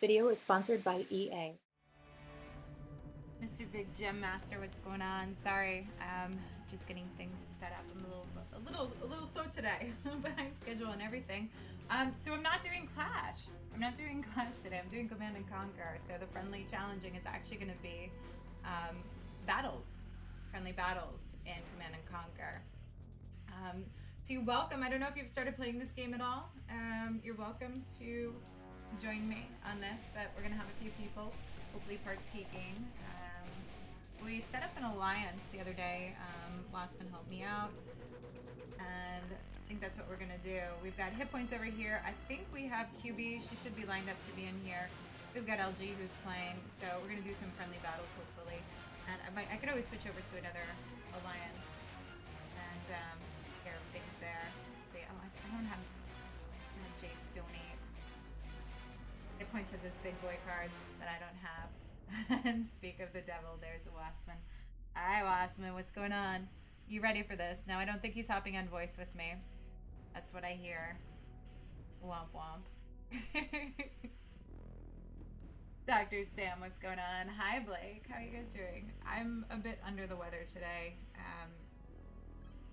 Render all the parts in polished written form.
video is sponsored by EA. Mr. Big Gem Master, what's going on? Sorry, just getting things set up. I'm a little slow today, behind schedule and everything. So I'm not doing Clash. I'm not doing Clash today. I'm doing Command and Conquer. So the friendly challenging is actually going to be battles, friendly battles in Command and Conquer. So you're welcome. I don't know if you've started playing this game at all. You're welcome to join me on this, but we're gonna have a few people hopefully partaking. We set up an alliance the other day. Waspin helped me out, and I think that's what we're gonna do. We've got hit points over here. I think we have QB. She should be lined up to be in here. We've got LG who's playing, so we're gonna do some friendly battles hopefully. And I could always switch over to another alliance. And here, everything's there. Let's see, oh, I don't have Jade to donate. It points has those big boy cards that I don't have. And speak of the devil, there's a Waspman. Hi, Waspman, what's going on? You ready for this? Now, I don't think he's hopping on voice with me. That's what I hear. Womp womp. Dr. Sam, what's going on? Hi, Blake. How are you guys doing? I'm a bit under the weather today.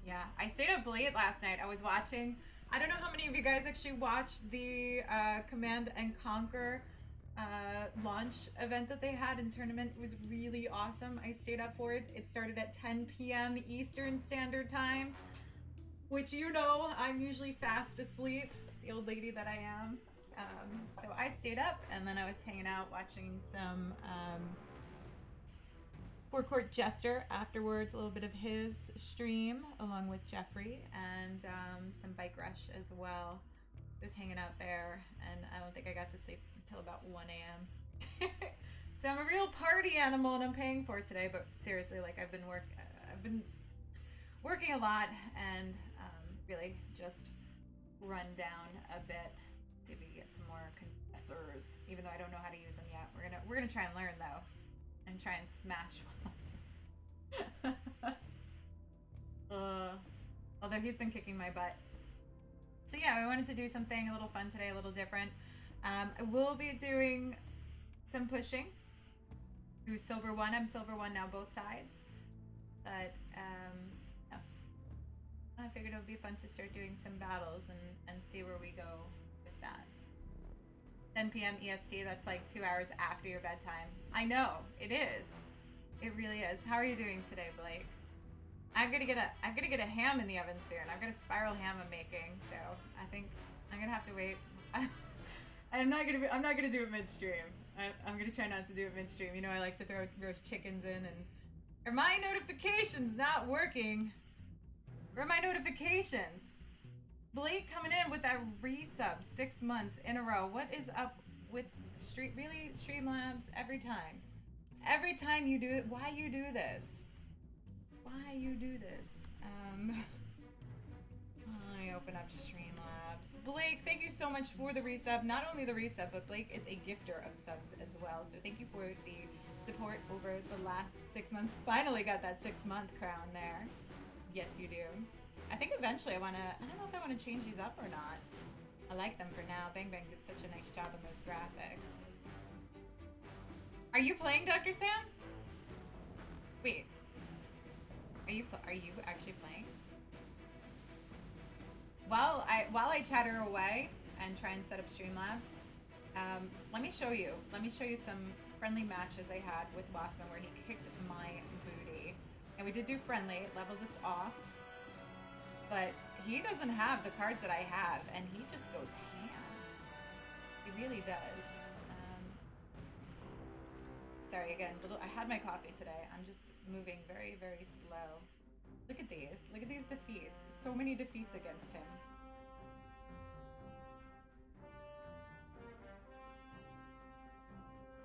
Yeah, I stayed up late last night. I was watching. I don't know how many of you guys actually watched the Command and Conquer launch event that they had in tournament. It was really awesome. I stayed up for it. It started at 10 p.m. Eastern Standard Time, which you know I'm usually fast asleep, the old lady that I am. So I stayed up, and then I was hanging out watching some Forecourt Jester afterwards, a little bit of his stream along with Jeffrey, and some Bike Rush as well. Just hanging out there, and I don't think I got to sleep until about 1 a.m. So I'm a real party animal, and I'm paying for it today. But seriously, like I've been working a lot, and really just run down a bit. See if we can get some more confessors, even though I don't know how to use them yet. We're gonna try and learn though. And try and smash although he's been kicking my butt. So yeah, I wanted to do something a little fun today, a little different. I will be doing some pushing through Silver 1. I'm Silver 1 now, both sides. But yeah. I figured it would be fun to start doing some battles and see where we go with that. 10 p.m. EST, that's like 2 hours after your bedtime. I know, it is. It really is. How are you doing today, Blake? I'm gonna get a ham in the oven soon. I've got a spiral ham I'm making, so I think I'm gonna have to wait. I'm not gonna do it midstream. I'm gonna try not to do it midstream. You know, I like to throw roast chickens in, and are my notifications not working? Where are my notifications? Blake coming in with that resub 6 months in a row. What is up with Streamlabs every time? Every time you do it, why you do this? Why you do this? Let me open up Streamlabs. Blake, thank you so much for the resub. Not only the resub, but Blake is a gifter of subs as well. So thank you for the support over the last 6 months. Finally got that 6-month crown there. Yes, you do. I think eventually I don't know if I want to change these up or not. I like them for now. Bang Bang did such a nice job on those graphics. Are you playing, Dr. Sam? Wait. Are you actually playing? While I chatter away and try and set up Streamlabs, let me show you. Let me show you some friendly matches I had with Waspman where he kicked my booty. And we did do friendly. It levels us off. But he doesn't have the cards that I have, and he just goes ham. He really does. Sorry, again, I had my coffee today. I'm just moving very, very slow. Look at these. Look at these defeats. So many defeats against him.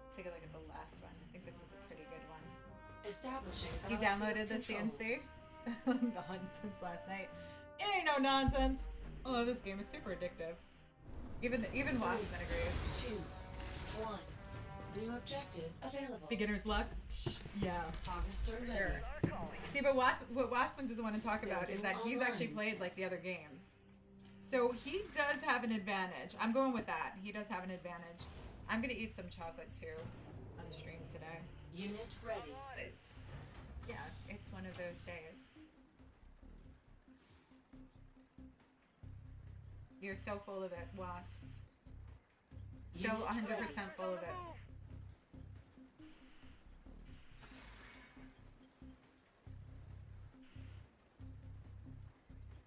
Let's take a look at the last one. I think this was a pretty good one. Establishing. You downloaded the CNC? Nonsense last night. It ain't no nonsense. I love this game. It's super addictive. Even Waspman agrees. 2, 1. New objective available. Beginner's luck? Psh, yeah. Harvester ready. Sure. See, but what Waspman doesn't want to talk about is that he's actually played like the other games. So he does have an advantage. I'm going with that. He does have an advantage. I'm gonna eat some chocolate too on stream today. Unit ready. It's, yeah, it's one of those days. You're so full of it, Wasp. So Unit 100% ready. full of it.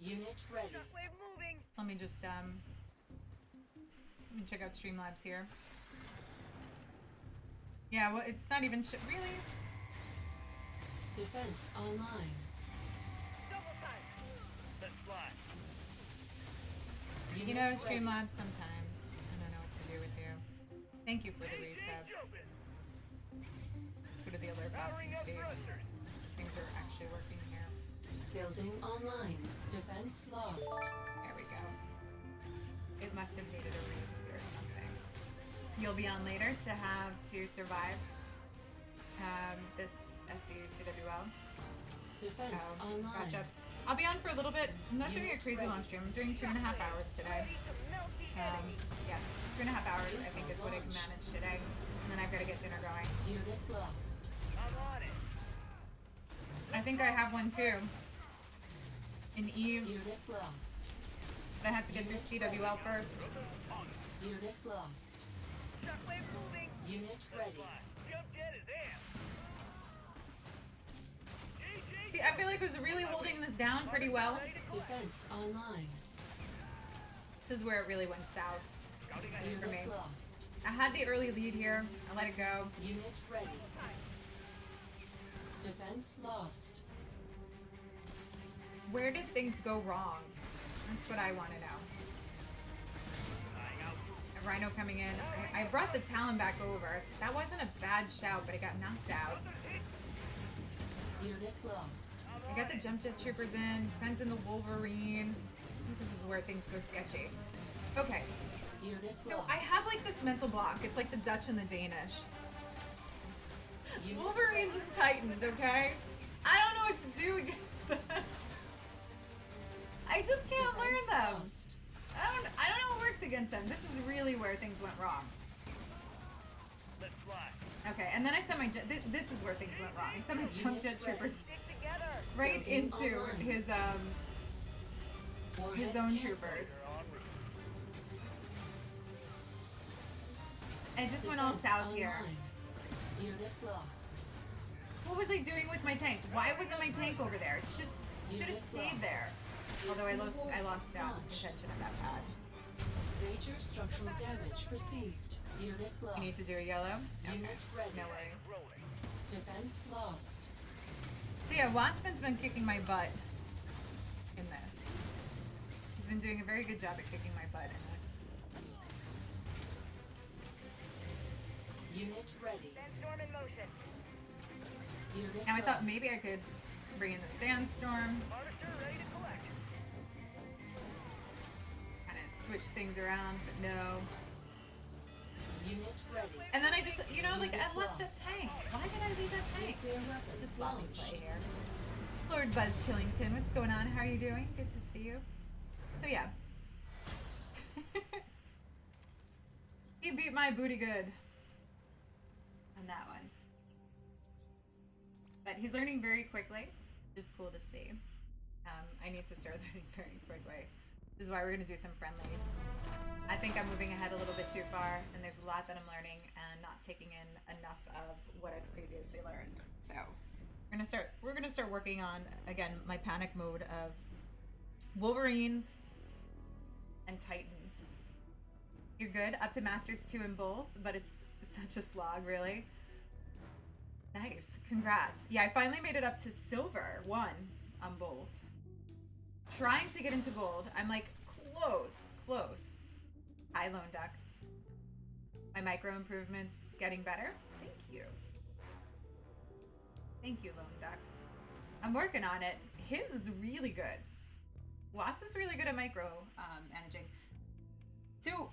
Unit ready. Let me just let me check out Streamlabs here. Yeah, well, it's not even really. Defense online. You know, Streamlabs sometimes. I don't know what to do with you. Thank you for the resub. Let's go to the alert box and see if things are actually working here. Building online. Defense lost. There we go. It must have needed a reboot or something. You'll be on later to survive this SCCWL. Defense online. Gotcha. I'll be on for a little bit. I'm not doing a crazy long stream. I'm doing 2.5 hours today. Yeah, 2.5 hours I think is what I can manage today. And then I've got to get dinner going. Unit lost. I think I have one too. In Eve, Unit lost. but I have to get through CWL first. Unit lost. Unit ready. See, I feel like I was really holding this down pretty well. Defense online. This is where it really went south. Unit me. lost. I had the early lead here. I let it go. Unit ready. Defense lost. Where did things go wrong? That's what I want to know. A Rhino coming in. I brought the Talon back over. That wasn't a bad shout, but it got knocked out. Unit lost. I got the Jump Jet Troopers in. Sends in the Wolverine. I think this is where things go sketchy. Okay, Unit so lost. I have like this mental block. It's like the Dutch and the Danish. Unit Wolverines and Titans, okay? I don't know what to do against them. I just can't learn Defense them. lost. I don't know what works against them. This is really where things went wrong. Okay, and then I sent my this is where things went wrong. I sent my Jump Jet Troopers right Building into online. his Warhead own canceled. troopers. It just went all Defense south here. online. Unit lost. What was I doing with my tank? Why wasn't my tank over there? It just should have stayed there. Although I lost attention of that pad. Major structural damage received. Unit lost. You need to do a yellow? Okay. Unit ready. No worries. Defense lost. So yeah, Waspman's been kicking my butt in this. He's been doing a very good job at kicking my butt in this. Unit ready. Sandstorm in motion. Unit Now I thought lost. maybe I could bring in the Sandstorm, Harvester ready to collect. kind of switch things around, but no. Unit ready. And then I just, you know, like I left the tank. Why did I leave that tank? Nuclear weapon Just let me launched. play here. Lord Buzz Killington, what's going on? How are you doing? Good to see you. So yeah. He beat my booty good. On that one. But he's learning very quickly, which is cool to see. I need to start learning very quickly. This is why we're going to do some friendlies. I think I'm moving ahead a little bit too far, and there's a lot that I'm learning and not taking in enough of what I've previously learned. So we're gonna start working on, again, my panic mode of Wolverines and Titans. You're good, up to Masters 2 in both, but it's such a slog, really. Nice, congrats. Yeah, I finally made it up to Silver 1 on both. Trying to get into gold. I'm like close. Hi, Lone Duck. My micro improvements getting better. Thank you. Thank you, Lone Duck. I'm working on it. His is really good. Was is really good at micro managing. So,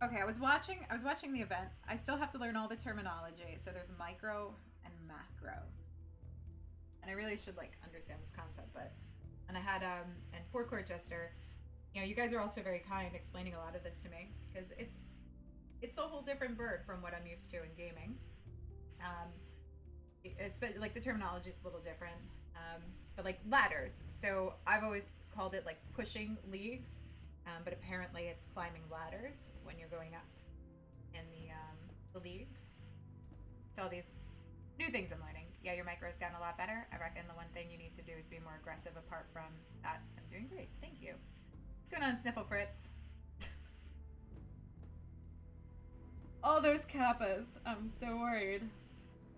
okay, I was watching the event. I still have to learn all the terminology. So there's micro and macro. And I really should like understand this concept, but and I had and Forecourt Jester, you know, you guys are also very kind explaining a lot of this to me because it's it's a whole different bird from what I'm used to in gaming. Like the terminology is a little different, but like ladders. So I've always called it like pushing leagues, but apparently it's climbing ladders when you're going up in the leagues. So all these new things I'm learning. Yeah, your micro's gotten a lot better. I reckon the one thing you need to do is be more aggressive. Apart from that, I'm doing great. Thank you. What's going on, Sniffle Fritz? All those kappas. I'm so worried.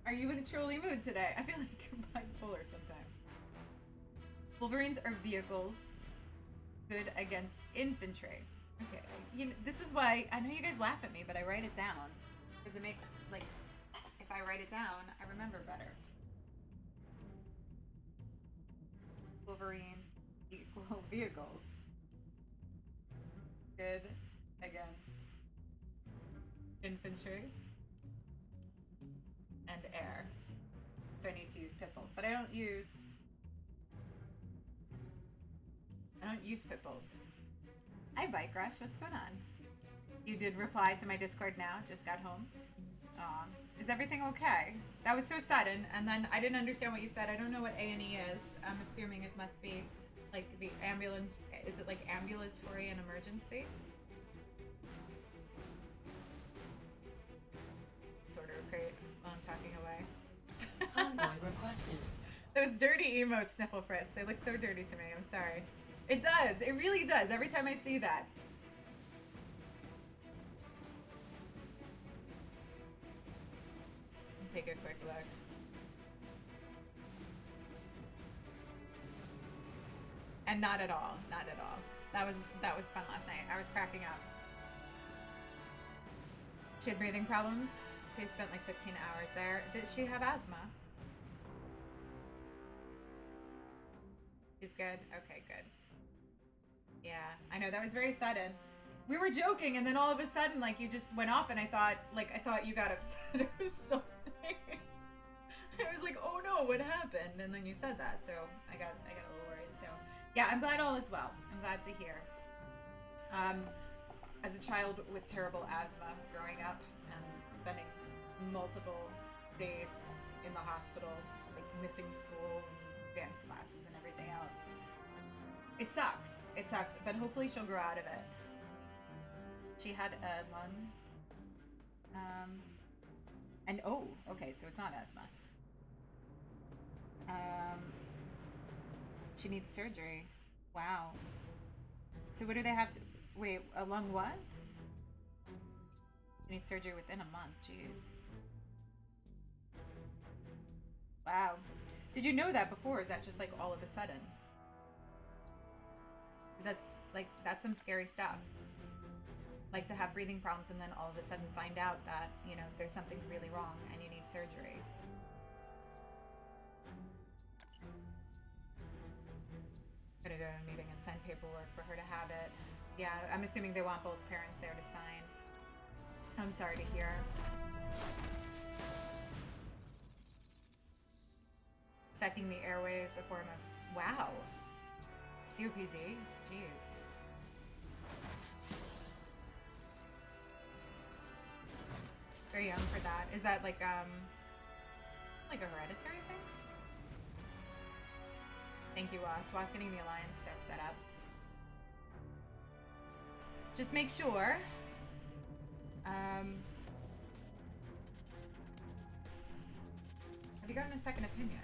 Are you in a trolly mood today? I feel like you're bipolar sometimes. Wolverines are vehicles. Good against infantry. Okay, this is why I know you guys laugh at me, but I write it down because it makes like if I write it down, I remember better. Wolverines equal vehicles. Good against infantry and air. So I need to use pit bulls, but I don't use pit bulls. Hi Bike Rush, what's going on? You did reply to my Discord now, just got home. Aw, is everything okay? That was so sudden, and then I didn't understand what you said. I don't know what A&E is. I'm assuming it must be like the is it like ambulatory and emergency? Sort of great while I'm talking away. Convoy requested. Those dirty emotes, Sniffle Fritz. They look so dirty to me. I'm sorry. It does. It really does. Every time I see that. Take a quick look. And not at all. Not at all. That was fun last night. I was cracking up. She had breathing problems, so we spent like 15 hours there. Did she have asthma? She's good? Okay, good. Yeah, I know, that was very sudden. We were joking, and then all of a sudden, like, you just went off, and I thought you got upset or something. I was like, oh no, what happened? And then you said that, so I got a little worried. So yeah, I'm glad all is well. I'm glad to hear. As a child with terrible asthma growing up and spending multiple days in the hospital, like missing school and dance classes and everything else, it sucks. It sucks, but hopefully she'll grow out of it. She had a lung, and oh, okay, so it's not asthma. She needs surgery. Wow. So what do they have to, wait, a lung what? She needs surgery within a month, jeez. Wow. Did you know that before, or is that just like all of a sudden? Because that's some scary stuff. Like to have breathing problems and then all of a sudden find out that, you know, there's something really wrong and you need surgery. Gonna go to a meeting and send paperwork for her to have it. Yeah, I'm assuming they want both parents there to sign. I'm sorry to hear. Affecting the airways, a form of, wow. COPD? Jeez. Very young for that. Is that like a hereditary thing? Thank you, Was. Was getting the alliance stuff set up. Just make sure. Have you gotten a second opinion?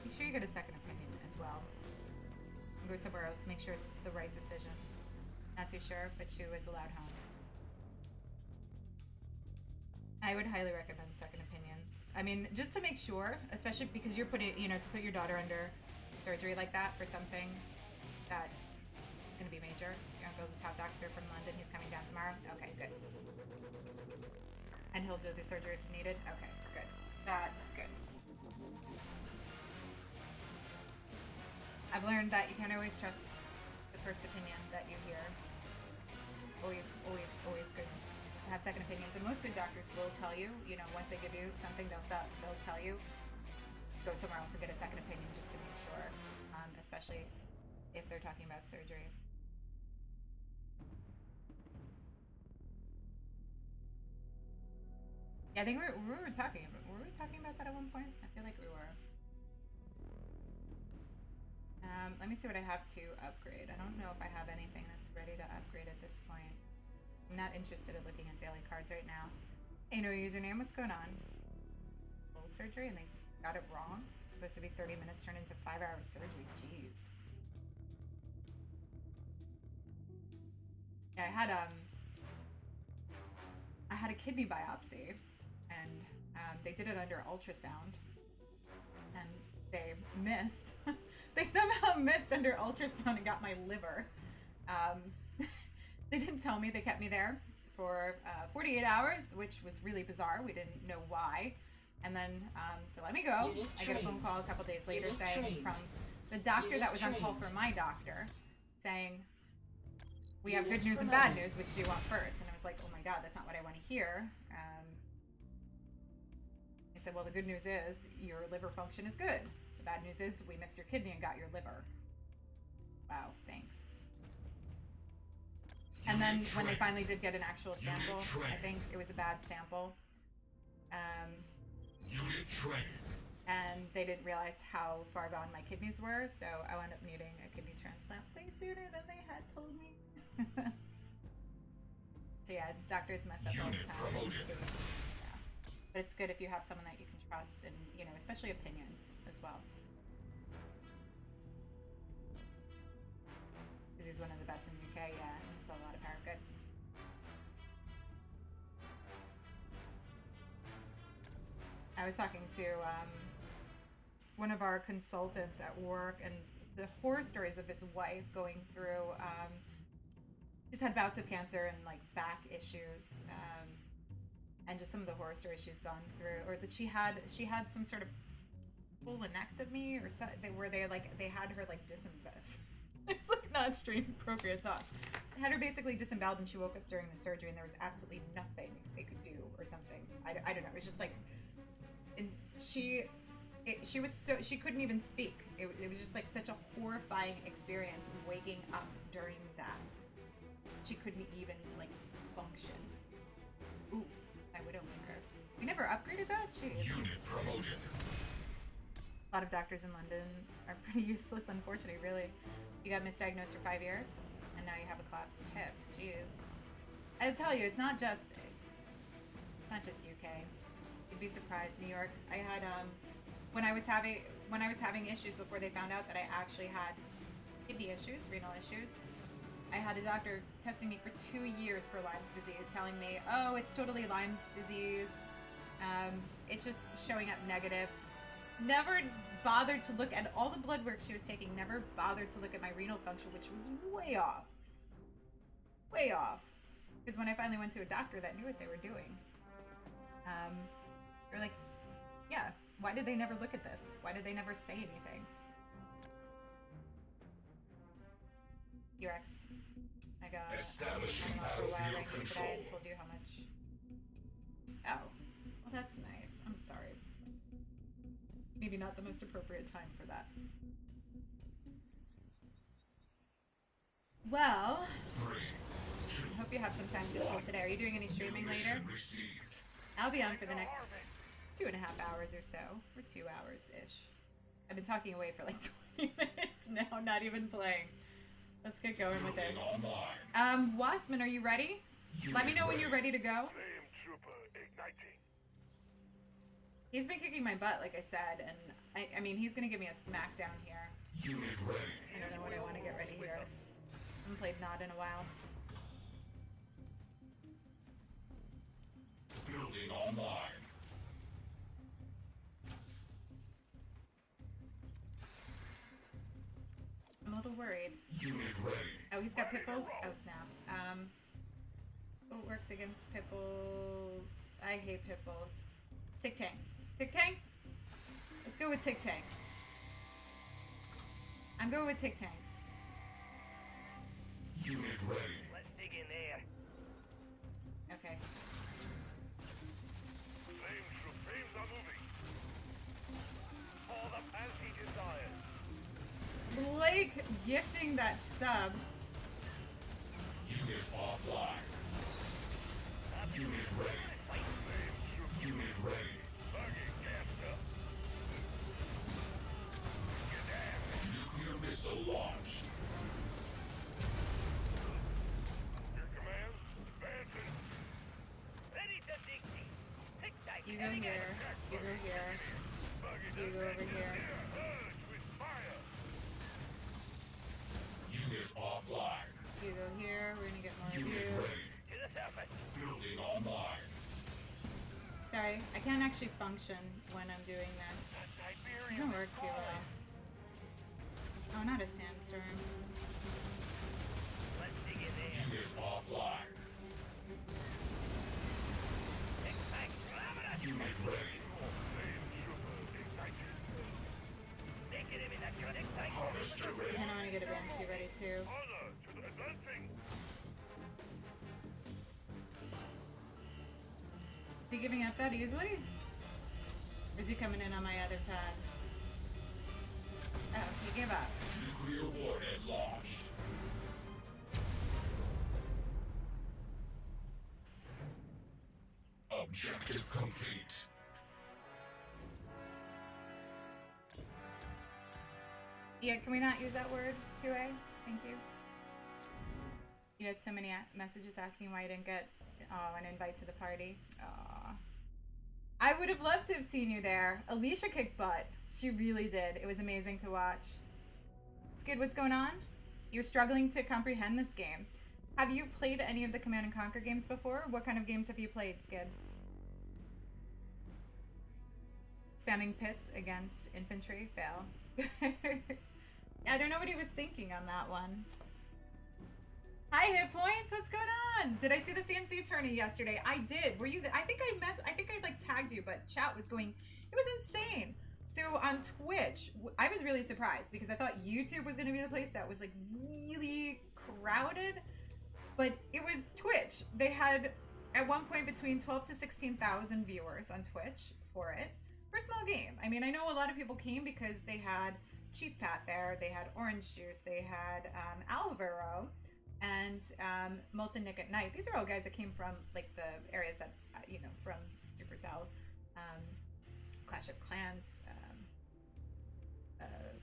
Make sure you get a second opinion as well. And go somewhere else. Make sure it's the right decision. Not too sure, but she was allowed home. I would highly recommend second opinions. I mean, just to make sure, especially because you're putting, you know, to put your daughter under surgery like that for something that is going to be major. Your uncle's a top doctor from London. He's coming down tomorrow. Okay, good. And he'll do the surgery if needed. Okay, good. That's good. I've learned that you can't always trust the first opinion that you hear. Always, always, always good to have second opinions. And most good doctors will tell you, you know, once they give you something, they'll tell you, go somewhere else and get a second opinion just to make sure, especially if they're talking about surgery. Yeah, I think we were talking about. Were we talking about that at one point? I feel like we were. Let me see what I have to upgrade. I don't know if I have anything that's ready to upgrade at this point. I'm not interested in looking at daily cards right now. Hey, no username. What's going on? Full surgery, and they got it wrong. It's supposed to be 30 minutes turned into 5-hour surgery. Jeez. Yeah, I had a kidney biopsy, and they did it under ultrasound, and they missed. They somehow missed under ultrasound and got my liver. They didn't tell me. They kept me there for 48 hours, which was really bizarre. We didn't know why. And then they let me go. Unit I get a phone trained. call a couple days later Unit saying trained. from the doctor Unit that was on call trained. for my doctor, saying, we have Unit good news and bad promoted. news. Which do you want first? And I was like, oh my god, that's not what I want to hear. He said, well, the good news is your liver function is good. The bad news is we missed your kidney and got your liver. Wow, thanks. And then when they finally did get an actual sample, I think it was a bad sample. Unit trained. And they didn't realize how far gone my kidneys were, so I wound up needing a kidney transplant way sooner than they had told me. So yeah, doctors mess up all the Unit time. promoted. Yeah. But it's good if you have someone that you can trust, and you know, especially opinions as well. Because he's one of the best in the UK, yeah, and he's a lot of power. Good. I was talking to one of our consultants at work, and the horror stories of his wife going through just had bouts of cancer and like back issues, and just some of the horror stories she's gone through, or that she had some sort of colonectomy or something where they had her like disemboweled. It's like not stream appropriate talk. They had her basically disemboweled, and she woke up during the surgery, and there was absolutely nothing they could do or something. I don't know. It was just like, and she was so, she couldn't even speak. It was just like such a horrifying experience waking up during that. She couldn't even like function. Ooh, my Widowmaker. We never upgraded that? Jeez. Unit promoted. A lot of doctors in London are pretty useless, unfortunately, really. You got misdiagnosed for 5 years, and now you have a collapsed hip. Jeez. I tell you, it's not just UK. You'd be surprised. New York. I had when I was having issues before they found out that I actually had kidney issues, renal issues. I had a doctor testing me for 2 years for Lyme's disease, telling me, oh, it's totally Lyme's disease. It's just showing up negative. Never bothered to look at all the blood work she was taking, never bothered to look at my renal function, which was way off. Way off. Because when I finally went to a doctor that knew what they were doing, they were like, yeah, why did they never look at this? Why did they never say anything? UX. I got Establishing I'm off for a while battlefield ranking today. control. I told you how much. Oh, well, that's nice. I'm sorry. Maybe not the most appropriate time for that. Well, 3, 2, I hope you have some time to chill today. Are you doing any streaming later? mission received. I'll be on for the next 2.5 hours or so, or 2 hours-ish. I've been talking away for like 20 minutes now, not even playing. Let's get going with this. Building online. Wassman, are you ready? Let me know when you're ready to go. Flame trooper igniting. He's been kicking my butt, like I said, and I mean, he's gonna give me a smackdown here. Unit ready. I don't know what I want to get ready here. I haven't played Nod in a while. Building online. I'm a little worried. Unit ready. Oh, he's got Pipples? Oh, snap. What works against Pipples? I hate Pipples. Tick Tanks. Tick Tanks? Let's go with Tick Tanks. I'm going with Tick Tanks. Unit ready. Let's dig in there. Okay. Flames are moving. For them as he desires. Blake gifting that sub. Unit offline. Unit ready. Unit You go here. You go here. You go over here. Unit offline. You go here. We're gonna get more of Unit you. ready. To the surface. Building online. Sorry, I can't actually function when I'm doing this. It doesn't work too well. Oh, not a sandstorm. Let's dig in there. Unit offline. Unit ready. Harvester ready. And I want to get a Banshee ready too. Honor to the advancing. Is he giving up that easily? Or is he coming in on my other pad? Oh, he gave up. Nuclear warhead launched. Objective complete. Yeah, can we not use that word, 2A? Thank you. You had so many messages asking why you didn't get an invite to the party. Aw. I would have loved to have seen you there. Alicia kicked butt. She really did. It was amazing to watch. Skid, what's going on? You're struggling to comprehend this game. Have you played any of the Command & Conquer games before? What kind of games have you played, Skid? Spamming pits against infantry? Fail. I don't know what he was thinking on that one. Hi, Hit Points. What's going on? Did I see the CNC tourney yesterday? I did. Were you? I think I like tagged you, but chat was going. It was insane. So on Twitch, I was really surprised because I thought YouTube was going to be the place that was like really crowded, but it was Twitch. They had at one point between 12 to 16,000 viewers on Twitch for it for a small game. I mean, I know a lot of people came because they had Chief Pat there, they had Orange Juice, they had Alvaro, and Molten Nick at Night. These are all guys that came from like the areas that you know, from Supercell, Clash of Clans,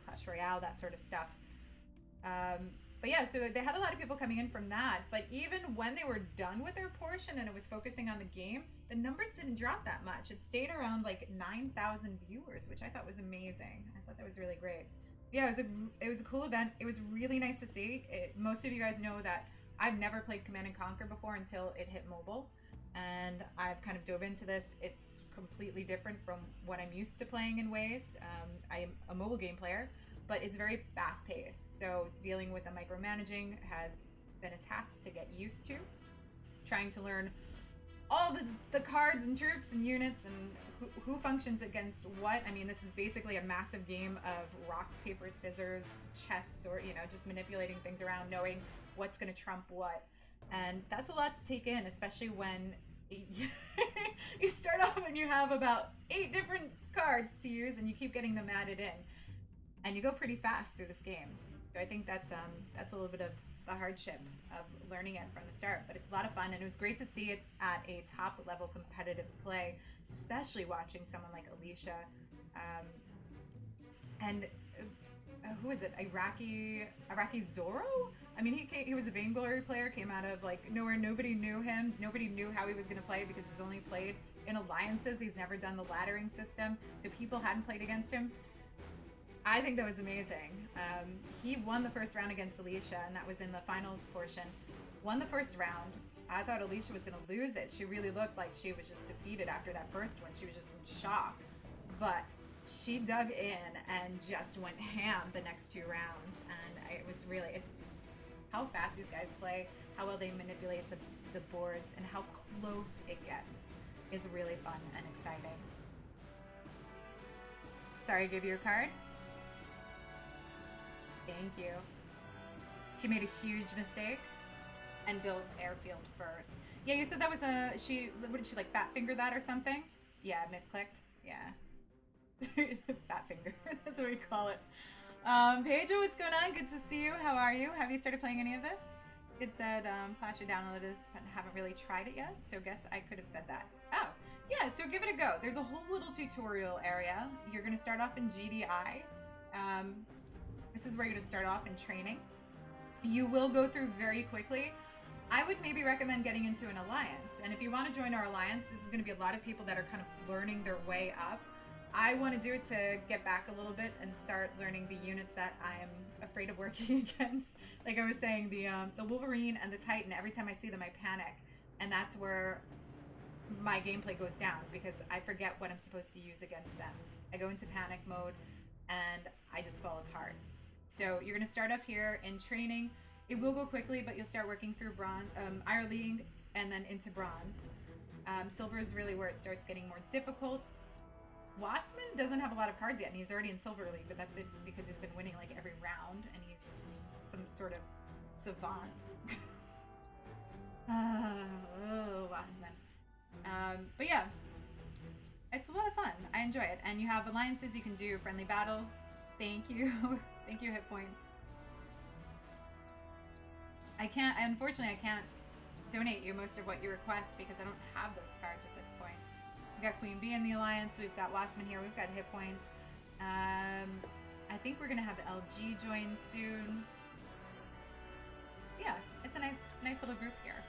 Clash Royale, that sort of stuff. But yeah, so they had a lot of people coming in from that, but even when they were done with their portion and it was focusing on the game, the numbers didn't drop that much. It stayed around like 9,000 viewers, which I thought was amazing. I thought that was really great. Yeah, it was a cool event. It was really nice to see. Most of you guys know that I've never played Command & Conquer before until it hit mobile, and I've kind of dove into this. It's completely different from what I'm used to playing in ways. I am a mobile game player, but it's very fast-paced. So dealing with the micromanaging has been a task to get used to. Trying to learn all the cards and troops and units and who functions against what. I mean, this is basically a massive game of rock, paper, scissors, chess, or, you know, just manipulating things around, knowing what's going to trump what. And that's a lot to take in, especially when you start off and you have about 8 different cards to use and you keep getting them added in. And you go pretty fast through this game. So I think that's a little bit of the hardship of learning it from the start, but it's a lot of fun, and it was great to see it at a top level competitive play, especially watching someone like Alicia, and who is it, Iraqi Zoro? I mean, he was a Vainglory player, came out of like nowhere. Nobody knew him. Nobody knew how he was going to play because he's only played in alliances. He's never done the laddering system, so people hadn't played against him. I think that was amazing. He won the first round against Alicia, and that was in the finals portion. Won the first round. I thought Alicia was going to lose it. She really looked like she was just defeated after that first one. She was just in shock. But she dug in and just went ham the next 2 rounds. And it was really, it's how fast these guys play, how well they manipulate the boards, and how close it gets is really fun and exciting. Sorry, I gave you a card. Thank you. She made a huge mistake and built airfield first. Yeah, you said that was what did she, like, fat finger that or something? Yeah, misclicked. Yeah. Fat finger. That's what we call it. Pedro, what's going on? Good to see you. How are you? Have you started playing any of this? It said, Clash or downloaded this, but haven't really tried it yet, so guess I could have said that. Oh, yeah, so give it a go. There's a whole little tutorial area. You're going to start off in GDI. This is where you're going to start off in training. You will go through very quickly. I would maybe recommend getting into an alliance. And if you want to join our alliance, this is going to be a lot of people that are kind of learning their way up. I want to do it to get back a little bit and start learning the units that I am afraid of working against. Like I was saying, the Wolverine and the Titan, every time I see them, I panic. And that's where my gameplay goes down because I forget what I'm supposed to use against them. I go into panic mode and I just fall apart. So you're going to start off here in training. It will go quickly, but you'll start working through bronze, Iron League, and then into bronze. Silver is really where it starts getting more difficult. Wassman doesn't have a lot of cards yet, and he's already in Silver League, but that's because he's been winning like every round, and he's just some sort of savant. Wassman. But yeah, it's a lot of fun. I enjoy it, and you have alliances. You can do friendly battles. Thank you, thank you. Hit points. Unfortunately, I can't donate you most of what you request because I don't have those cards at this point. We've got Queen Bee in the alliance. We've got Wassman here. We've got hit points. I think we're gonna have LG join soon. Yeah, it's a nice little group here.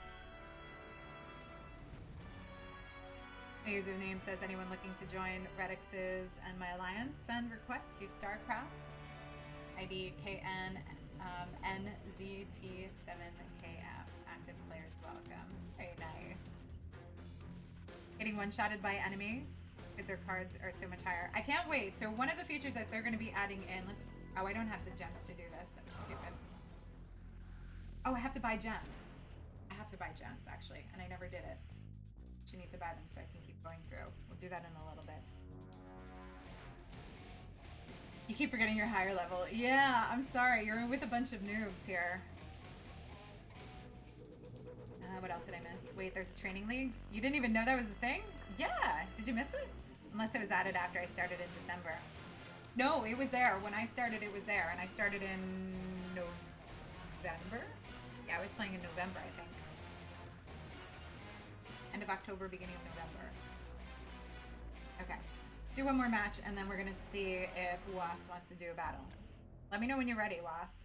My username says anyone looking to join Redix's and my alliance, send request to StarCraft. ID KN NZT7KF. Active players welcome. Very nice. Getting one-shotted by enemy because their cards are so much higher. I can't wait. So one of the features that they're going to be adding in, oh, I don't have the gems to do this. I'm stupid. Oh, I have to buy gems. I have to buy gems, actually, and I never did it. You need to buy them so I can keep going through. We'll do that in a little bit. You keep forgetting your higher level. Yeah, I'm sorry. You're with a bunch of noobs here. What else did I miss? Wait, there's a training league? You didn't even know that was a thing? Yeah. Did you miss it? Unless it was added after I started in December. No, it was there. When I started, it was there. And I started in November? Yeah, I was playing in November, I think. End of October, beginning of November. Okay. Let's do one more match, and then we're going to see if Was wants to do a battle. Let me know when you're ready, Was.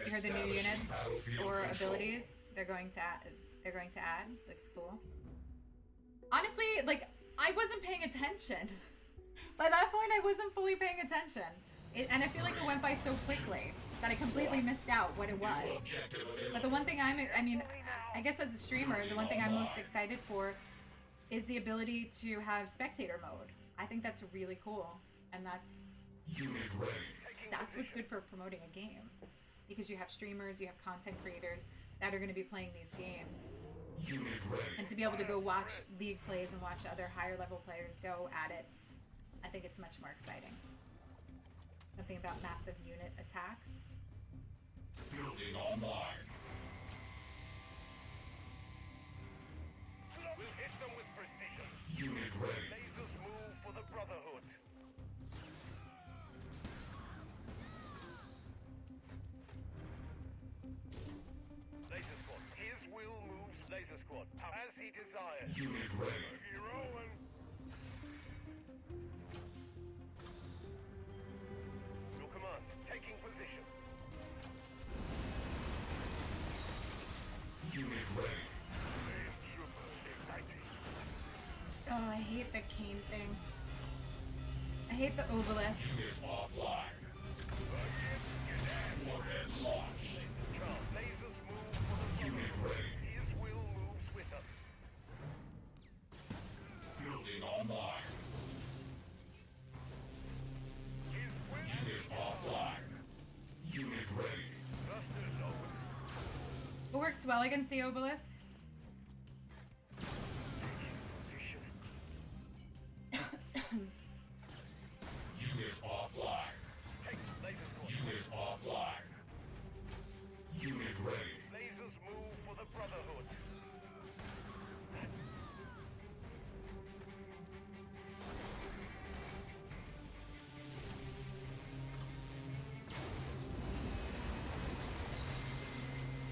You heard the new unit or abilities they're going to add. Looks cool. Honestly, like, I wasn't paying attention. By that point, I wasn't fully paying attention. And I feel like it went by so quickly that I completely missed out what it was. But the one thing I guess as a streamer, the one thing I'm most excited for is the ability to have spectator mode. I think that's really cool. And that's what's good for promoting a game. Because you have streamers, you have content creators that are going to be playing these games. And to be able to go watch League plays and watch other higher level players go at it, I think it's much more exciting. Something about massive unit attacks. Building online. We'll hit them with precision. Unit ready. Lasers move for the Brotherhood. Laser Squad. His will moves Laser Squad as he desires. Unit ready. Hero and your command. Taking position. Unit ready. Flame Trooper igniting. Oh, I hate the cane thing. I hate the obelisk. Unit offline. Warhead launched. Charm. Lasers move for the Unit ready. His will moves with us. Building online. His will Unit offline. Unit ready. clusters open. It works well against the obelisk. Position. Unit offline. Take laser squad. Unit offline. Unit ready. Lasers move for the Brotherhood.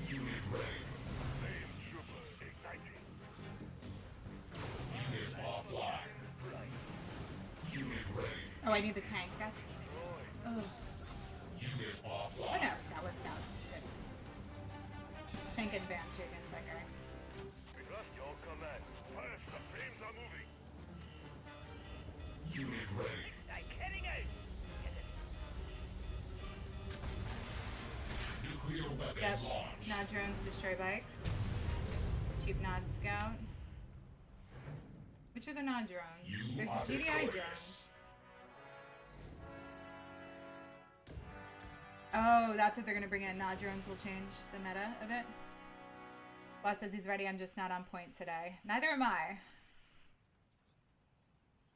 Unit ready. Flame Trooper igniting. Unit offline. Unit ready. Oh, I need the tank. Oh, Unit oh offline. no, that works out. Good. Tank and Banshee against that guy. We trust your command. First, the flames are moving. Unit ready. I'm heading out. Nuclear weapon Yep. launched. Nod drones destroy bikes. Cheap Nod scout. Which are the Nod drones? You There's are the GDI victorious. drones. Oh, that's what they're gonna bring in. Nod drones will change the meta a bit. Boss says he's ready. I'm just not on point today. Neither am I.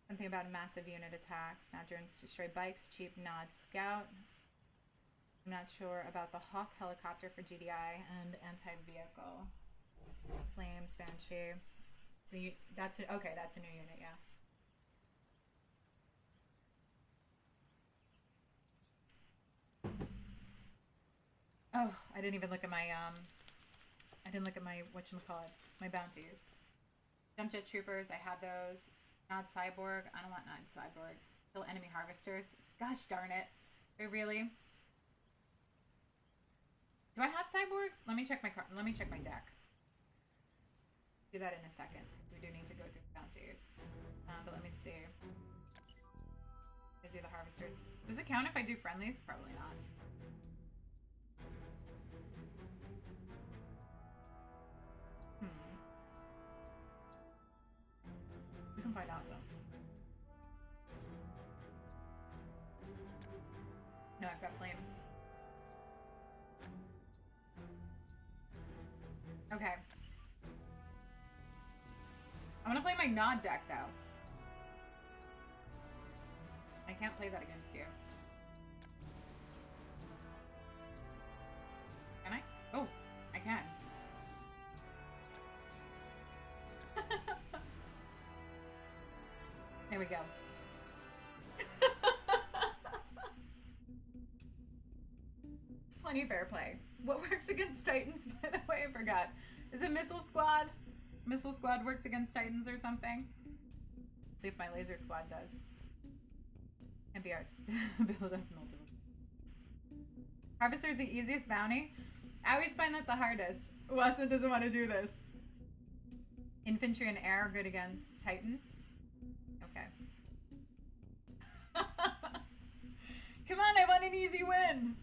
Something about massive unit attacks. Nod drones destroy bikes. Cheap Nod scout. I'm not sure about the Hawk helicopter for GDI and anti-vehicle. Flames, Banshee. So that's okay. That's a new unit, yeah. Oh, I didn't even look at my I didn't look at my whatchamacallits, my bounties. Jump jet troopers, I have those. Nod cyborg, I don't want Nod cyborg. Kill enemy harvesters. Gosh darn it. Really? Do I have cyborgs? Let me check my deck. Do that in a second. We do need to go through the bounties. But let me see. I do the harvesters. Does it count if I do friendlies? Probably not. We can find out though. No, I've got plane. Okay. I'm gonna play my Nod deck though. I can't play that against you. Can I? Oh, I can. There we go. It's plenty fair play. What works against Titans, by the way? I forgot. Is it Missile Squad? Missile Squad works against Titans or something? Let's see if my Laser Squad does. MBR build up multiple. Harvester's the easiest bounty. I always find that the hardest. Wasson doesn't want to do this. Infantry and air are good against Titan. Okay. Come on, I want an easy win.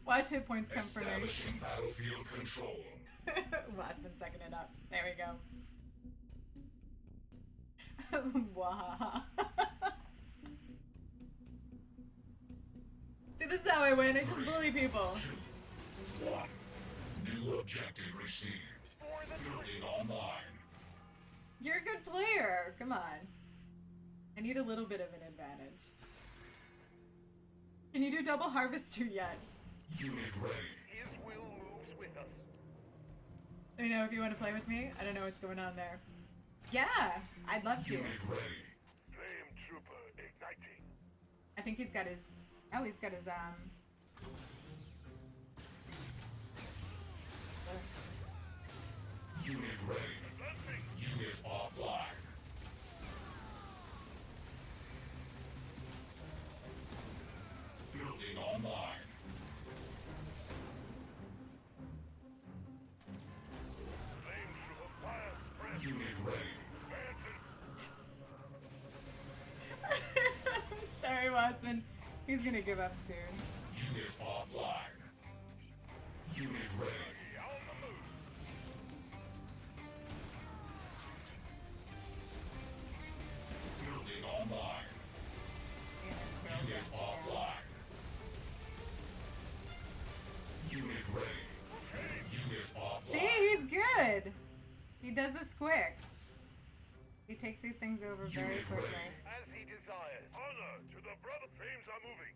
Watch hit points come for me. Establishing battlefield control. Wassman sucking it up. There we go. Wahaha. See, this is how I win. I just bully people. 2, 1. New objective received. Building online. You're a good player. Come on. I need a little bit of an advantage. Can you do double harvester yet? Unit ready. His will moves with us. Let me know if you want to play with me. I don't know what's going on there. Yeah, I'd love to. Unit ready. Flame trooper igniting. I think he's got his. Oh, he's got his Unit ready. Advancing. Unit offline. Building online. Flame trooper fire spread. Unit ready. Advancing. Sorry, Wassman. He's gonna give up soon. Unit offline. Unit ready. On the move. Building online. Unit offline. Unit ready. Unit offline. See, he's good. He does this quick. He takes these things over very Unit quickly. ready. As he desires. Honor to the brother. Flames are moving.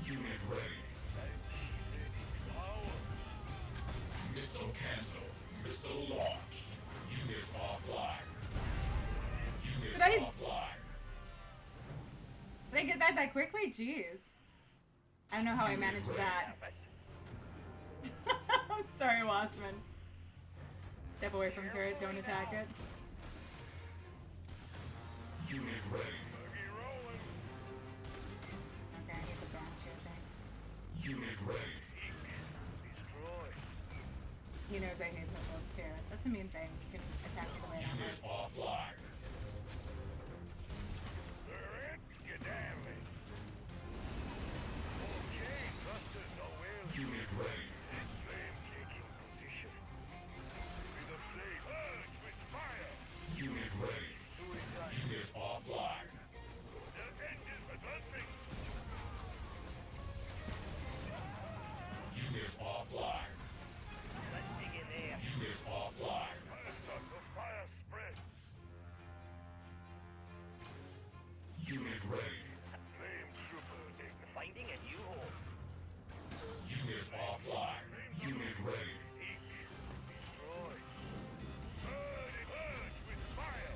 Unit ready. Power. Missile cancelled. Missile launched. Unit offline. Unit Did I- offline. Did I get that quickly? Jeez. I don't know how I managed that. I'm sorry, Wassman. Step away from turret, don't attack it. Unit ready. Buggy rolling. Unit ready. Destroy. He knows I hate pitbulls too. That's a mean thing. You can attack me the way I don't Unit like. offline. Turret skedaddling. Okay, thrusters are well. Unit ready. Flame taking position. With a flame. Purge with fire. Unit ready. Suicide. Unit offline. Defenders advancing. Unit offline. Let's dig in there. Unit offline. First the fire spreads. Unit ready. Flame trooper finding a new home. Unit offline. Unit ready. Seek. Destroy. Purge with fire.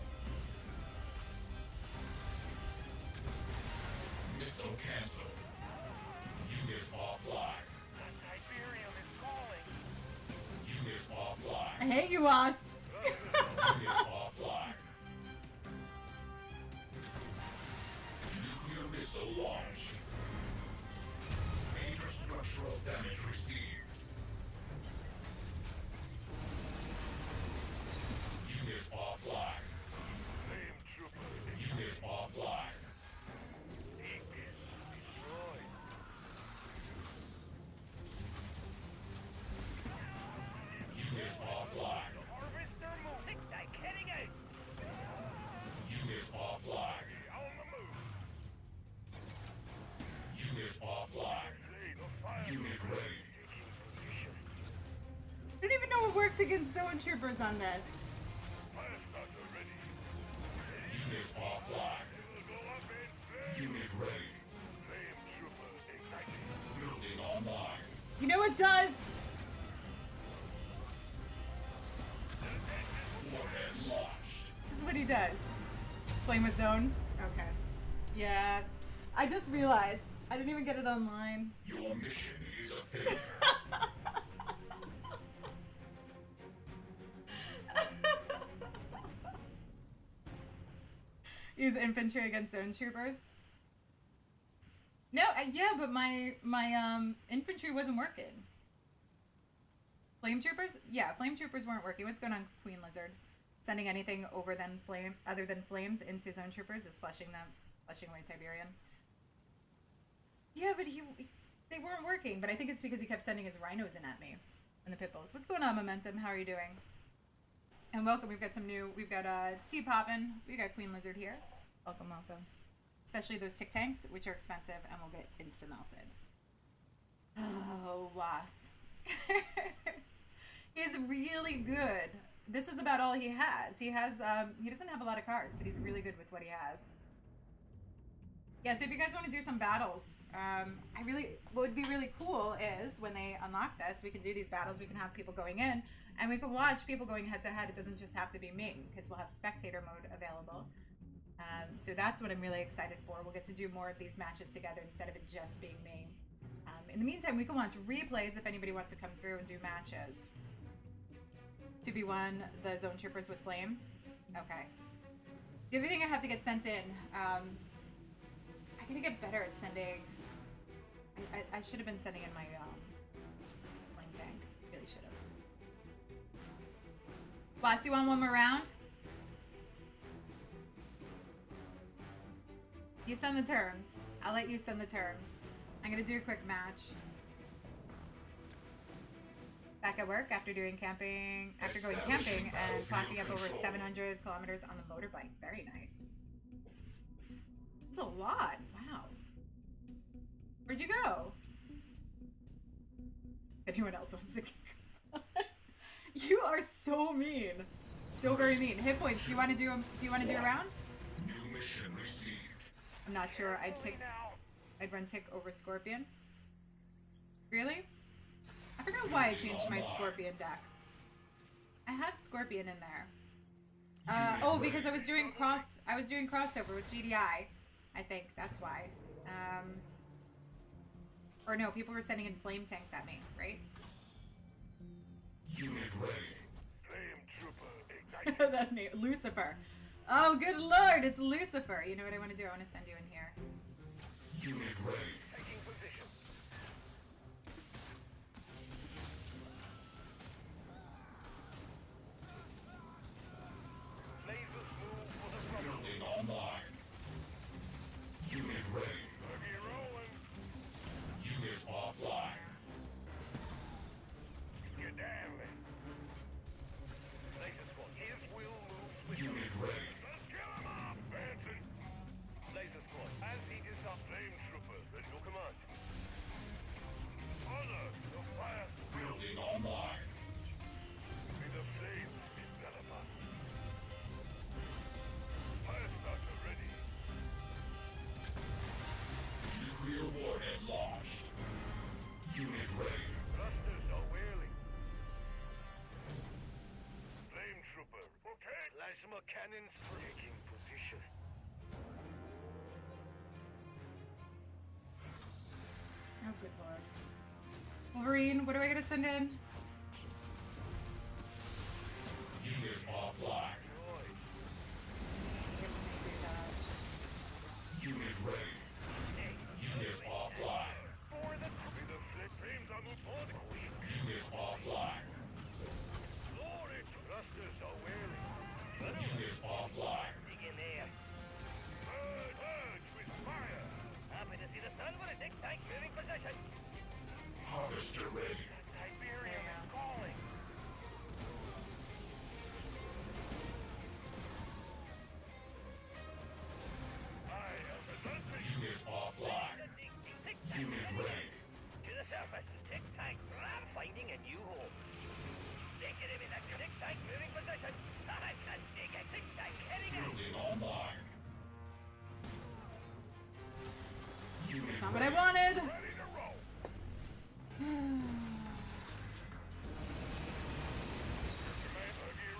Missile canceled. Unit offline. The Tiberium is calling. Unit offline. I hate you, boss. Unit offline. Nuclear missile launched. Major structural damage received. Unit offline. Flame trooper. Unit offline. Seek. Destroy. Unit offline. Harvester move. Tic-tac heading out. Unit offline. On the move. Unit offline. Play the fire. Unit ready. Taking position. I don't even know what works against zone troopers on this. Fire starter ready. Unit offline. Will go up in flame. Unit ready. Flame trooper igniting. Building online. You know what does? Warhead launched. This is what he does. Flame a zone. Okay. Yeah. I just realized. I didn't even get it online. Your mission is a failure. Use infantry against zone troopers. No, yeah, but my infantry wasn't working. Flame troopers? Yeah, flame troopers weren't working. What's going on, Queen Lizard? Sending anything over than flame, other than flames into zone troopers is flushing away Tiberium. Yeah, but they weren't working. But I think it's because he kept sending his rhinos in at me, and the pit bulls. What's going on, Momentum? How are you doing? And welcome. We've got we've got T Poppin'. We got Queen Lizard here. Welcome, welcome. Especially those tick tanks, which are expensive and will get insta melted. Oh, loss. He's really good. This is about all he has. He doesn't have a lot of cards, but he's really good with what he has. Yeah, so if you guys want to do some battles, what would be really cool is when they unlock this, we can do these battles, we can have people going in, and we can watch people going head to head. It doesn't just have to be me, because we'll have spectator mode available. So that's what I'm really excited for. We'll get to do more of these matches together instead of it just being me. In the meantime, we can watch replays if anybody wants to come through and do matches. 2v1, the zone troopers with flames. Okay. The other thing I have to get sent in, I gotta get better at sending. I should have been sending in my flame tank. Really should have. Boss, you want one more round? You send the terms. I'll let you send the terms. I'm gonna do a quick match. Back at work after doing camping, after going camping and clocking up over 700 kilometers on the motorbike. Very nice. It's a lot. Wow. Where'd you go? If anyone else wants to kick You are so mean. So very mean. Hit points. Do you want to do a round? New mission received. I'm not sure. I'd run tick over Scorpion. Really? I forgot why I changed my Scorpion deck. I had Scorpion in there. Oh, because I was doing crossover with GDI. I think that's why. Or no, people were sending in flame tanks at me, right? Unit ready. Flame trooper igniting. That name, Lucifer. Oh, good lord, it's Lucifer. You know what I want to do? I want to send you in here. Unit ready. Taking position. ready. Thrusters are whirling. Flame trooper. Okay. Plasma cannons taking position. Oh, good lord. Wolverine, what do I gotta send in? Unit offline. Unit ready. Unit offline. For the flames are moved for the queen. Unit offline. Glory. Thrusters are whirling. Unit offline. Dig in there. Purge with fire. Happy to see the sun when it takes tank moving position. Harvester ready. Tiberium is calling. I am the Luther. Unit offline. Unit ready. To the surface. Tick tank. I'm finding a new home. Stick it in that tick tank moving position. I can dig a tick tank heading out. Building online. Unit That's not what I ready. wanted. Ready to roll.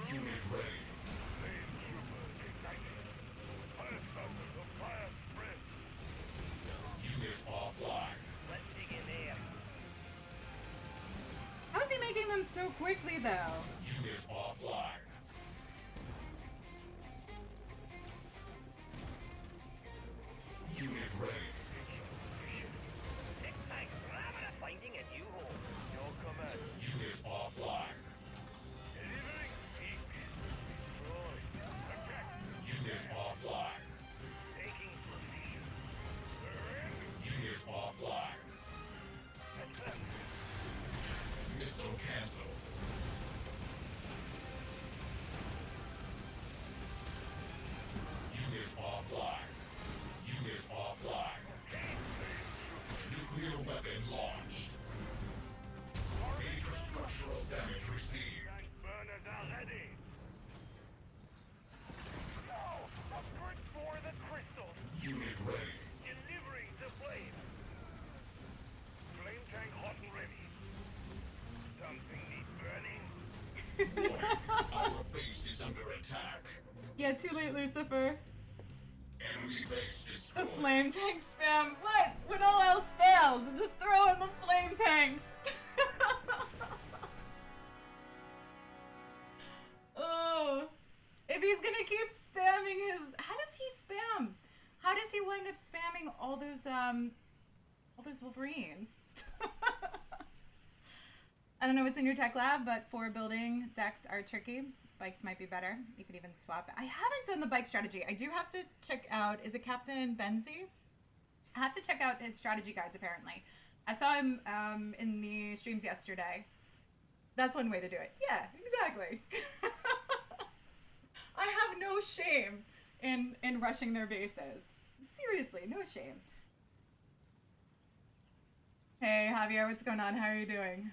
Unit ready. Flame trooper ignited. Fire starter. The fire spreads. Unit offline. Let's dig in there. How is he making them so quickly, though? Unit offline. Unit ready. Tick tank. I'm finding a new home. Your command. Unit offline. Delivering. Seek. Destroy. Attack. Unit offline. Taking position. Surrender. Unit offline. Advance. Missile cancelled. Unit offline. Unit offline. Nuclear weapon launched. Major structural damage received. Tank burners are ready. No! Upgrade for the crystals. Unit ready. Delivering the flame. Flame tank hot and ready. Something need burning. Our base is under attack. Yeah, too late, Lucifer. Enemy base The destroyed. flame tank spam. What? When all else fails, just throw in the flame tanks. Oh, if he's gonna keep spamming his, how does he spam? How does he wind up spamming all those Wolverines? I don't know what's in your tech lab, but for building decks are tricky. Bikes might be better. You could even swap. I haven't done the bike strategy. I do have to check out, is it Captain Benzie? I have to check out his strategy guides, apparently. I saw him in the streams yesterday. That's one way to do it. Yeah, exactly. I have no shame in rushing their bases. Seriously, no shame. Hey, Javier, what's going on? How are you doing?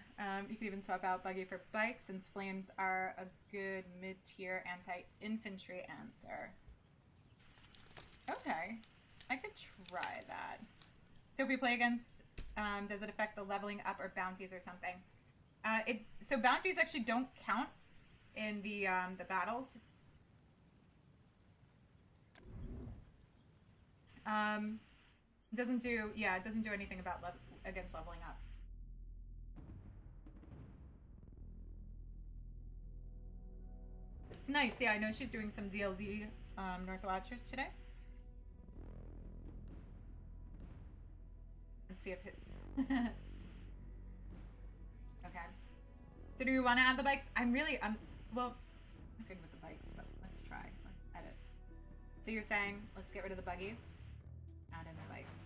You could even swap out Buggy for Bike, since Flames are a good mid-tier anti-infantry answer. Okay, I could try that. So if we play against, does it affect the leveling up or bounties or something? So bounties actually don't count in the battles. Doesn't do, yeah, it doesn't do anything about against leveling up. Nice, yeah, I know she's doing some DLZ North Watchers today. Let's see if it... Okay. So do we want to add the bikes? Well, I'm good with the bikes, but let's try. Let's edit. So you're saying, let's get rid of the buggies? Add in the bikes.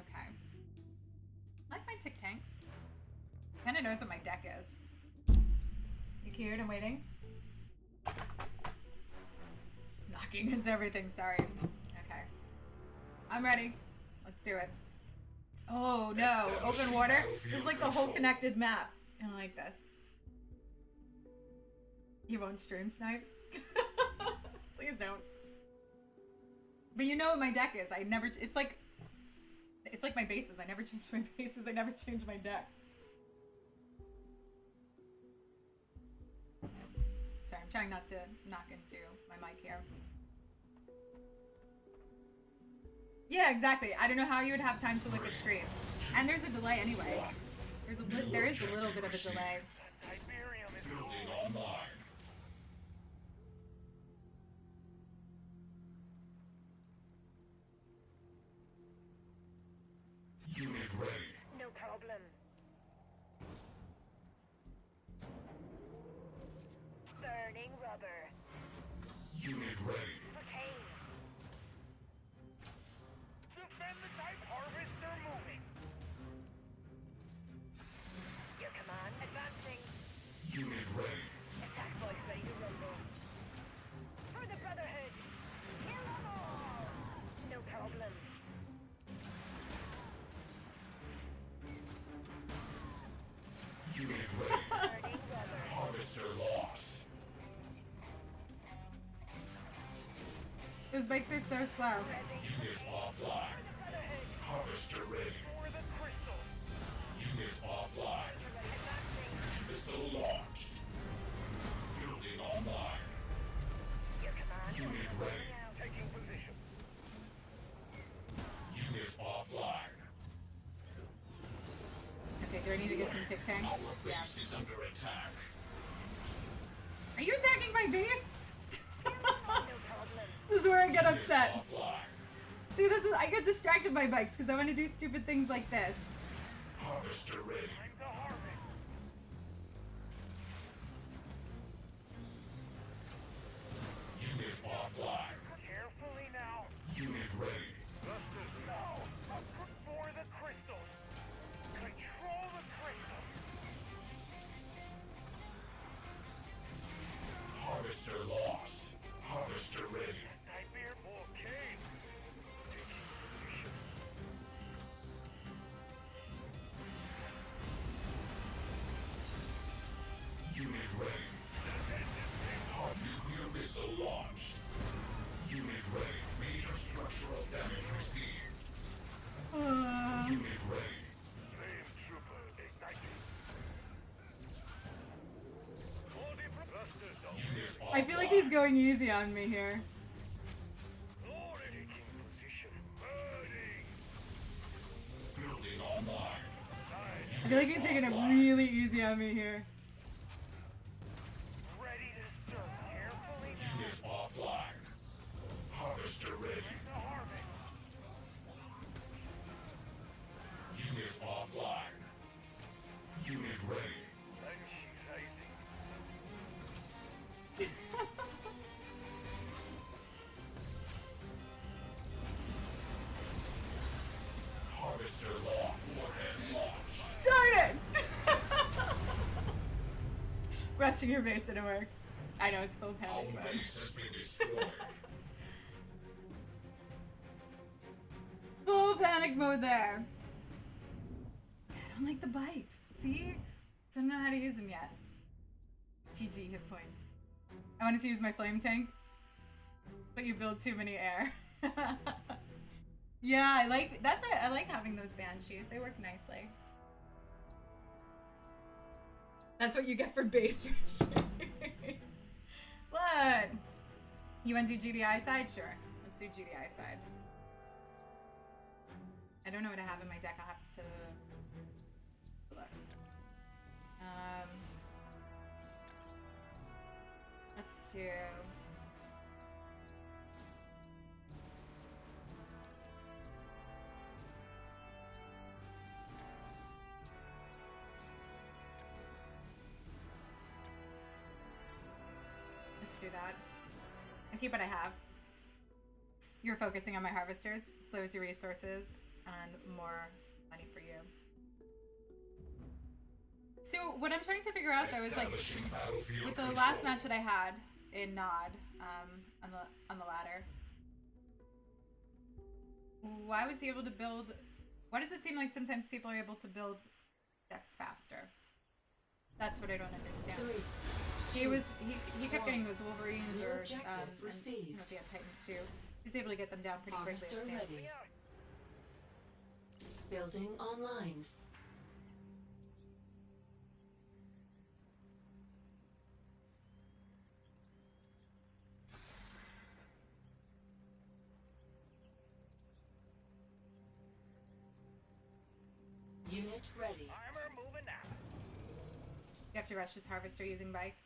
Okay. I like my tick tanks. Kinda knows what my deck is. You cute? I'm waiting. Knocking into everything, sorry. Okay. I'm ready. Let's do it. Oh no, open water? This is like the whole connected map. I like this. You won't stream snipe? Please don't. But you know what my deck is. It's like, It's like my bases. I never change my bases. I never change my deck. Sorry, I'm trying not to knock into my mic here. Yeah, exactly. I don't know how you would have time to look at stream. And there's a delay anyway. There is a little bit of a delay. Tiberium is Building online. Unit ready. no problem. Burning rubber. Unit ready. Okay. Defend the type harvester moving. Your command advancing. Unit ready. Attack boys ready to rumble. For the Brotherhood. Kill them all. No problem. Unit ready. Burning rubber. Harvester lost. Those bikes are so slow. Unit offline. Brotherhood. Harvester ready. For the crystals. Unit offline. Advancing. Missile launched. Building online. Your command. Unit ready. Taking position. Unit offline. Okay, do I need to get some Tic Tacs? Our Yeah. base is under attack. Are you attacking my base? No problem. This is where I get Unit upset. offline. See, this is I get distracted by bikes because I want to do stupid things like this. Harvester ready. Time to harvest. Unit offline. Carefully now. Unit ready. Busters. No. For the crystals. Control the crystals. Harvester lost. Harvester ready. Tiberium. Okay. Taking position. Unit ready. Hard nuclear missile launched. Unit ready. Major structural damage received. Unit ready. Flame trooper ignited. Body thrusters on. Unit offline. I feel like he's going easy on me here. Glory. Taking position. Burning. Building online. I feel like he's taking it really easy on me here. Ready to serve. Carefully now. Unit offline. Harvester ready. To harvest. Unit offline. Unit ready. Banshee rising. Harvester law. Warhead launched. Darn it! Rushing your base didn't work. I know it's full Our panic mode. base has been destroyed. Full panic mode there. I don't like the bikes. See? So I don't know how to use them yet. GG hit points. I wanted to use my flame tank, but you build too many air. Yeah, I like that's why I like having those banshees. They work nicely. That's what you get for base rushing. What? You want to do GDI side? Sure. Let's do GDI side. I don't know what I have in my deck. I'll have to look. Let's do. Let's do that. I'll keep what I have. You're focusing on my harvesters, slows your resources, and more money for you. So what I'm trying to figure out though is like Establishing battlefield with the control. last match that I had in Nod, on the ladder. Why was he able to build? Why does it seem like sometimes people are able to build decks faster? That's what I don't understand. 3, He 2, was he kept getting those Wolverines New or objective and, I don't know received. if he had Titans too. He was able to get them down pretty quickly. Harvester It seemed. ready. Building online. Unit ready. Armor moving out. You have to rush this harvester using bike.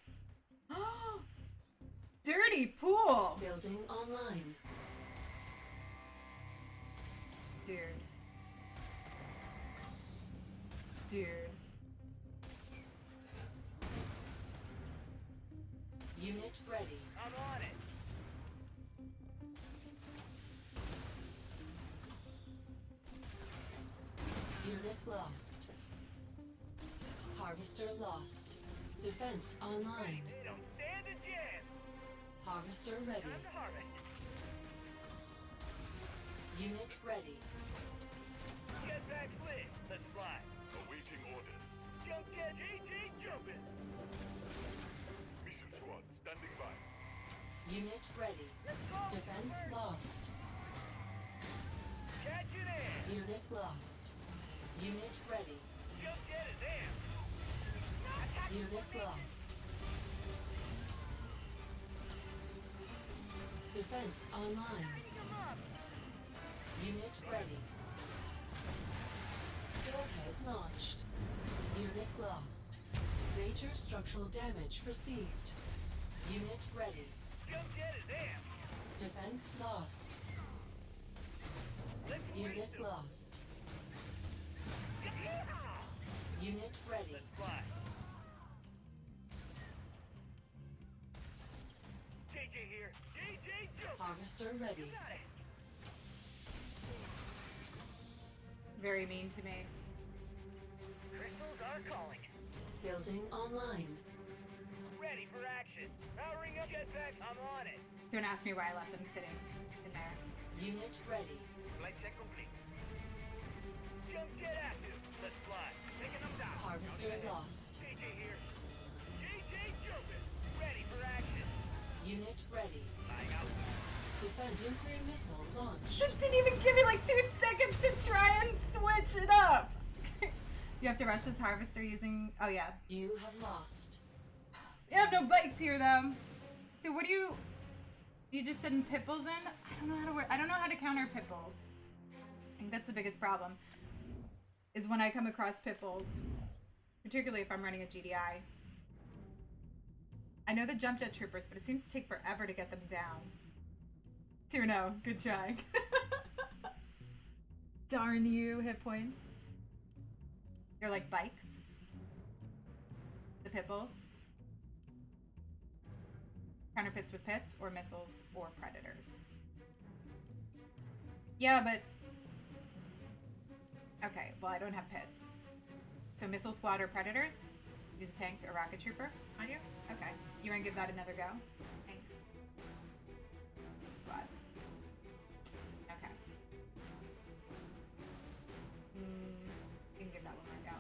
Dirty pool! Building online. Dude. Dude. Unit ready. I'm on it. Unit lost. Harvester lost. Defense online. They don't stand a chance. Harvester ready. Time to harvest. Unit ready. Jetpack's lit. Let's fly. Awaiting orders. Jump jet, JJ jumping. Mission squad standing by. Unit ready. Let's go. Defense lost. Catch it in. Unit lost. Unit ready. Jump jet is amped. Unit lost. Defense online. Come up. Unit ready. Warhead launched. Unit lost. Major structural damage received. Unit ready. Jump jet is amped. Defense lost. Let's Unit race 'em. lost. Yeehaw. Unit ready. Let's fly. JJ here. JJ jump. Harvester ready. Got it. Very mean to me. Crystals are calling. Building online. Ready for action. Powering up jetpacks. I'm on it. Don't ask me why I left them sitting in there. Unit ready. Flight check complete. Jump jet active. Let's fly. Taking them down. Harvester lost. JJ here. JJ jumping. Ready for action. Unit ready. Flying out. Defend nuclear missile launched. It didn't even give me like 2 seconds to try and switch it up. You have to rush this harvester using. Oh yeah. You have lost. You have no bikes here though. So what do you? You just send pit bulls in? I don't know how to work. I don't know how to counter pit bulls. I think that's the biggest problem. Is when I come across pit bulls, particularly if I'm running a GDI. I know the jump jet troopers, but it seems to take forever to get them down. 2-0. Good try. Darn you, hit points. You're like bikes. The pit bulls. Counter pits with pits, or missiles, or predators. Yeah, but... Okay, well I don't have pits. So missile squad or predators? Use a tanks or rocket trooper on you? Okay. You wanna give that another go? Tank. Missile squad. Okay. You can give that one more go.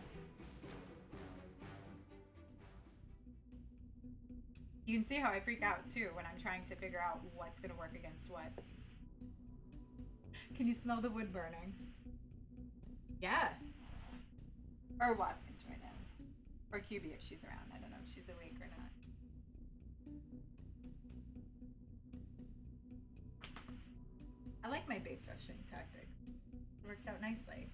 You can see how I freak out too when I'm trying to figure out what's gonna work against what. Can you smell the wood burning? Yeah. Or Was can join in. Or QB if she's around. I don't know if she's awake or not. I like my base rushing tactics. It works out nicely.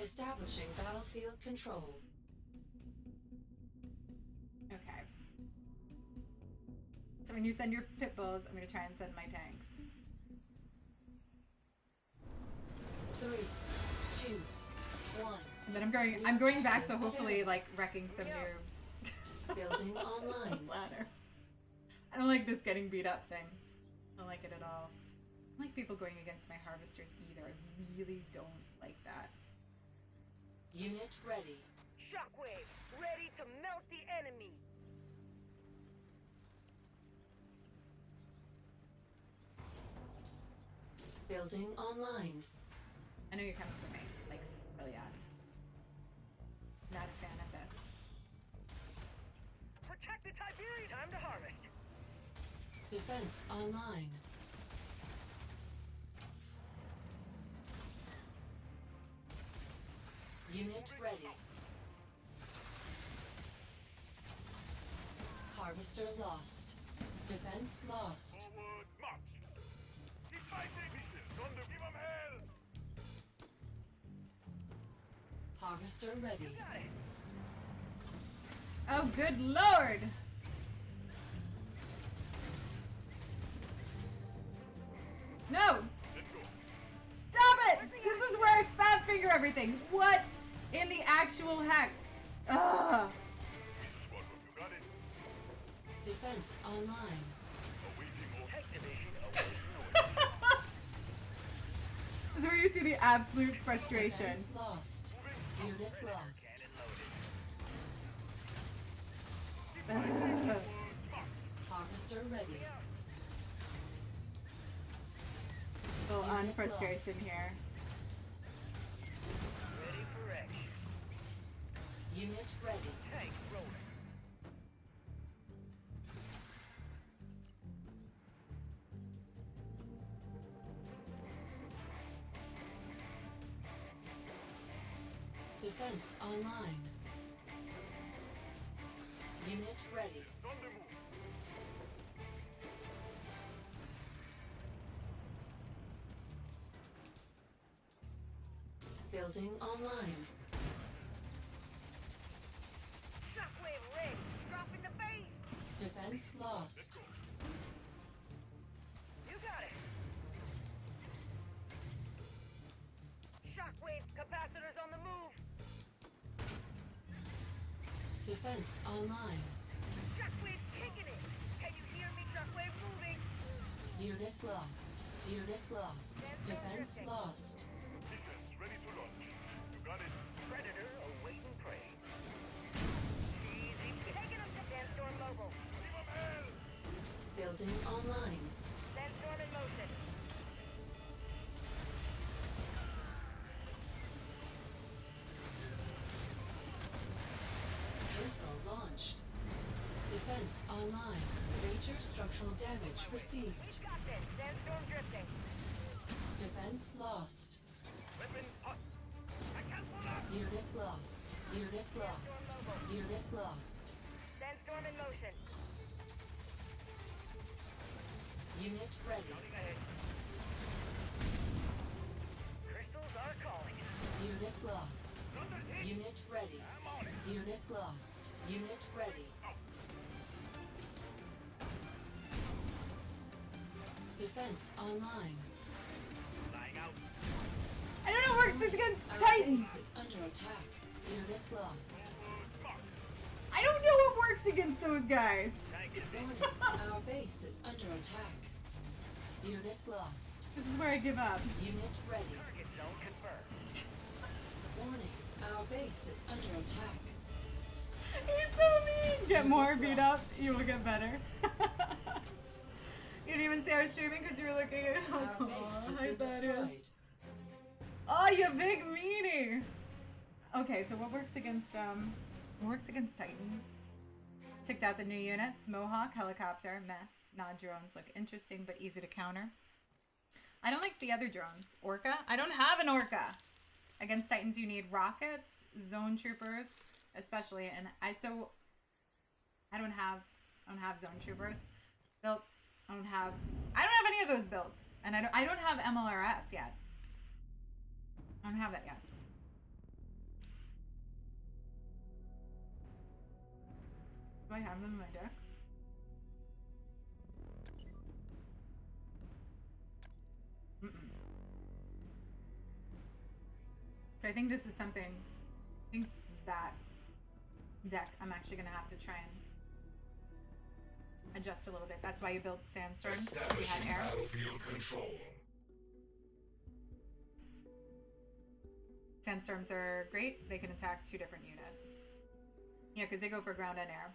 Establishing battlefield control. Okay. So when you send your pit bulls, I'm gonna try and send my tanks. 3, 2, 1. And then I'm going back to hopefully like wrecking some noobs. Building online. Ladder. I don't like this getting beat up thing. I don't like it at all. I don't like people going against my harvesters either. I really don't like that. Unit ready. Shockwave. Ready to melt the enemy. Building online. I know you're coming for me, like really on. Not a fan of this. Protect the Tiberius. Time to harvest. Defense online. Unit ready. Harvester lost. Defense lost. Forward, march! Keep fighting! Missiles on the... Give 'em hell! Harvester ready. Got it. Oh, good lord! No! Let's go. Stop it! This is where I fat finger everything. What in the actual heck? Ugh. Missile squadron, you got it. Defense online. Awaiting orders. Tech division awaiting orders. This is where you see the absolute frustration. Defense lost. Unit lost. Cannon loaded. Ugh. Harvester ready. Full on Unit frustration lost. here. Ready for action. Unit ready. Tank rolling. Defense online. Unit ready. It's on the move. Building online. Shockwave rig. Dropping the base. Defense lost. You got it. Shockwave capacitors on the move. Defense online. Shockwave kicking it. Can you hear me? Shockwave moving. Unit lost. Unit lost. Defense lost. Missiles ready to launch. You got it. Predator awaiting prey. Easy. Taking him to Sandstorm Mobile. Give 'em hell! Building online. Sandstorm in motion. Missile launched. Defense online. Major structural damage received. We've got this. Sandstorm drifting. Defense lost. Weapons hot. I can't pull up. Unit lost. Unit lost. Unit lost. Sandstorm in motion. Unit ready. Running ahead. Crystals are calling. Unit lost. Another hit. Unit ready. I'm on it. Unit lost. Unit ready. Defense online. Flying out. I don't know what works against Our Titans. base is under attack. Unit lost. I don't know what works against those guys. Tank is in. Warning. Our base is under attack. Unit lost. This is where I give up. Unit ready. Target zone confirmed. Warning. Our base is under attack. He's so mean. Get more beat up. You will get better. You didn't even say I was streaming because you were looking at. Our base has been destroyed. Oh, you big meanie. Okay, so what works against what works against Titans? Checked out the new units. Mohawk helicopter. Meh. Non-drones look interesting but easy to counter. I don't like the other drones. Orca? I don't have an Orca. Against Titans, you need rockets, zone troopers, especially, and I don't have zone troopers built. I don't have any of those builds, and I don't have MLRS yet. I don't have that yet. Do I have them in my deck? Mm-mm. So I think this is something. I think that deck I'm actually gonna have to try and adjust a little bit. That's why you built Sandstorms. You had air. Battlefield control. Sandstorms are great. They can attack 2 different units. Yeah, because they go for ground and air.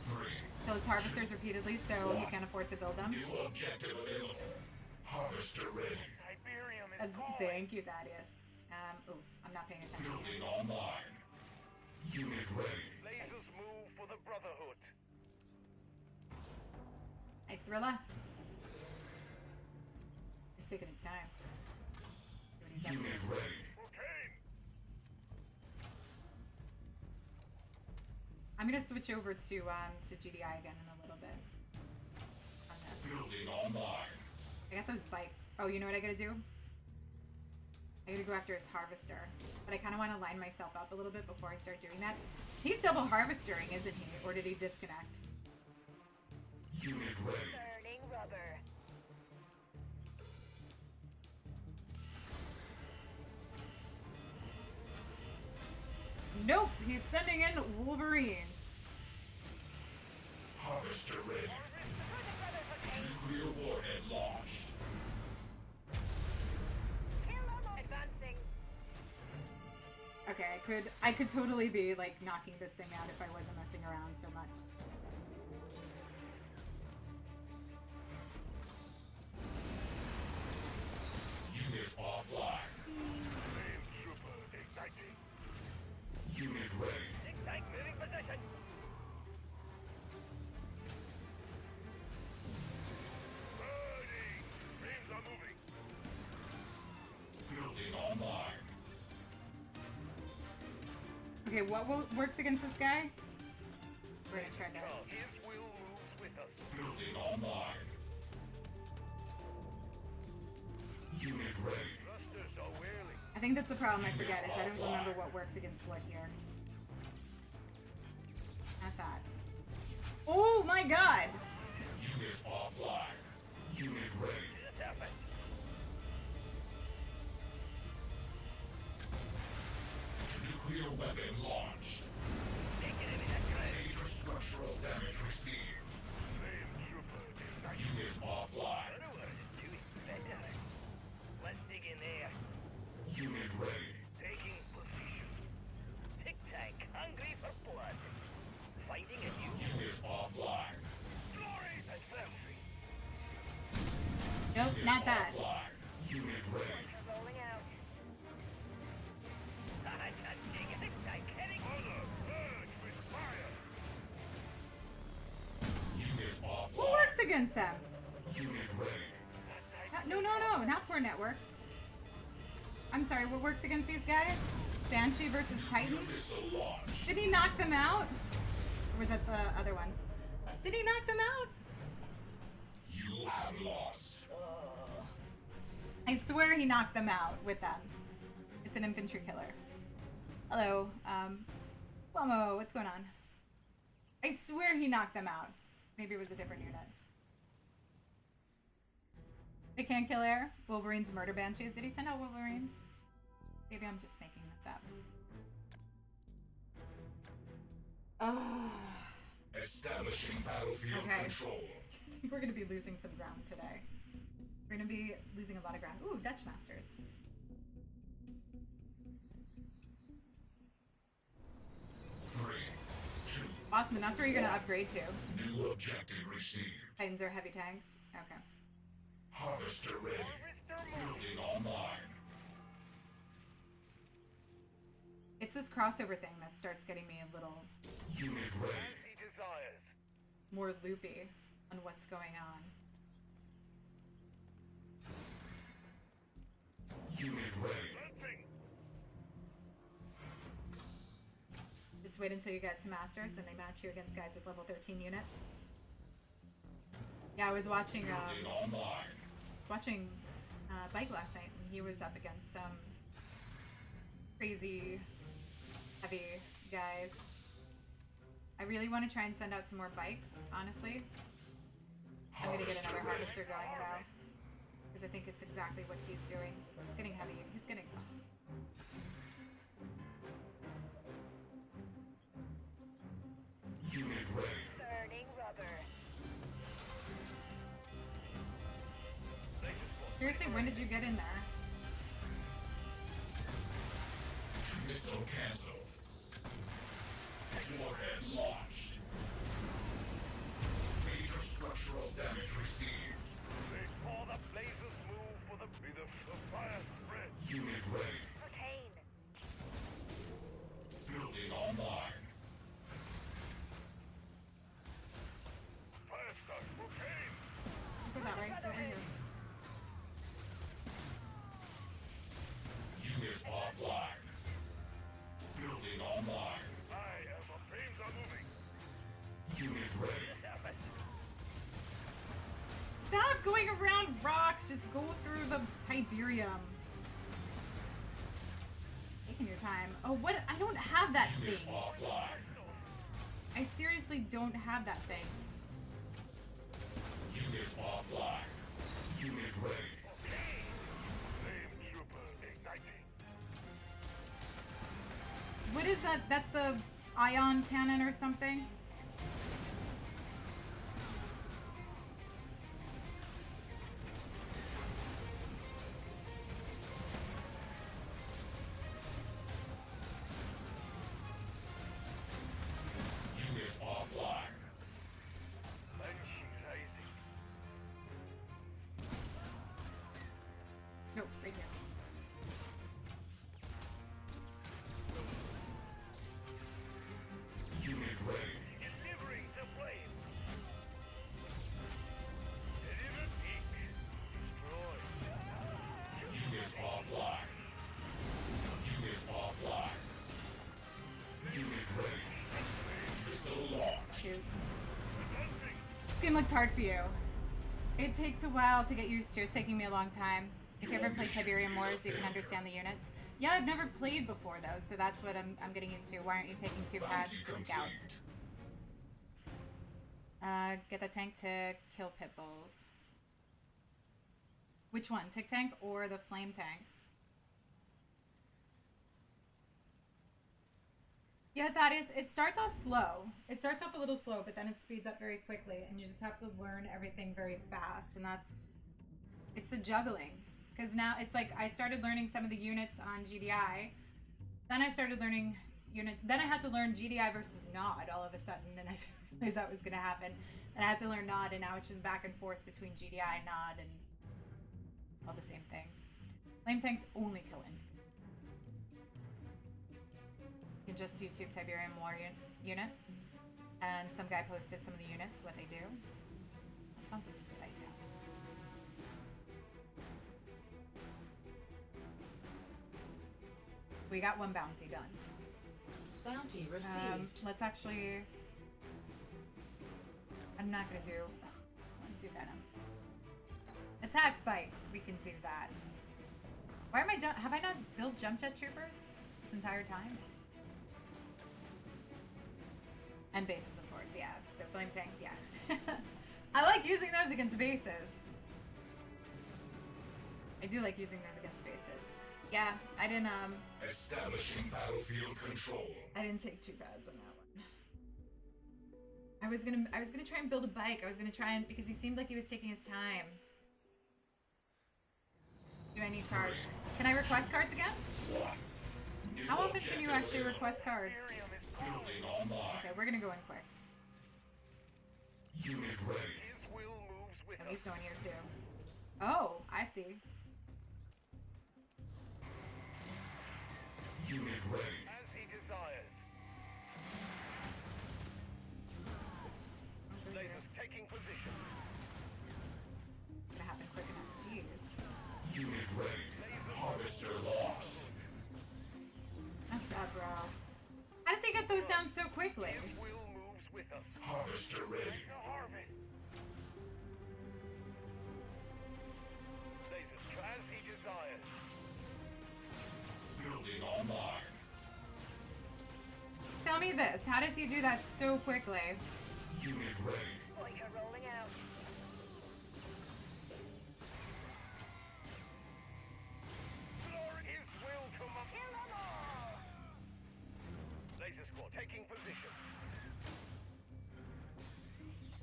3. Kills harvesters repeatedly, so you can't afford to build them. New objective available. Harvester ready. Tiberium is calling. Thank you, Thaddeus. Ooh, I'm not paying attention. Building online. Unit ready. Lasers move for the Brotherhood. Hey, Thrilla. He's taking his time. Doing his Unit exes. ready. Cocaine! I'm gonna switch over to GDI again in a little bit. On this. Building online. I got those bikes. Oh, you know what I gotta do? I gotta go after his harvester. But I kind of want to line myself up a little bit before I start doing that. He's double harvestering, isn't he? Or did he disconnect? Unit ready. Burning rubber. Nope, he's sending in Wolverines. Harvester ready. Nuclear warhead launched. Advancing. Okay, I could totally be like knocking this thing out if I wasn't messing around so much. Unit offline. Flame trooper igniting. Unit ready. Think tank moving position. Burning. Flames are moving. Building online. Okay, what works against this guy? We're gonna try Control. this. His will moves with us. Building online. Unit ready. Thrusters are whirling. I think that's the problem I forget is I don't remember what works against what here. Not that. Oh my god! Unit offline. Unit ready. This happened. Nuclear weapon launched. Taking him in the ground. Major structural damage received. Flame trooper igniting. Unit offline. Brewers doing better. Let's dig in there. Unit ready. Taking position. Tick tank hungry for blood. Finding a new Unit offline. glory. Advancing. Nope, Unit not that. offline. Unit ready. Rolling out. I can dig it. Tick tank heading. Mother, burn with fire. Unit What offline. works against them? Unit ready. No, not Poor Network. I'm sorry, what works against these guys? Banshee versus Titans? Missile launch. Did he knock them out? Or was that the other ones? Did he knock them out? You have lost. I swear he knocked them out with them. It's an infantry killer. Hello, Lomo, what's going on? I swear he knocked them out. Maybe it was a different unit. They can't kill air? Wolverine's murder banshees. Did he send out Wolverines? Maybe I'm just making this up. Oh, Establishing battlefield Okay. control. I think we're gonna be losing some ground today. We're gonna be losing a lot of ground. Ooh, Dutch Masters. Three, two, Awesome, and that's where you're gonna upgrade to. new objective received. Titans are heavy tanks. Okay. Harvester ready. Harvester move. Building online. It's this crossover thing that starts getting me a little Unit ready. As he desires. more loopy on what's going on. Unit ready. Hunting. Just wait until you get to Masters and they match you against guys with level 13 units. Yeah, I was watching Building online. Bike last night and he was up against some crazy heavy guys. I really want to try and send out some more bikes, honestly. I'm gonna get another harvester going though. Because I think it's exactly what he's doing. He's getting heavy. He's getting. Unit ready. Burning rubber. Seriously, when did you get in there? Missile cancelled. Warhead launched. Major structural damage received. Before the blazes move for the fire spread. Unit ready. Protein. Building online. Fire start. Cocaine. Go that way. Over here. Unit offline. Building online. I am. Flames are moving. ready. surface. Stop going around rocks. Just go through the Tiberium. Taking your time. Oh, what? I don't have that Unit thing. offline. I seriously don't have that thing. Unit offline. Unit ready. Flame trooper igniting. What is that? That's the ion cannon or something? Unit offline. Banshee rising. No, right here. Unit ready. Delivering the flame. Ready to peak. Destroy. Unit offline. Unit offline. Unit ready. Missile launch. Shoot. Advancing. This game looks hard for you. It takes a while to get used to. It's taking me a long time. If you ever played Tiberium Wars, you can understand the units. Yeah, I've never played before though, so that's what I'm getting used to. Why aren't you taking 2 pads Bounty to complete. scout? Get the tank to kill pit bulls. Which one? Tick tank or the flame tank? Yeah, that is. It starts off slow. It starts off a little slow, but then it speeds up very quickly, and you just have to learn everything very fast. And it's the juggling. Because now it's like I started learning some of the units on GDI, then I started learning then I had to learn GDI versus Nod all of a sudden, and I didn't realize that was going to happen. And I had to learn Nod, and now it's just back and forth between GDI and Nod and all the same things. Flame tanks only kill in. You can just YouTube Tiberium War units, and some guy posted some of the units, what they do. That sounds like a good idea. We got 1 bounty done. Bounty received. Let's actually. I'm not gonna do. Ugh, I want to do Venom. Attack bikes. We can do that. Why am I? Have I not built jump jet troopers this entire time? And bases, of course. Yeah. So flame tanks. Yeah. I like using those against bases. I do like using those against bases. Yeah, I didn't Establishing battlefield control. I didn't take 2 pads on that one. I was gonna try and build a bike. I was gonna try and because he seemed like he was taking his time. Do I need cards? Can I request cards again? New How often can you objective actually available. request cards? Building online. Okay, we're gonna go in quick. Unit ready. His will moves with And us. he's going here too. Oh, I see. Unit ready. As he desires. Lasers taking position. It's gonna happen quick enough. Jeez. Unit ready. Harvester lost. That's that, bro. How does he get those down so quickly? His will moves with us. Harvester ready. The harvest. Lasers as he desires. Building online. Tell me this. How does he do that so quickly? Unit ready. Spiker rolling out. Lord, his will come up. Kill them all. Laser squad taking position.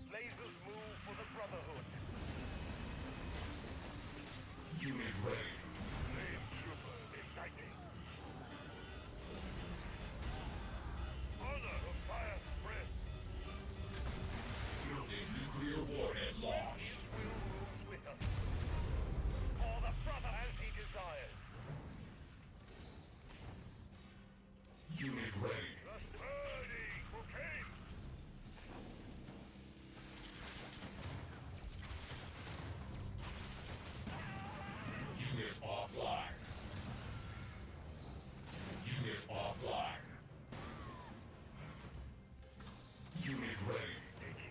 Lasers move for the Brotherhood. Unit ready. Flame trooper igniting. Honor of fire spread. Building nuclear warhead launched. Will moves with us. For the brother as he desires. Unit ready. Just burning cocaine. Unit offline. Unit offline. Unit ready. Taking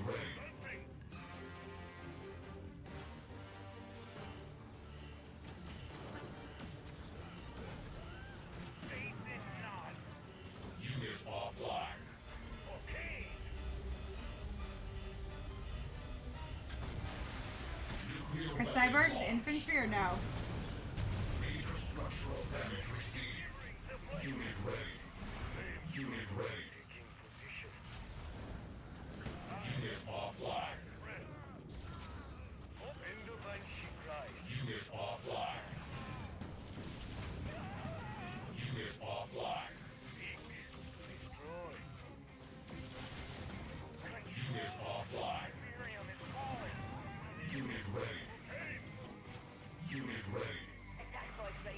ready. Ain't this not? Unit offline. Okay. Nuclear Are weapon cyborgs launched. infantry or no? Major structural damage received. Unit ready. Unit ready. Taking position. Unit offline. Up in the Banshee rise. Unit offline. Unit offline. Seek. Destroy. Unit offline. Imperium is falling. Unit ready. Unit ready.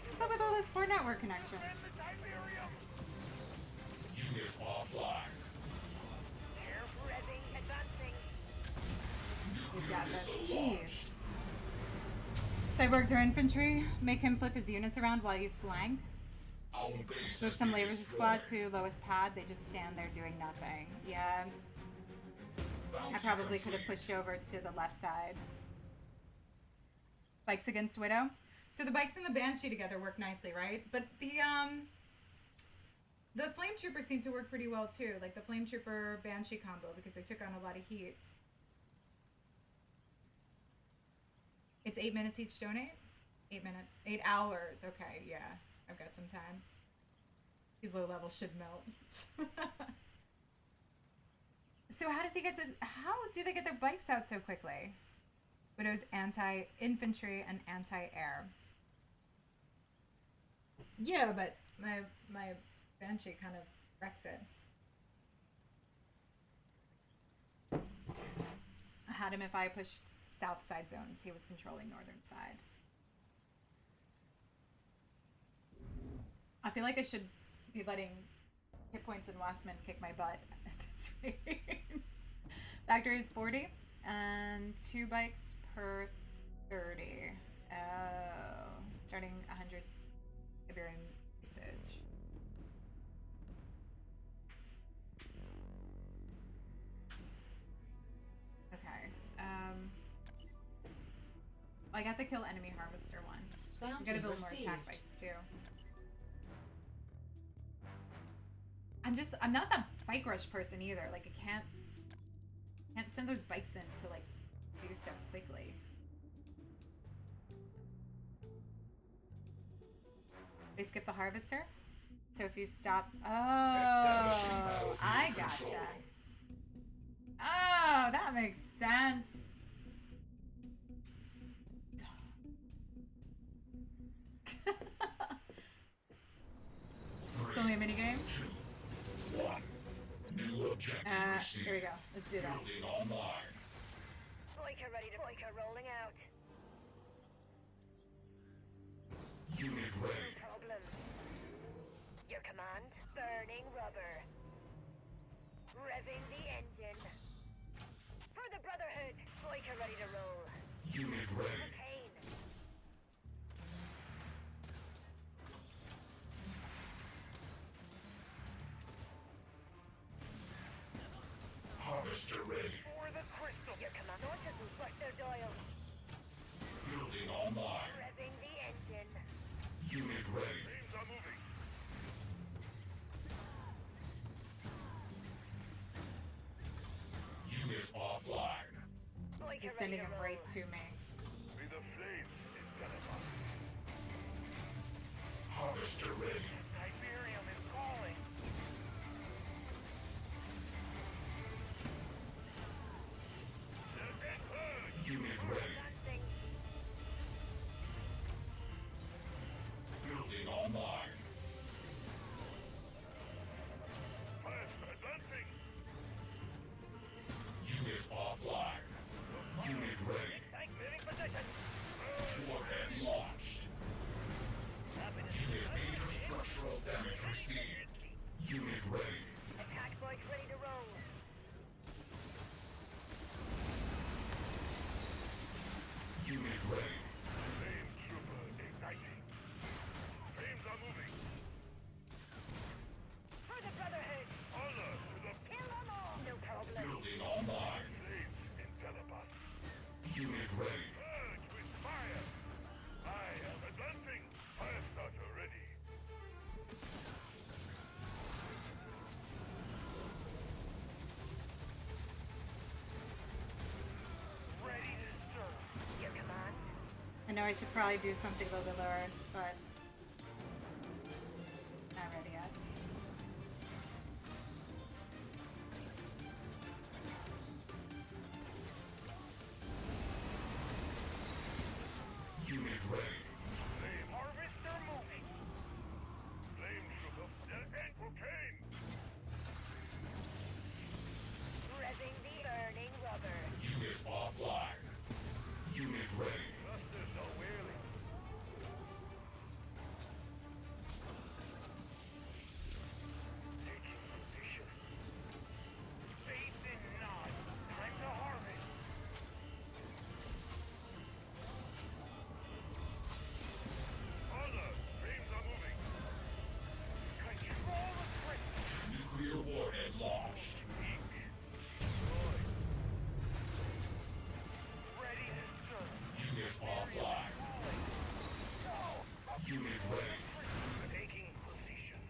What's up with all this poor network connection? Defend the Tiberium. Unit offline. Air ready. Advancing. We've got this. Jeez. Cyborgs are infantry. Make him flip his units around while you flank. Our base Move has some been labor destroyed. squad to lowest pad. They just stand there doing nothing. Yeah, I Bounty probably could have complete. pushed over to the left side. Bikes against Widow. So the bikes and the Banshee together work nicely, right? But the Flame Trooper seemed to work pretty well too. Like the Flame Trooper Banshee combo, because they took on a lot of heat. It's 8 minutes each donate? 8 hours. Okay, yeah. I've got some time. These low levels should melt. So how does he get to... How do they get their bikes out so quickly? Widow's anti-infantry and anti-air. Yeah, but my Banshee kind of wrecks it. I had him if I pushed south side zones. He was controlling northern side. I feel like I should be letting hit points and Wassman kick my butt at this rate. Factory is 40 and 2 bikes per 30. Oh, starting 100 Iberian usage. Okay. I got the kill enemy harvester one. I Bounty gotta build more received. attack bikes too. I'm not that bike rush person either. Like I can't send those bikes in to like do stuff quickly. They skip the harvester? So if you stop Establishing Oh battlefield I control. gotcha. Oh, that makes sense. It's only a mini game. 2, 1. New objective received. Here we go. Let's do that. Building online. Boiker ready to Boiker rolling out. Unit ready. Problem. Your command, burning rubber. Revving the engine. For the Brotherhood, Boiker ready to roll. Unit ready. Pain. Harvester ready. For the crystal. Your command, Norton, bust their dial. Building online. Revving the engine. Unit ready. Beams are moving. Unit offline. Boiker He's ready sending to him roll. right to me. May the flames envelop us. Harvester ready. Tiberium is calling. The dead herd. Unit ready. Advancing. Building online. Fast advancing. Unit offline. Unit ready. Tank moving position. Warhead launched. Unit major structural damage received. Unit ready. Attack bike ready to roll. Unit ready. Flame trooper igniting. Flames are moving. For the Brotherhood. Honor to the Kill them all. No problem. Building online. flames. I should probably do something a little bit lower, but not ready yet. Unit ready. Flame harvester moving. Flame trooper and cocaine. Revving the burning rubber. Unit offline. Unit ready. Thrusters are whirling. Taking position. Faith in nod. Time to harvest. Father, flames are moving. Control the crystal. Nuclear warhead launched. Destroyed. Ready to serve. Unit offline. Unit ready. Taking position.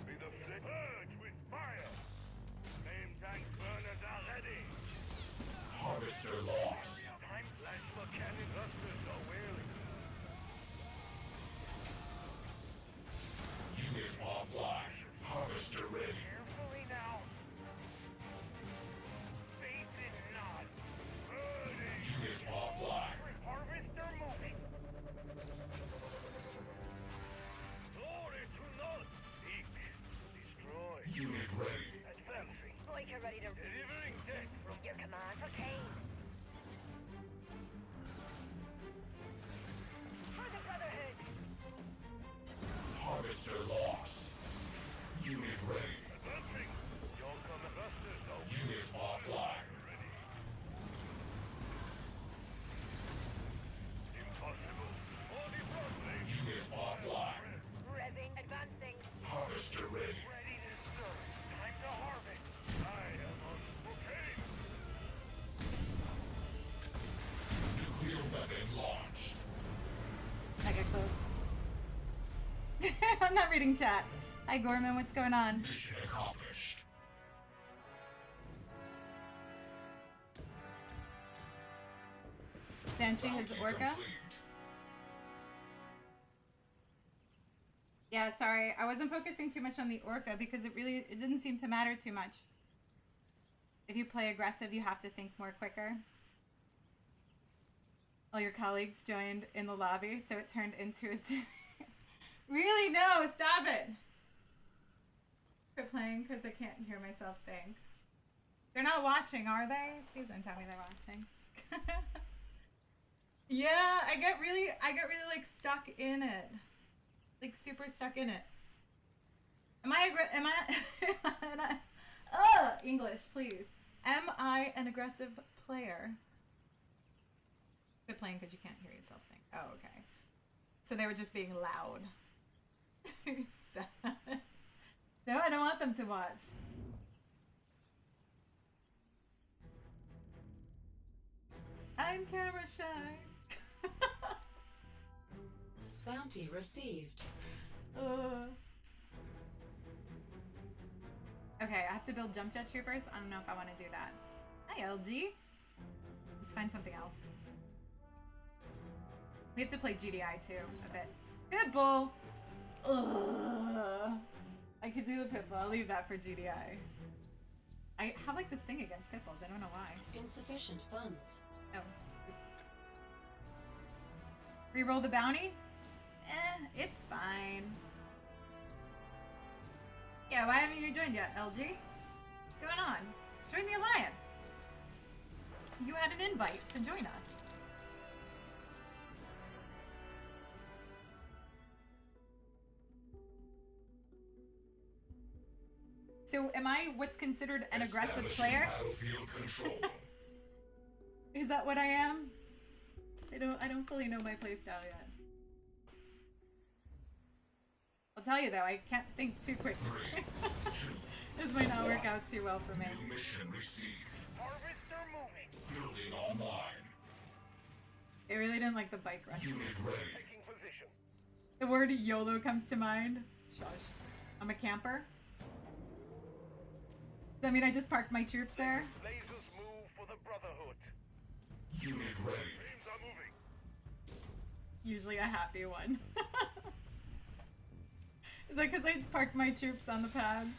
May the flame purge with fire. Flame tank burners are ready. Harvester lost. Time plasma cannon thrusters are whirling. Unit offline. Harvester ready. Carefully now. Faith in nod. Burning. Unit offline. Harvester moving. Glory to nod. Seek. Destroy. Unit ready. Advancing. Boyka ready to... Delivering death from Your command for Kane. For the Brotherhood. Harvester lost. Unit ready. advancing. Your command thrusters are Unit offline. ready. Impossible. All defrost flames. Unit offline. Revving, advancing. Harvester ready. Ready to serve. Time to harvest. I am on cocaine. Nuclear weapon launched. I get close. I'm not reading chat. Hi Gorman, what's going on? Mission accomplished. Banshee his Bounty orca? complete. Yeah, sorry. I wasn't focusing too much on the orca because it didn't seem to matter too much. If you play aggressive, you have to think more quicker. All your colleagues joined in the lobby, so it turned into a... Really? No, stop it! Quit playing because I can't hear myself think. They're not watching, are they? Please don't tell me they're watching. Yeah, I get really like stuck in it. Like super stuck in it. English, please. Am I an aggressive player? Quit playing because you can't hear yourself think. Oh, okay. So they were just being loud. Sad. No, I don't want them to watch. I'm camera shy. Bounty received. Okay, I have to build jump jet troopers. I don't know if I want to do that. Hi, LG. Let's find something else. We have to play GDI too, a bit. Pitbull! Ugh. I could do the Pitbull. I'll leave that for GDI. I have like this thing against Pitbulls. I don't know why. Insufficient funds. Oh, oops. Reroll the bounty? It's fine. Yeah, why haven't you joined yet, LG? What's going on? Join the Alliance. You had an invite to join us. So, am I what's considered an aggressive Establishing player? Battlefield control. Is that what I am? I don't fully know my playstyle yet. I'll tell you though, I can't think too quick. 3, 2, This might not work out too well for me. new mission received. Harvester moving. Building online. I really didn't like the bike rush. Unit ready. Taking position. The word YOLO comes to mind. Shush. I'm a camper. Does that mean I just parked my troops there? Lasers move for the Brotherhood. Unit ready. Flames are moving. usually a happy one. Is that because I parked my troops on the pads?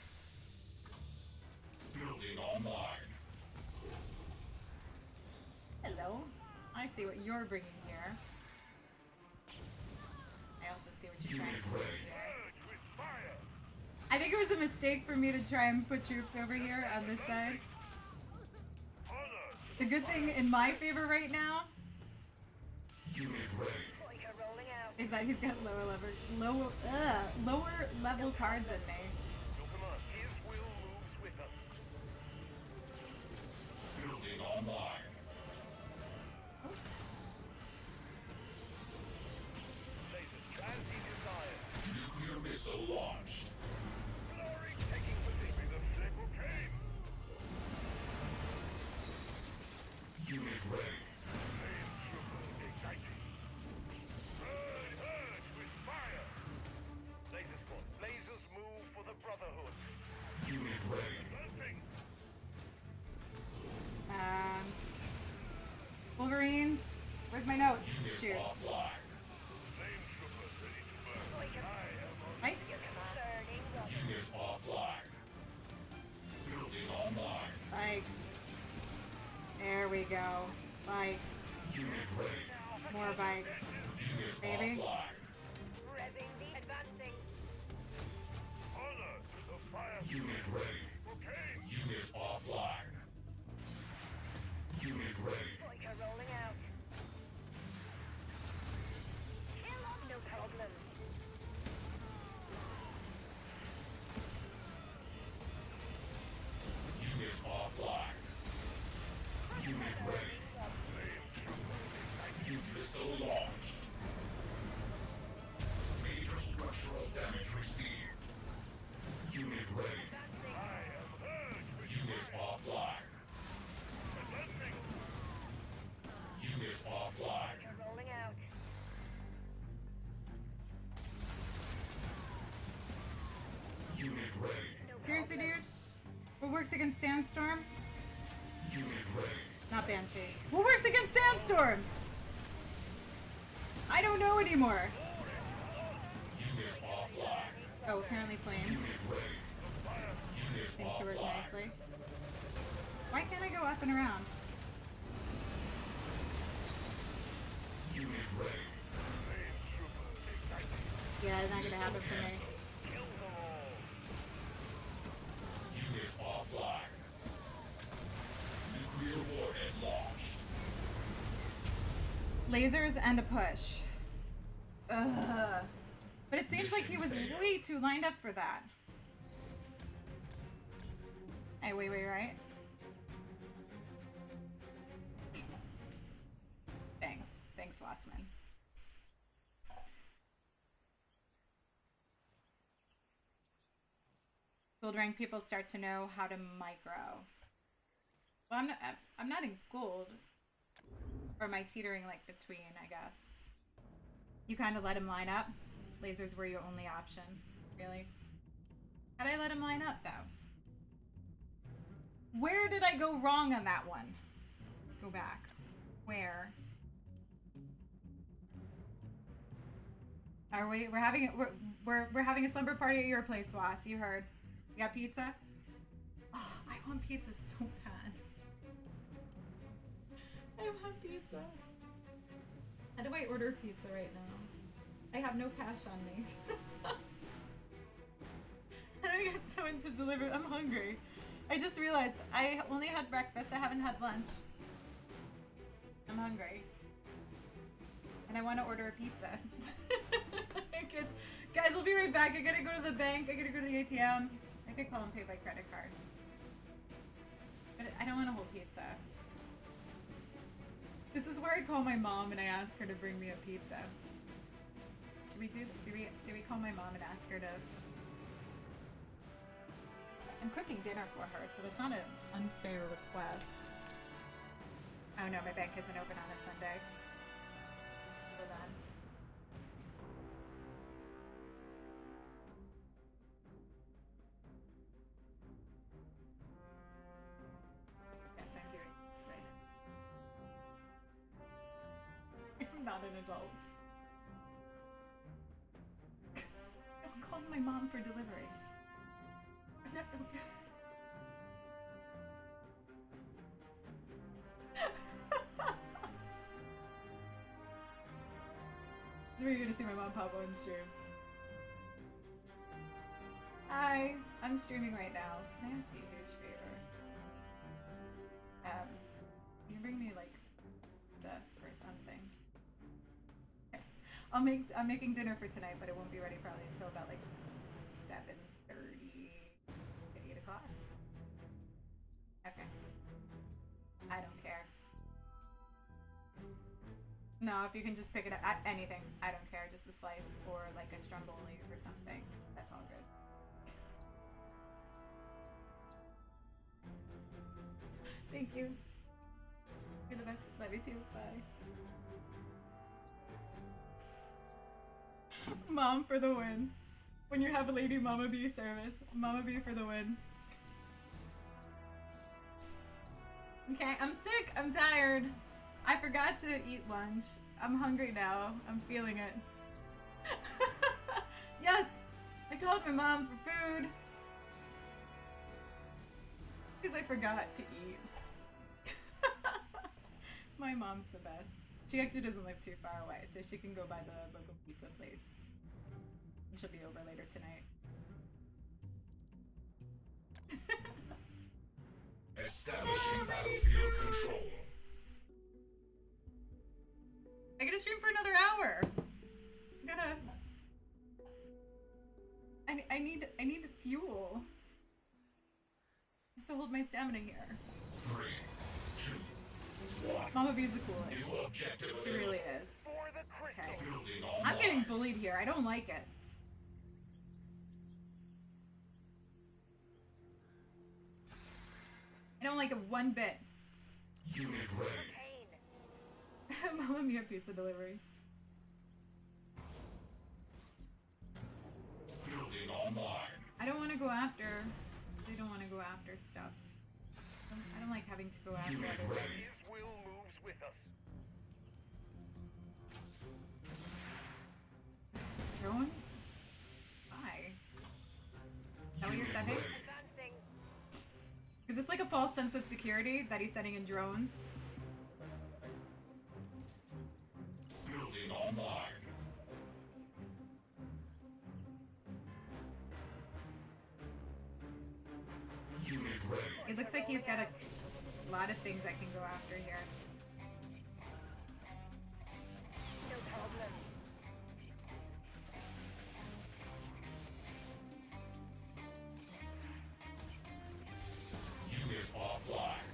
Building online. Hello. I see what you're bringing here. I also see what you're trying to do here. Urge with fire. I think it was a mistake for me to try and put troops over here on this side. Honor. The good thing in my favor right now Unit ready. Pointer rolling out. is that he's got lower level cards than me. Your command. His will moves with us. Building online. Lasers as he desires. Nuclear missile launched. Glory taking position. The flip came. Unit ready. Flame trooper igniting. Urge with fire. Laser squad. Lasers move for the Brotherhood. Unit ready. Advancing. Wolverines. Where's my notes? Unit Shoot. offline. Flame trooper ready to burn. Pointer. I am on Mike's. Burning rubber. Unit offline. Building online. Bikes. There we go. Bikes. Unit ready. More bikes. Unit Baby. offline. Revving the advancing. honor to the fire. Unit ready. Okay. Unit offline. Unit ready. Pointer rolling out. Kill up. No problem. Unit offline. Unit ready. Unit missile launched. Major structural damage received. Unit ready. I am urged with Unit offline. advancing. Unit offline. Pointer rolling out. Unit ready. Seriously, dude? What works against Sandstorm? Unit ready. Not Banshee. What works against Sandstorm? I don't know anymore. Unit offline. Oh, apparently Flame Unit ready. Unit seems to work offline. nicely. Why can't I go up and around? Unit ready. Yeah, it's not gonna happen for me. Kill them all. Unit offline. Nuclear warhead launched. Lasers and a push. Ugh. But it seems like he was way too lined up for that. Hey, wait, right? Thanks, Wassman. Gold rank people start to know how to micro. Well, I'm not in gold. Or am I teetering like between, I guess? You kind of let him line up? Lasers were your only option. Really? How'd I let him line up, though? Where did I go wrong on that one? Let's go back. Where? Are we? We're having a slumber party at your place, Was. You heard. You got pizza? Oh, I want pizza so bad. I want pizza. How do I order pizza right now? I have no cash on me. How do I get someone to deliver? I'm hungry. I just realized I only had breakfast. I haven't had lunch. I'm hungry. And I want to order a pizza. Guys, we'll be right back. I gotta go to the bank. I gotta go to the ATM. I could call and pay by credit card. But I don't want a whole pizza. This is where I call my mom and I ask her to bring me a pizza. Should we do we call my mom and ask her to... I'm cooking dinner for her, so that's not an unfair request. Oh no, my bank isn't open on a Sunday. Hold on. Yes, I'm doing this right. I'm not an adult. mom for delivery. So we're gonna see my mom pop on stream. Hi, I'm streaming right now. Can I ask you a huge favor? Can you bring me like pizza or something? Okay. I'm making dinner for tonight, but it won't be ready probably until about like 7:30, 8 o'clock. Okay. I don't care. No, if you can just pick it up, anything. I don't care, just a slice or like a stromboli or something. That's all good. Thank you. You're the best. Love you too. Bye. Mom for the win. When you have a lady Mama Bee service, Mama Bee for the win. Okay, I'm sick. I'm tired. I forgot to eat lunch. I'm hungry now. I'm feeling it. Yes! I called my mom for food. Because I forgot to eat. My mom's the best. She actually doesn't live too far away, so she can go by the local pizza place. And she'll be over later tonight. Establishing battlefield control. I gotta stream for another hour. I need fuel. I have to hold my stamina here. 3, 2, 1. Mama Bee's the coolest. New objective She really is. For the crystal. Okay. Building I'm getting online. bullied here. I don't like it. I don't like it one bit. Unit ready. Pain. Mama Mia pizza delivery. Building online. I don't want to go after. They don't want to go after stuff. I don't like having to go after Unit other ready. things. His will moves with us. Drones? Why? Is that what you're Unit sending? ready. Advancing. Is this like a false sense of security that he's sending in drones? Building online. Unit ready. It looks like he's got a lot of things I can go after here. No problem. Unit offline.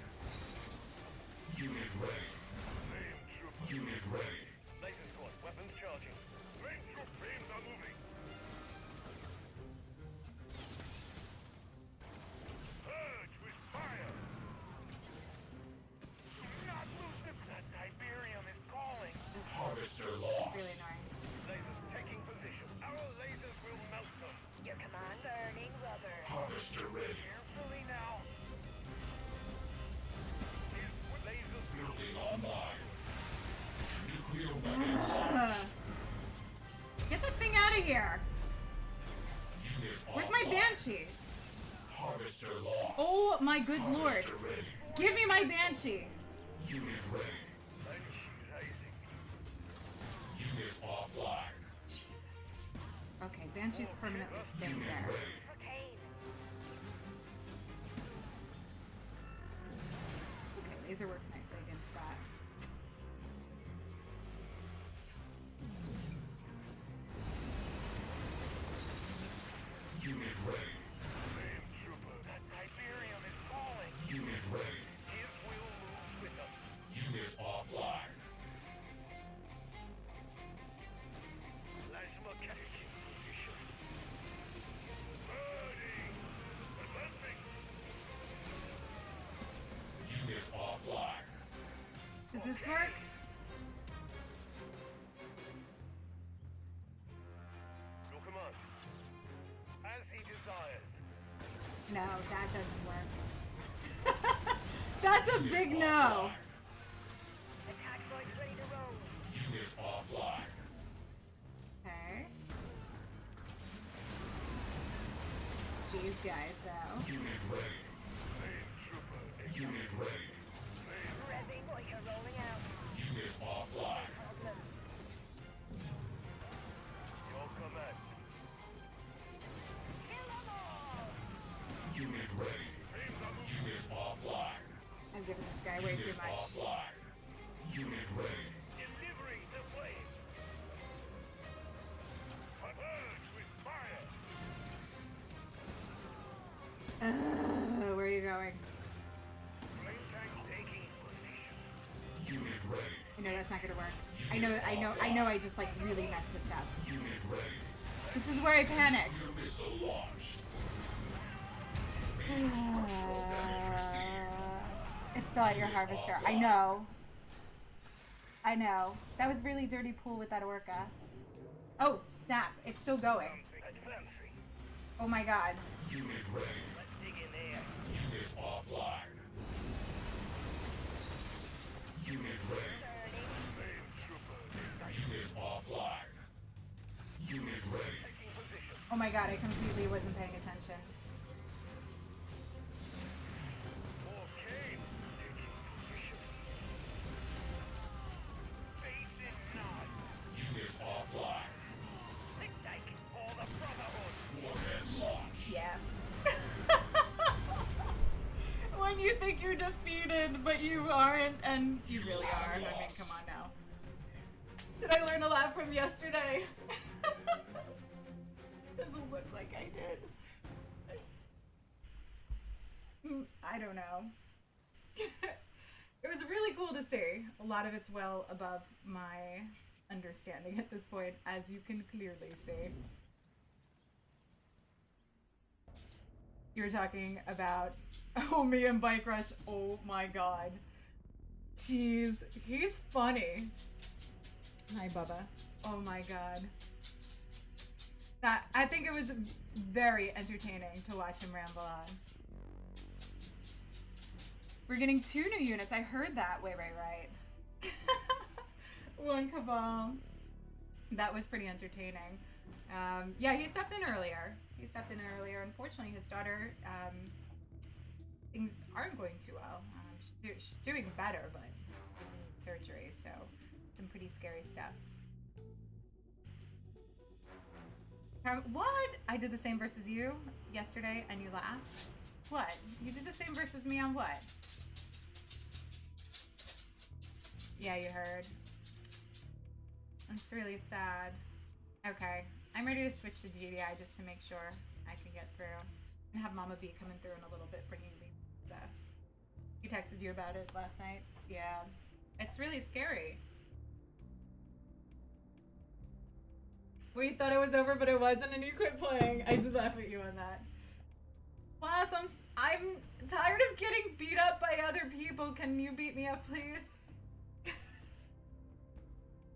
Unit ready. Flame trooper. Unit ready. Laser squad. Weapons charging. Flame troop beams are moving. Purge with fire. Do not lose the... That Tiberium is calling. Harvester lost. Really annoying. Lasers taking position. Our lasers will melt them. Your command burning rubber. Harvester ready. Carefully now. His lasers Building online. Nuclear weapon launched. Get that thing out of here! Unit Where's my offline. Banshee? Harvester lost. Oh my good lord! Harvester ready. Give me my Banshee! Unit ready. Banshee rising. Unit offline. Jesus. Okay, Banshee's permanently staying Unit there. ready. For Kane. Okay, laser works nicely against that. Unit ready. Flame trooper. That Tiberium is calling. Unit ready. His will moves with us. Unit offline. Plasma taking position. Burning. Advancing. Unit offline. Does this work? Your command. As he desires. No, that doesn't work. That's a big no! Attack boys ready to roll. Unit offline. Okay. these guys, though. Unit ready. Unit ready. Revving like you're rolling out. Unit offline. Problem. Your command. Kill 'em all. Unit ready. Unit offline. I'm giving this guy way too Unit much. offline. Unit ready. Delivery the flame. Purge with fire. Where are you going? Flame tank taking position. Unit ready. I know that's not gonna work. I know I just like really messed this up. Unit ready. This is where I panic. Your missile launched. Major structural damage received. It's still at your harvester. I know. I know. That was really dirty pool with that orca. Oh, snap. It's still going. Advancing. Oh my god. Unit ready. Let's dig in there. Unit offline. Unit ready. Flame trooper. Unit offline. Unit ready. Taking position. Oh my god, I completely wasn't paying attention. More cane. Taking position. Faith in none. Unit offline. Think tank for the Brotherhood. Warhead launch. Yeah. When you think you're defeated, but you aren't, and you really are. I mean, come on now. Did I learn a lot from yesterday? Doesn't look like I did. I don't know. It was really cool to see. A lot of it's well above my understanding at this point, as you can clearly see. You're talking about, oh, me and Bike Rush. Oh my god. Jeez, he's funny. Hi, Bubba. Oh my god. I think it was very entertaining to watch him ramble on. We're getting 2 new units. I heard that. Wait, right. One Cabal. That was pretty entertaining. Yeah, he stepped in earlier. Unfortunately, his daughter, things aren't going too well. She's doing better, but surgery, so some pretty scary stuff. What? I did the same versus you yesterday, and you laughed? What? You did the same versus me on what? Yeah, you heard. That's really sad. Okay, I'm ready to switch to GDI just to make sure I can get through. And have Mama B coming through in a little bit, bringing me pizza. He texted you about it last night? Yeah. It's really scary. Where you thought it was over, but it wasn't, and you quit playing. I did laugh at you on that. Boss, I'm tired of getting beat up by other people. Can you beat me up, please?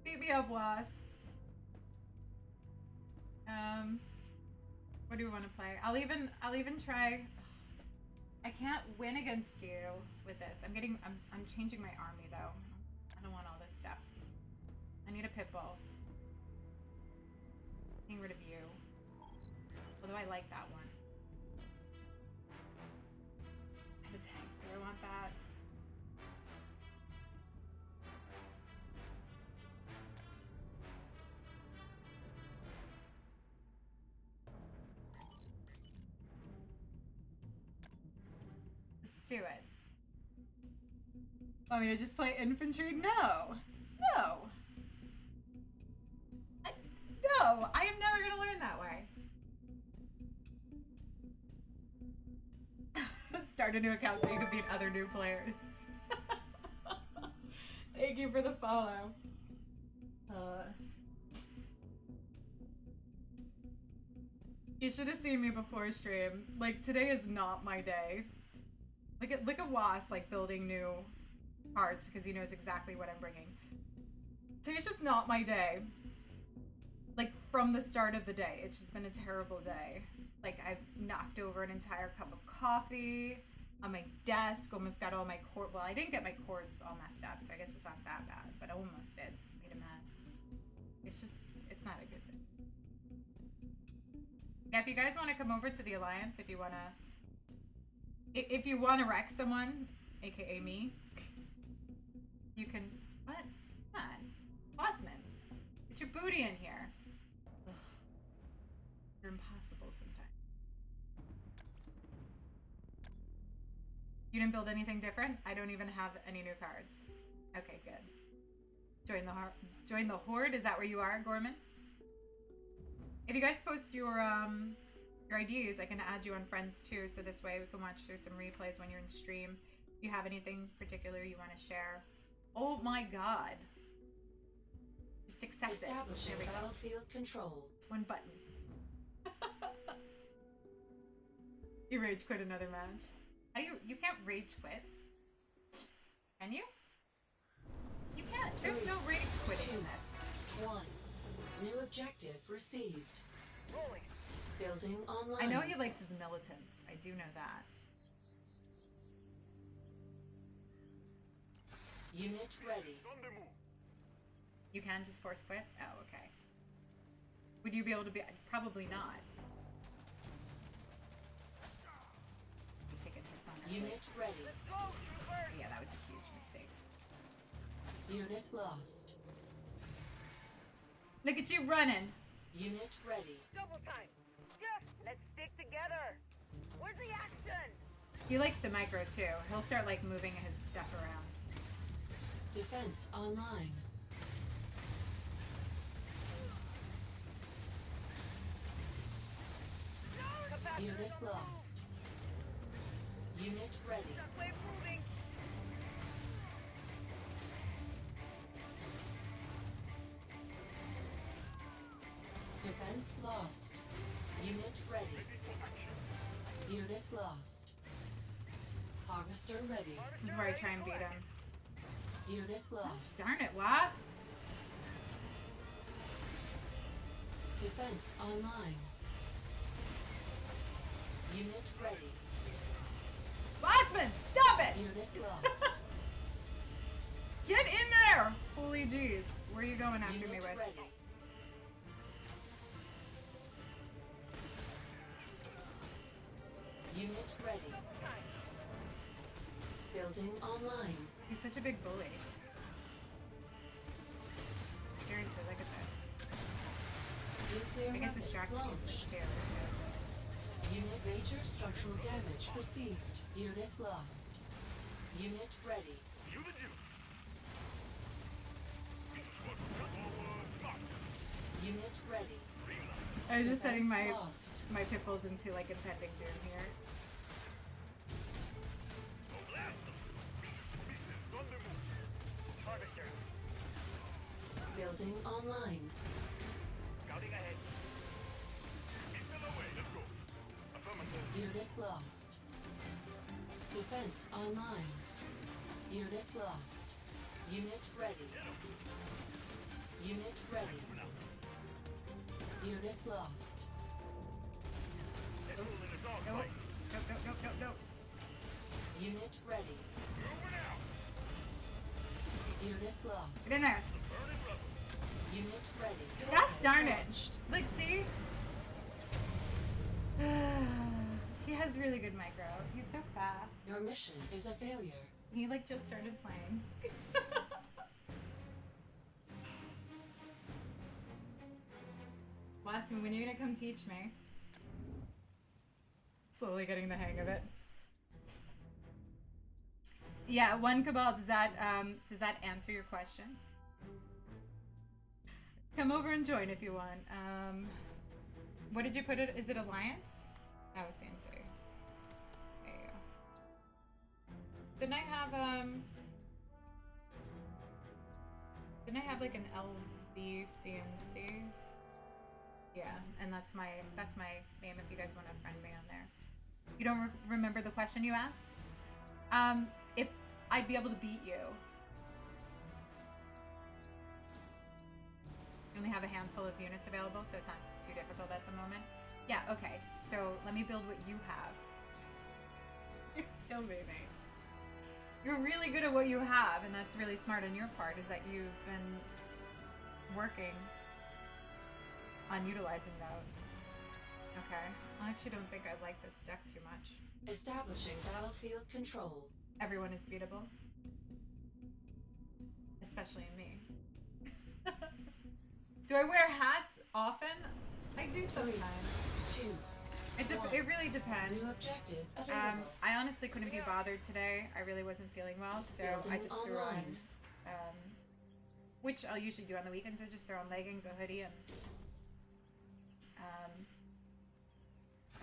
Beat me up, boss. What do we want to play? I'll even try. I can't win against you with this. I'm changing my army though. I don't want all this stuff. I need a pit bull. Getting rid of you. Although I like that one. I have a tank. Do I want that? Let's do it. Want me to just play infantry? No. No. No, I am never gonna learn that way. Start a new account so you can beat other new players. Thank you for the follow. You should have seen me before stream. Like, today is not my day. Look at Was, like, building new parts because he knows exactly what I'm bringing. Today's just not my day. Like, from the start of the day. It's just been a terrible day. Like, I've knocked over an entire cup of coffee on my desk, almost got all my cord. Well, I didn't get my cords all messed up, so I guess it's not that bad, but I almost did. Made a mess. It's just, it's not a good day. Yeah, if you guys want to come over to the Alliance, if you want to wreck someone, aka me, you can. What? Come on, Bossman, get your booty in here. Ugh. You're impossible sometimes. You didn't build anything different? I don't even have any new cards. Okay, good. Join the Horde. Is that where you are, Gorman? If you guys post your IDs, I can add you on friends too, so this way we can watch through some replays when you're in stream. If you have anything particular you want to share. Oh my god. Just accept it. Establishing There we go. battlefield control. It's one button. You rage quit another match. How do you can't rage quit. Can you? You can't. There's no rage quitting in this. 1. New objective received. Rolling. Building online. I know he likes his militants. I do know that. Unit ready. On the move. You can just force quit? Oh, okay. Would you be able to be... Probably not. I'm taking hits on it. Unit ready. Go, troopers. Yeah, that was a huge mistake. Unit lost. Look at you running! Unit ready. Double time. Just let's stick together. Where's the action? He likes to micro too. He'll start like moving his stuff around. Defense online. Unit lost. Unit ready. Shockwave moving. Defense lost. Unit ready. Unit lost. Harvester ready. This is where I try and beat him. Unit lost. Darn it, Was! Defense online. Unit ready. Bossman, stop it! Unit lost. Get in there! Holy jeez. Where are you going after me Unit with? ready. Unit ready. Building online. He's such a big bully. Seriously, look at this. Nuclear I get weapon distracted launched. easily too. Unit major structural damage received. Unit lost. Unit ready. You the Jew. This is what we got. Unit ready. I was just setting Defense my lost. pit bulls into like impending doom here. Oh, blast them. Missiles on the move. Harvester. Building online. Scouting ahead. Missile away. Let's go. Affirmative. Unit lost. Defense online. Unit lost. Unit ready. Unit ready. Unit lost. Oops. In a dog Nope. fight. Nope. Unit ready. Moving out. Unit lost. Get in there. Burning rubber. Unit ready. Gosh darn it. Look, see? He has really good micro. He's so fast. Your mission is a failure. He like just started playing. Boston, when are you gonna come teach me? Slowly getting the hang of it. Yeah, one Cabal, does that answer your question? Come over and join if you want. What did you put it? Is it Alliance? Oh, Sansui. There you go. Didn't I have like an LBCNC? Yeah, and that's my name if you guys want to friend me on there. You don't remember the question you asked? If I'd be able to beat you. You only have a handful of units available, so it's not too difficult at the moment. Yeah, okay. So let me build what you have. You're still moving. You're really good at what you have, and that's really smart on your part, is that you've been working on utilizing those. Okay. I actually don't think I like this deck too much. Establishing battlefield control. Everyone is beatable. Especially me. Do I wear hats often? I do sometimes. 2. It really depends. New objective available. I honestly couldn't be bothered today. I really wasn't feeling well, so I Building just threw on, online. which I'll usually do on the weekends. I just throw on leggings, a hoodie, and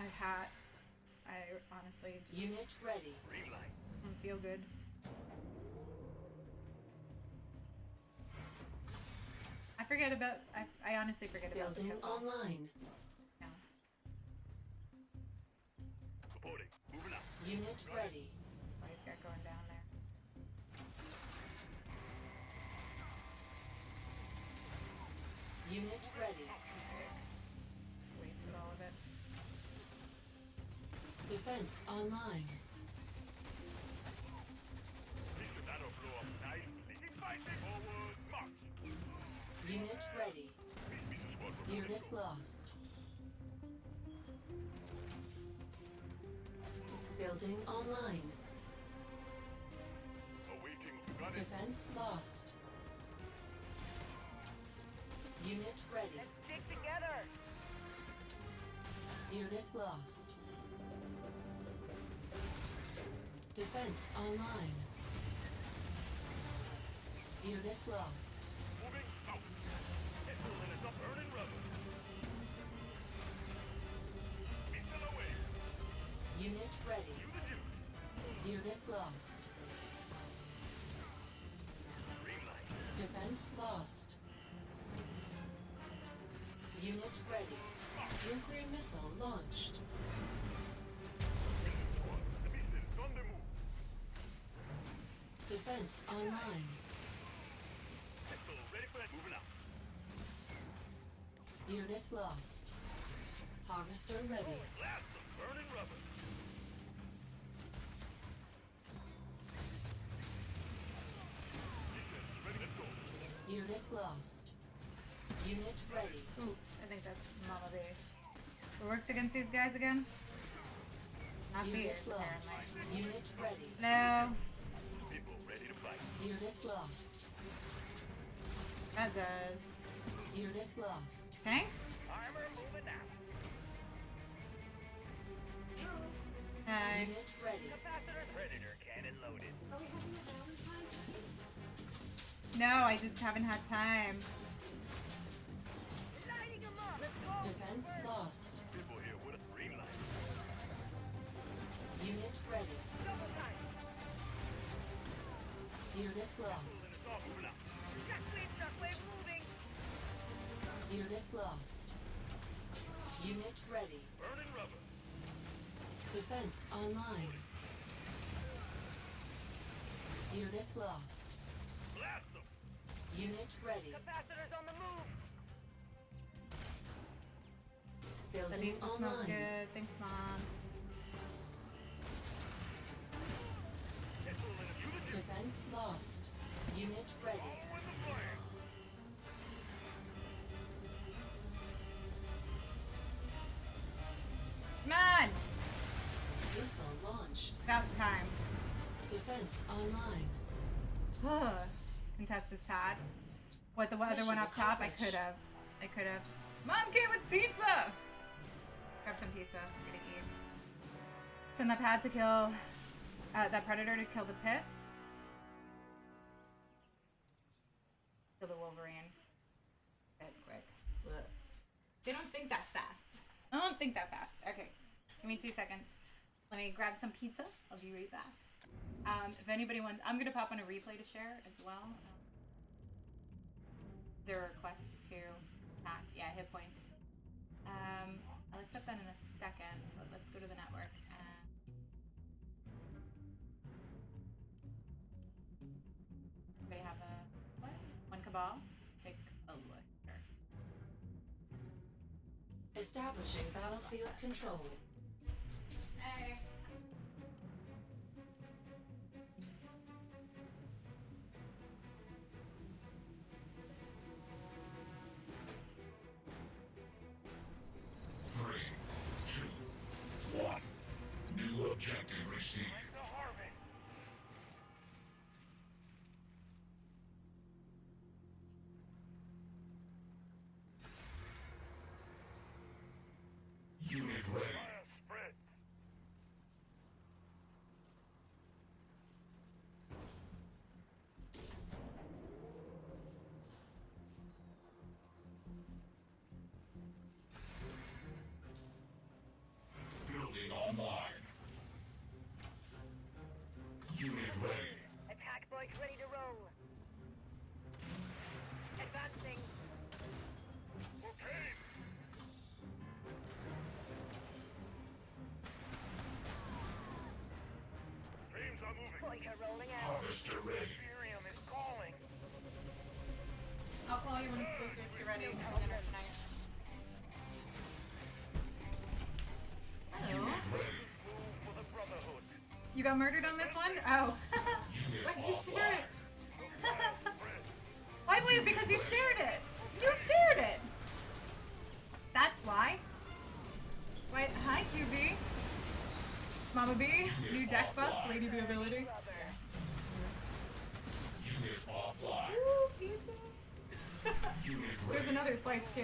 a hat. I honestly just Unit ready. Green light. don't feel good. I honestly forget about the Building football. online. Yeah. Reporting. Moving up. Unit ready. What he's got going down there. Unit ready. Just wasted all of it. Defense online. Listen, that'll blow up nicely. Fighting forward. March. Unit ready. Missile squad reporting. Unit lost. Building online. Awaiting. Got it. Defense lost. Unit ready. Let's stick together. Unit lost. Defense online. Unit lost. Moving out. Missile and it's up burning rubber. Missile away. Unit ready. You the juice. Unit lost. Green light. Defense lost. Unit ready. Nuclear missile launched. Missile squad. The missile's on the move. Defense online. Missile ready for that. Moving out. Unit lost. Harvester ready. Blast them. Burning rubber. Listen. Ready. Let's go. Unit lost. Unit ready. Ooh, I think that's Mama B. Who works against these guys again? Not Unit Beers, lost. apparently. Unit ready. No, People ready to fight. Unit lost. that does. Unit lost. Tank? Armor moving out. Hi. Unit ready. Capacitor. Predator cannon loaded. No, I just haven't had time. Lighting them up. Let's go. Defense lost. People here with a green light. Unit ready. Double time. Unit lost. It's all moving out. Shockwave moving. Unit lost. Unit ready. Burning rubber. Defense online. Unit lost. Blast them. Unit ready. Capacitors on the move. The Building pizza smells online. good. Thanks, Mom. Missile and you the juice. Defense lost. Unit ready. On with the plan. Come on! Missile launched. About time. Defense online. Contest his pad. What, the other Mission one up top? I accomplished. could have. Mom came with pizza! Let's grab some pizza. I'm gonna eat. Send that pad to kill... that predator to kill the pits. Kill the Wolverine. Bit quick. Ugh. They don't think that fast. I don't think that fast. Okay. Give me 2 seconds. Let me grab some pizza. I'll be right back. If anybody wants... I'm gonna pop on a replay to share as well. Is there a request to hack? Yeah, hit points. I'll accept that in a second, but let's go to the network. Anybody have a... what? One cabal? Sick. Oh, look. Sure. Establishing battlefield control. Hey. Three, Biker rolling out. Harvester ready. Imperium is calling. I'll call you when it's closer to ready for dinner tonight. Hello. Unit ready. Move for the Brotherhood. You got murdered on this one? Oh. Why'd you share it? Why? Wait, because you shared it. You shared it. That's why. Wait, hi QB. Mama B, new deck buff, Lady B ability. Unit offline. Ooh, pizza. Unit There's ready. another slice too.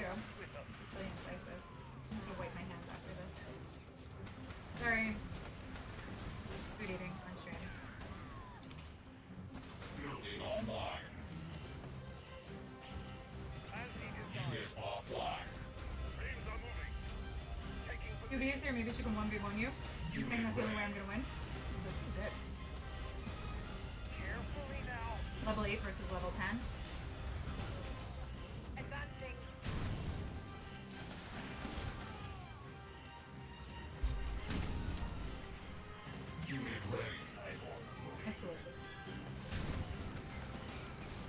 Sicilian slices. I have to wipe my hands after this. Sorry. Food eating on stream. Building online. As he desired. Unit offline. Beams are moving. Taking QB is here, maybe she can 1v1 you. You saying that's the only way I'm gonna win? This is good. carefully now. Level 8 versus level 10. Advancing. Unit ready. That's delicious.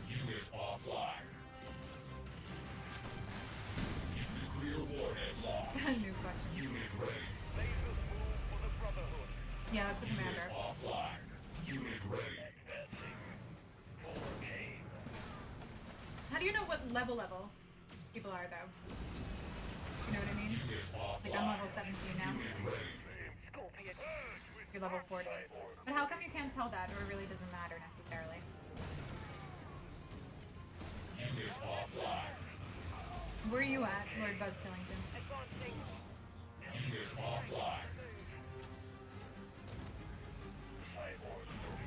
Unit offline. Nuclear warhead launched. New question. Unit ready. Lasers move for the Brotherhood. Yeah, that's a commander. Offline. Unit ready. How do you know what level people are though? You know what I mean? Unit Like I'm offline. level 17 now. Unit ready. Scorpion. You're level 40. But how come you can't tell that, or it really doesn't matter necessarily? Unit offline. Where are you at, Lord Buzz Killington? Advancing. Unit offline.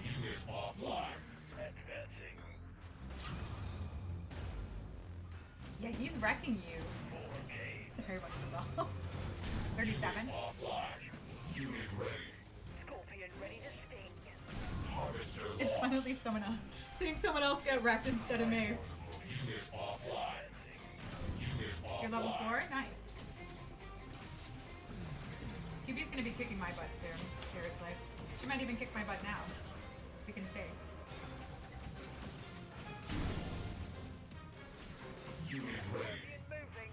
Unit offline. Advancing. Yeah, he's wrecking you. Sorry, what's the ball? 37. Offline. Unit ready. Scorpion ready to sting. Harvester It's launched. finally someone else. Seeing someone else get wrecked instead of me. Unit offline. Unit offline. You're level 4? Nice. QB's gonna be kicking my butt soon. Seriously. She might even kick my butt now. We can see. Unit ready. Moving.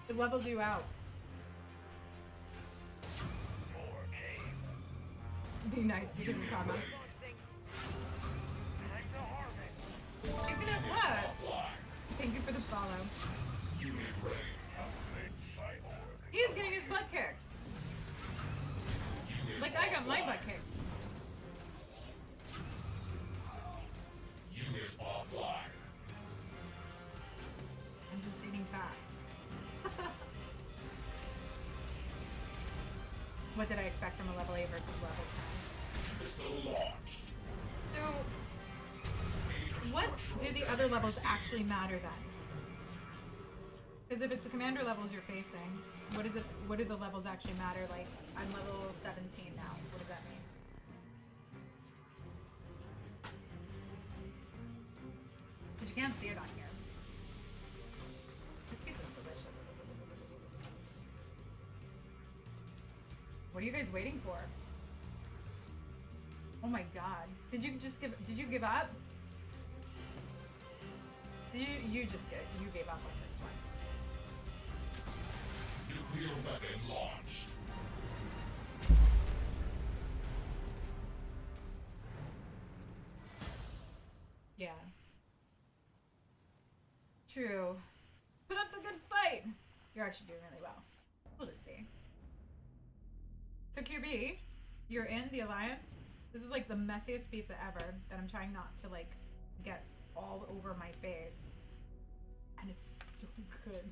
It levels you out. Be nice because of karma. Advancing. Time to harvest. She's gonna plus. Offline. Thank you for the follow. Unit ready. He's getting his butt kicked. Unit Like I got my butt kicked. Unit offline. I'm just eating fast. What did I expect from a level 8 versus level 10? Missile launched. So, Major what structural do the other levels damage. actually matter then? Because if it's the commander levels you're facing, what is it? What do the levels actually matter? Like, I'm level 17 now. What does that mean? But you can't see it on here. This pizza's delicious. What are you guys waiting for? Oh my god. Did you give up? You gave up on this one. Nuclear weapon launched. Yeah. True. Put up the good fight! You're actually doing really well. We'll just see. So QB, you're in the Alliance. This is like the messiest pizza ever that I'm trying not to like get all over my face. And it's so good.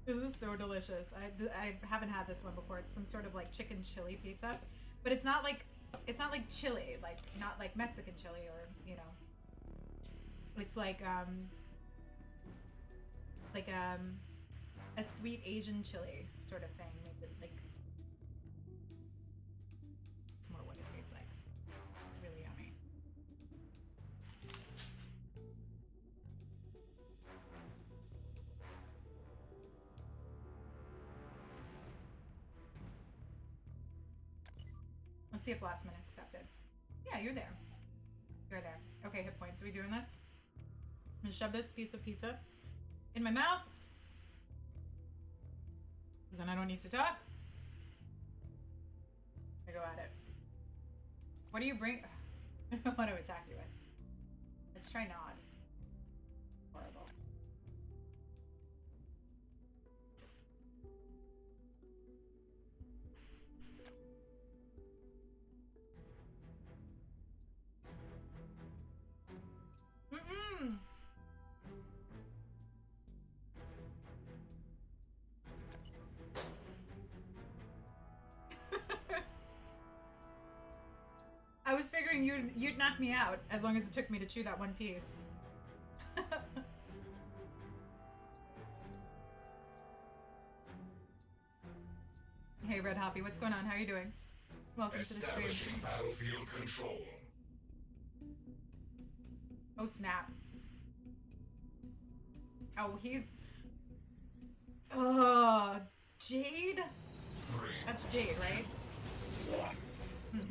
This is so delicious. I haven't had this one before. It's some sort of like chicken chili pizza, but it's not like chili, like not like Mexican chili or, you know. It's like a sweet Asian chili sort of thing. Maybe like it's more what it tastes like. It's really yummy. Let's see if last minute accepted. Yeah, you're there. You're there. Okay, hit points. Are we doing this? I'm gonna shove this piece of pizza in my mouth. Because then I don't need to talk. I go at it. What do you bring? I don't want to attack you with. Let's try nod. Horrible. Mm-mm. I was figuring you'd knock me out as long as it took me to chew that one piece. Hey Red Hoppy, what's going on? How are you doing? Welcome to the stream. Establishing battlefield control. Oh snap. Oh, he's Jade? 3, That's Jade, right? 1.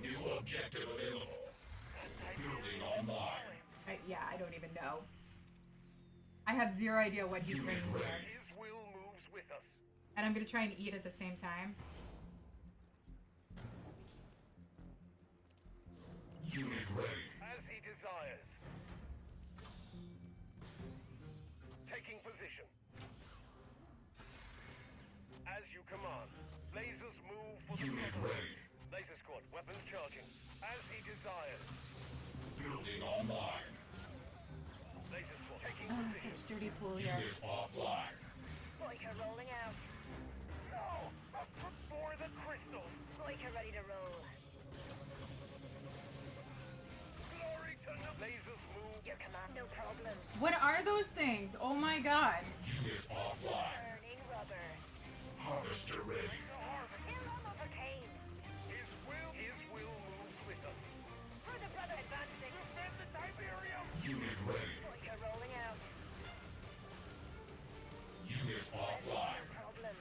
New objective available. Building online. Yeah, I don't even know. I have zero idea what he's bringing here. His will moves with us. And I'm gonna try and eat at the same time. Unit ready. As he desires. Taking position. As you command. Lasers move for the Unit front. ready. Laser squad, weapons charging. As he desires. Building online. Laser squad, taking Oh, position. such dirty pool here. Unit offline. Boyka rolling out. No! For the crystals! Boyka ready to roll. Glory to no lasers move. Your command, no problem. What are those things? Oh my god. Unit offline. Burning rubber. Harvester ready. The harvest. Kill them over Kane. His will moves with us. For the brother advancing. Defend the Tiberium! Unit ready. Boyka rolling out. Unit offline. Problem.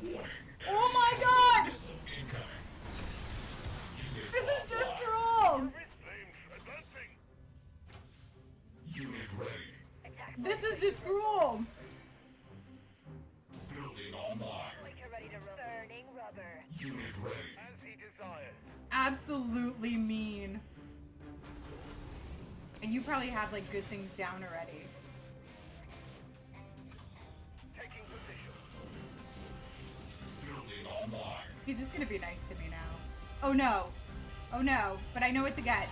Warning. Oh my god! Missile incoming. Unit This is just offline. cruel! Wrist flame advancing! Unit ready. Attack. This is just cruel! Building online. Boyka ready to roll. Burning rubber. Unit ready. As he desires. Absolutely mean. And you probably have like good things down already. Taking position. Building online. He's just gonna be nice to me now. Oh no. Oh no. But I know what to get.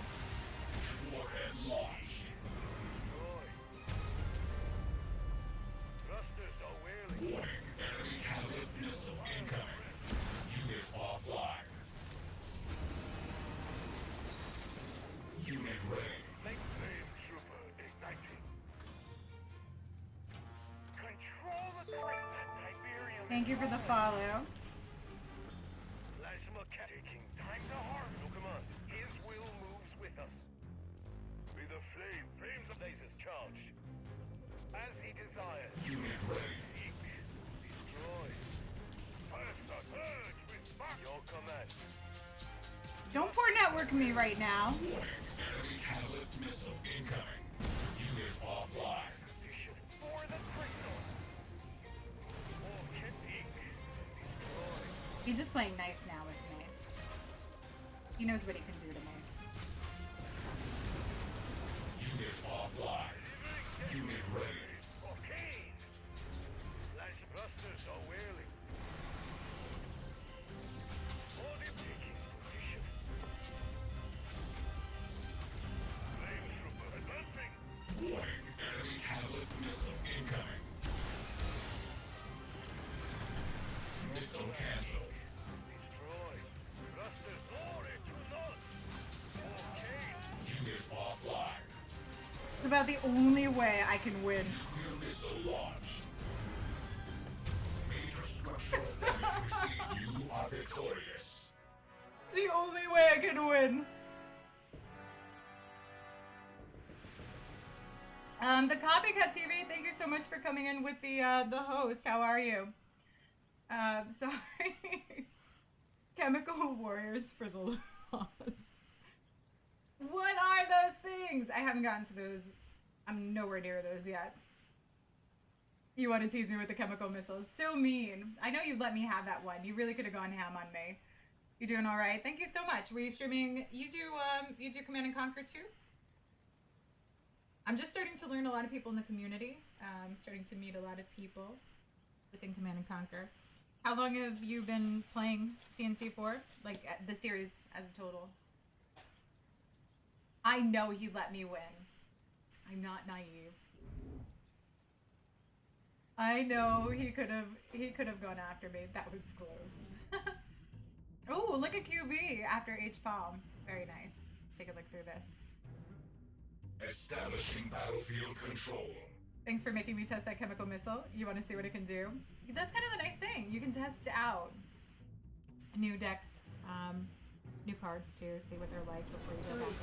Warhead launched. Destroy. Thrusters are whirling. Warning. Enemy catalyst missile incoming. Unit offline. Unit ready. Make flame trooper igniting. Control the crystal Tiberium. Thank you for the follow. Plasma taking time to harm. No command. His will moves with us. Be the flames of lasers charged. As he desires. Unit ready. Seek. Destroy. First the purge with fire. Your command. Don't poor network me right now. Warning. Enemy catalyst missile incoming. Unit offline. Position for the crystals. Or critique. Destroy. He's just playing nice now with me. He knows what he can do to me. Unit offline. Unit ready. Okay. Lash thrusters are whirling. Body taking position. Flame trooper advancing. Warning. Enemy catalyst missile incoming. Missile cancelled. Destroy. Thrusters glory to none. Okay. Unit offline. It's about the only way I can win. Nuclear missile launched. Major structural damage received. You are victorious. It's the only way I can win. The Copycat TV, thank you so much for coming in with the host. How are you? Sorry. Chemical Warriors for the boss. What are those things? I haven't gotten to those. I'm nowhere near those yet. You want to tease me with the chemical missiles. So mean. I know you let me have that one. You really could have gone ham on me. You doing all right? Thank you so much. Were you streaming? You do Command and Conquer too? I'm just starting to learn a lot of people in the community. Starting to meet a lot of people within Command and Conquer. How long have you been playing CNC for? Like the series as a total? I know he let me win. I'm not naive. I know he could have gone after me. That was close. Oh, look at QB after H Palm. Very nice. Let's take a look through this. Establishing battlefield control. Thanks for making me test that chemical missile. You want to see what it can do? That's kind of the nice thing. You can test it out. New decks, new cards too. See what they're like before you go back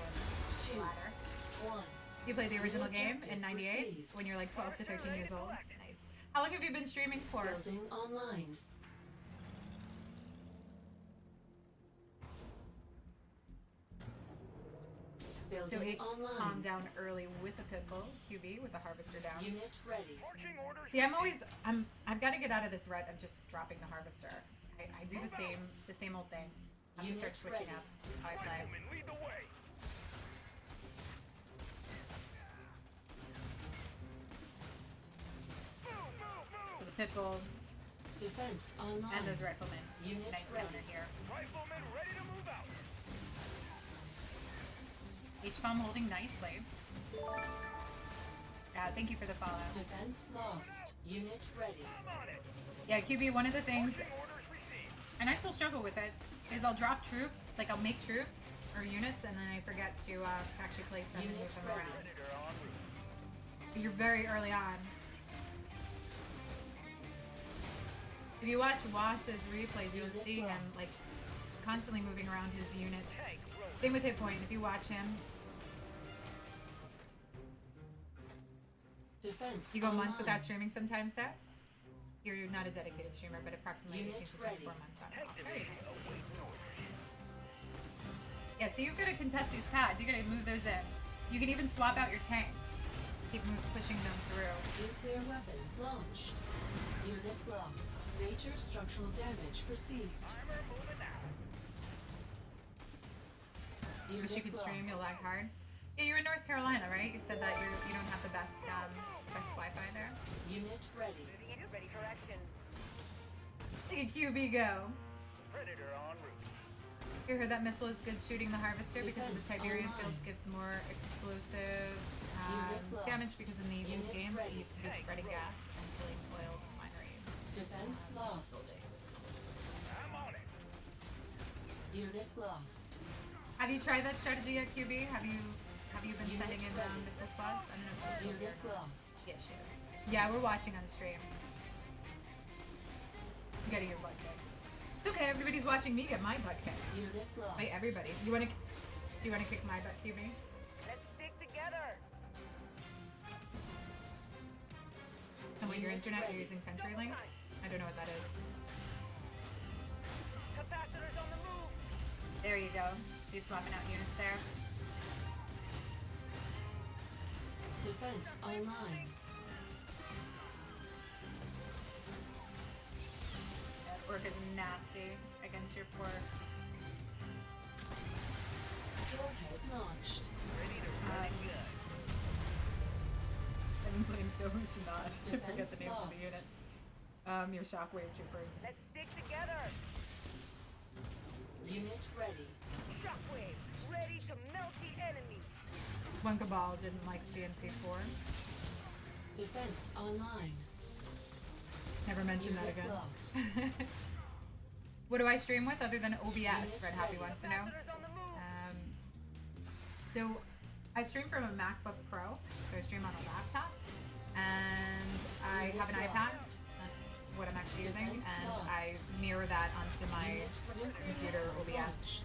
in. 2, Ladder. 1. You played the original New game in objective '98 received. when you're like 12 to 13 years old. Nice. How long have you been streaming for? Building online. So Building H calmed online. down early with the Pitbull, QB with the Harvester down. Unit ready. Marching orders. See, I've got to get out of this rut of just dropping the Harvester. I do the same old thing. I have to start Unit switching ready. up how I play. Riflemen, lead the way. Move, move, So move. the Pitbull Defense online. and those Riflemen. Unit Nice ready. counter here. Riflemen ready to move out. H-bomb holding nicely. Thank you for the follow. Defense lost. Unit ready. I'm on it. Yeah, QB, one of the things, Marching orders received. and I still struggle with it, is I'll drop troops, like I'll make troops or units, and then I forget to actually place them and Unit move them ready. around. Predator en route. You're very early on. If you watch Wass's replays, you'll Unit see him lost. like just constantly moving around his units. Tank rolling. Same with Hit Point. If you watch him, Defense you go months online. without streaming sometimes. There, you're not a dedicated streamer, but approximately Unit 18 to 24 ready. months on. Tank Very division nice. awaiting orders. Yeah, so you've got to contest these pads. You got to move those in. You can even swap out your tanks. Just keep pushing them through. Nuclear weapon launched. Unit lost. Major structural damage received. Armor moving out. Unit Wish you could stream. You'll lost. lag hard. Yeah, you're in North Carolina, right? You said that you don't have the best Wi-Fi there. Unit ready. You're ready for action. Look at QB go. Predator en route. You heard that missile is good shooting the Harvester because of the Defense Tiberian online. fields gives more explosive Unit lost. damage because in the old Unit games ready. it used to be Tank spreading ready. gas and killing oil refinery Defense lost. buildings. I'm on it. Unit lost. Have you tried that strategy yet, QB? Have you been Unit sending in ready. missile squads? I don't know if she's still here. Unit lost. Yeah, she is. Yeah, we're watching on the stream. You gotta get your butt kicked. It's okay, everybody's watching me get my butt kicked. Unit lost. Wait, everybody. Do you wanna kick my butt, QB? Let's stick together. Someone your Unit internet, ready. you're using CenturyLink? I don't know what that is. Capacitors on the move. There you go. So you're swapping out units there. Defense online. That orc is nasty against your poor. Warhead launched. Ready to run again. I've been playing so much not. I forget Defense the names of the lost. units. Your shockwave troopers. Let's stick together. Unit ready. Shockwave, ready to melt the enemy. One Cabal didn't like CNC4. Defense online. Never mention that Unit again. lost. What do I stream with other than OBS? Unit Red Happy ready. wants to know. Capacitors on the move. So I stream from a MacBook Pro, so I stream on a laptop, and I have an iPad. That's what I'm actually using, Defense and lost. I mirror that onto my Unit computer missile OBS launched.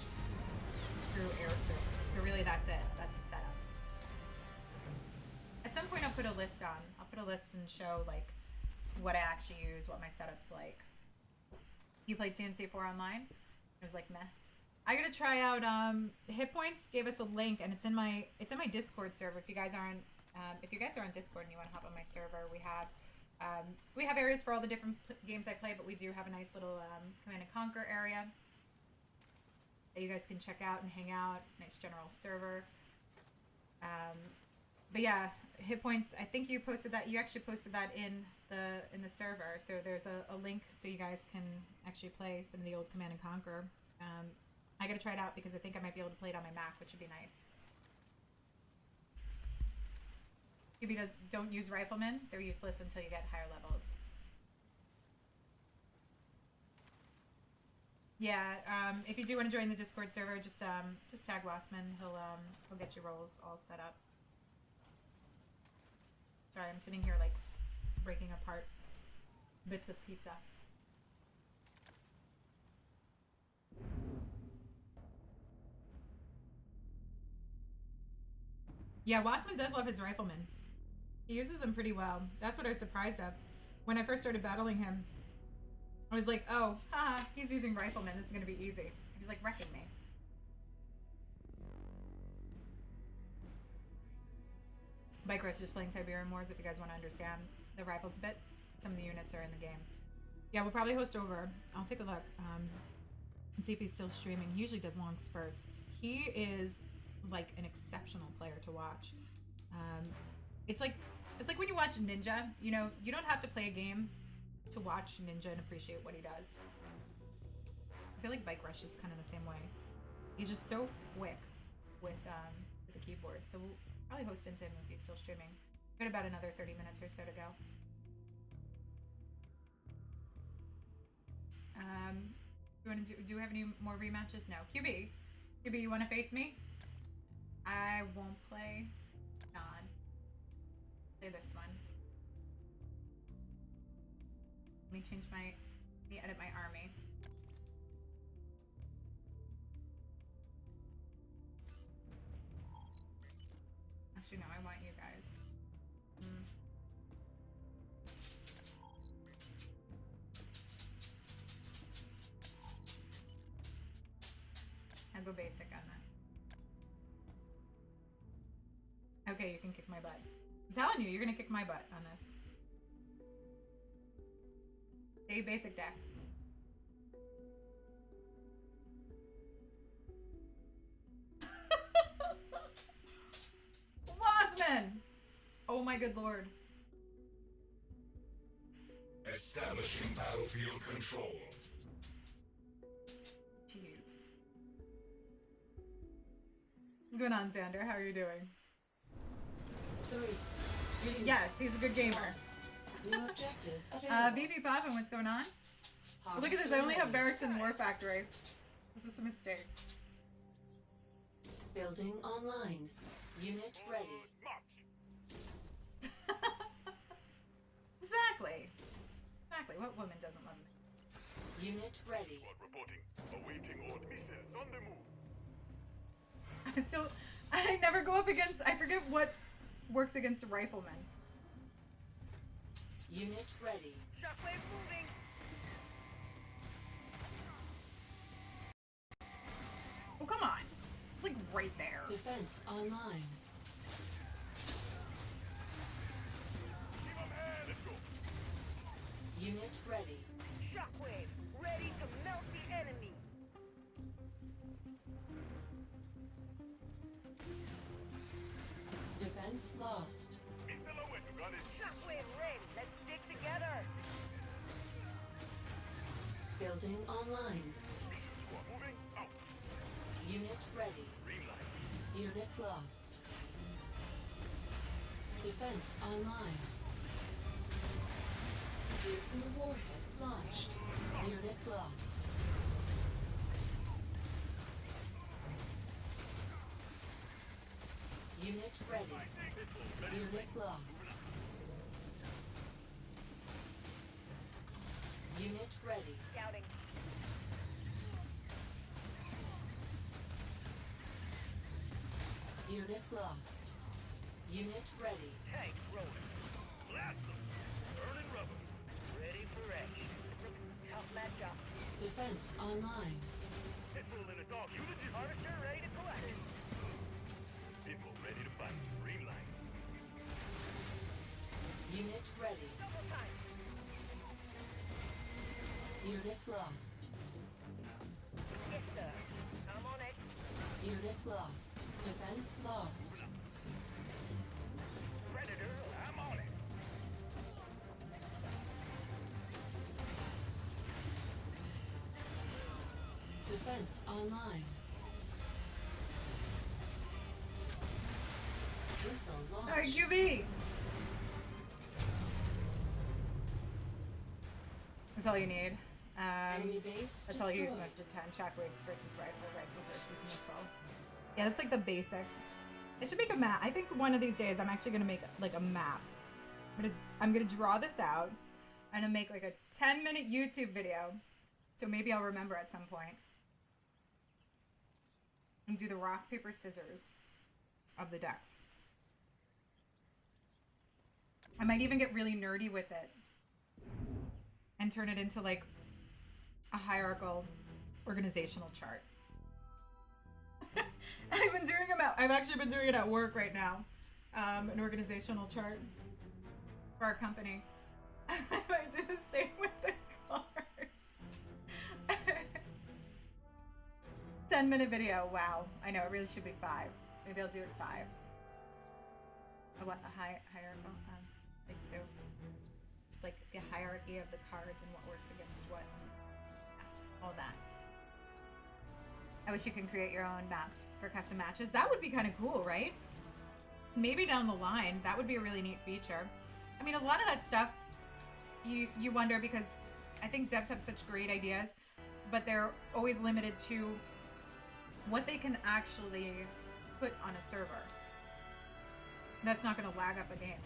through Air Server. So really, that's it. That's the setup. At some point, I'll put a list on. I'll put a list and show like what I actually use, what my setup's like. You played CNC4 online? It was like meh. I gotta try out Hit Points gave us a link and it's in my Discord server. If you guys are on Discord and you want to hop on my server, we have areas for all the different games I play, but we do have a nice little Command and Conquer area that you guys can check out and hang out. Nice general server. But yeah, Hit Points, I think you posted that. You actually posted that in the server. So there's a link so you guys can actually play some of the old Command and Conquer. I gotta try it out because I think I might be able to play it on my Mac, which would be nice. QB don't use riflemen. They're useless until you get higher levels. Yeah, if you do want to join the Discord server, just tag Wassman. He'll get your roles all set up. Sorry, I'm sitting here like breaking apart bits of pizza. Yeah, Wassman does love his riflemen. He uses them pretty well. That's what I was surprised at. When I first started battling him, I was like, oh, haha, he's using riflemen. This is going to be easy. He was like wrecking me. Bike Race just playing Tiberian Wars if you guys want to understand the rifles a bit. Some of the units are in the game. Yeah, we'll probably host over. I'll take a look and see if he's still streaming. He usually does long spurts. He is like an exceptional player to watch. It's like when you watch Ninja, you know, you don't have to play a game to watch Ninja and appreciate what he does. I feel like Bike Rush is kind of the same way. He's just so quick with the keyboard. So we'll probably host into him if he's still streaming. We've got about another 30 minutes or so to go. Do we have any more rematches? No. QB, you want to face me? I won't play Non. Play this one. Let me edit my army. Actually, no, I want you guys. I'll go basic on this. Okay, you can kick my butt. I'm telling you, you're gonna kick my butt on this. A basic deck. Wassman! Oh my good lord. Establishing battlefield control. Jeez. What's going on, Xander? How are you doing? 3, 2, Yes, he's a good gamer. new objective available. VP Poppin, what's going on? Oh, look at this, I only have barracks in War Factory. This is a mistake. Building online. Unit ready. Exactly. Exactly. What woman doesn't love me? Unit ready. Squad reporting. Awaiting order. Missiles on the move. I never go up against, I forget what works against a rifleman. Unit ready. Shockwave moving. Oh, come on. It's like right there. Defense online. Keep up ahead. Let's go. Unit ready. Shockwave ready to melt the enemy. Defense lost. Missile away. You got it. Shockwave ready. Let's stick together. Building online. Missile squad moving out. Unit ready. Green light. Unit lost. Defense online. Nuclear warhead launched. Unit lost. Unit ready. Unit lost. Unit ready. Scouting. Unit lost. Unit ready. Tank rolling. Blast them. Burning rubber. Ready for action. Tough matchup. Defense online. bull and a dog. You the harvester ready to collect. People ready to fight. Green light. Unit ready. Double time. Unit lost. Yes, sir. I'm on it. Unit lost. Defense lost. Predator, I'm on it. Defense online. Missile Alright, launched. QB! That's all you need. Enemy base That's all you use destroyed. most of the time. Shockwaves versus rifle, rifle versus missile. Yeah, that's like the basics. I should make a map. I think one of these days I'm actually gonna make like a map. I'm gonna draw this out. I'm gonna make like a 10-minute YouTube video. So maybe I'll remember at some point. And do the rock, paper, scissors of the decks. I might even get really nerdy with it. And turn it into like a hierarchical organizational chart. I've actually been doing it at work right now. An organizational chart for our company. I might do the same with the cards. 10-minute video. Wow. I know, it really should be 5. Maybe I'll do it 5. A hierarchical? I think so. It's like the hierarchy of the cards and what works against what. All that. I wish you can create your own maps for custom matches. That would be kind of cool, right? Maybe down the line, that would be a really neat feature. I mean, a lot of that stuff, you wonder, because I think devs have such great ideas, but they're always limited to what they can actually put on a server. That's not going to lag up a game.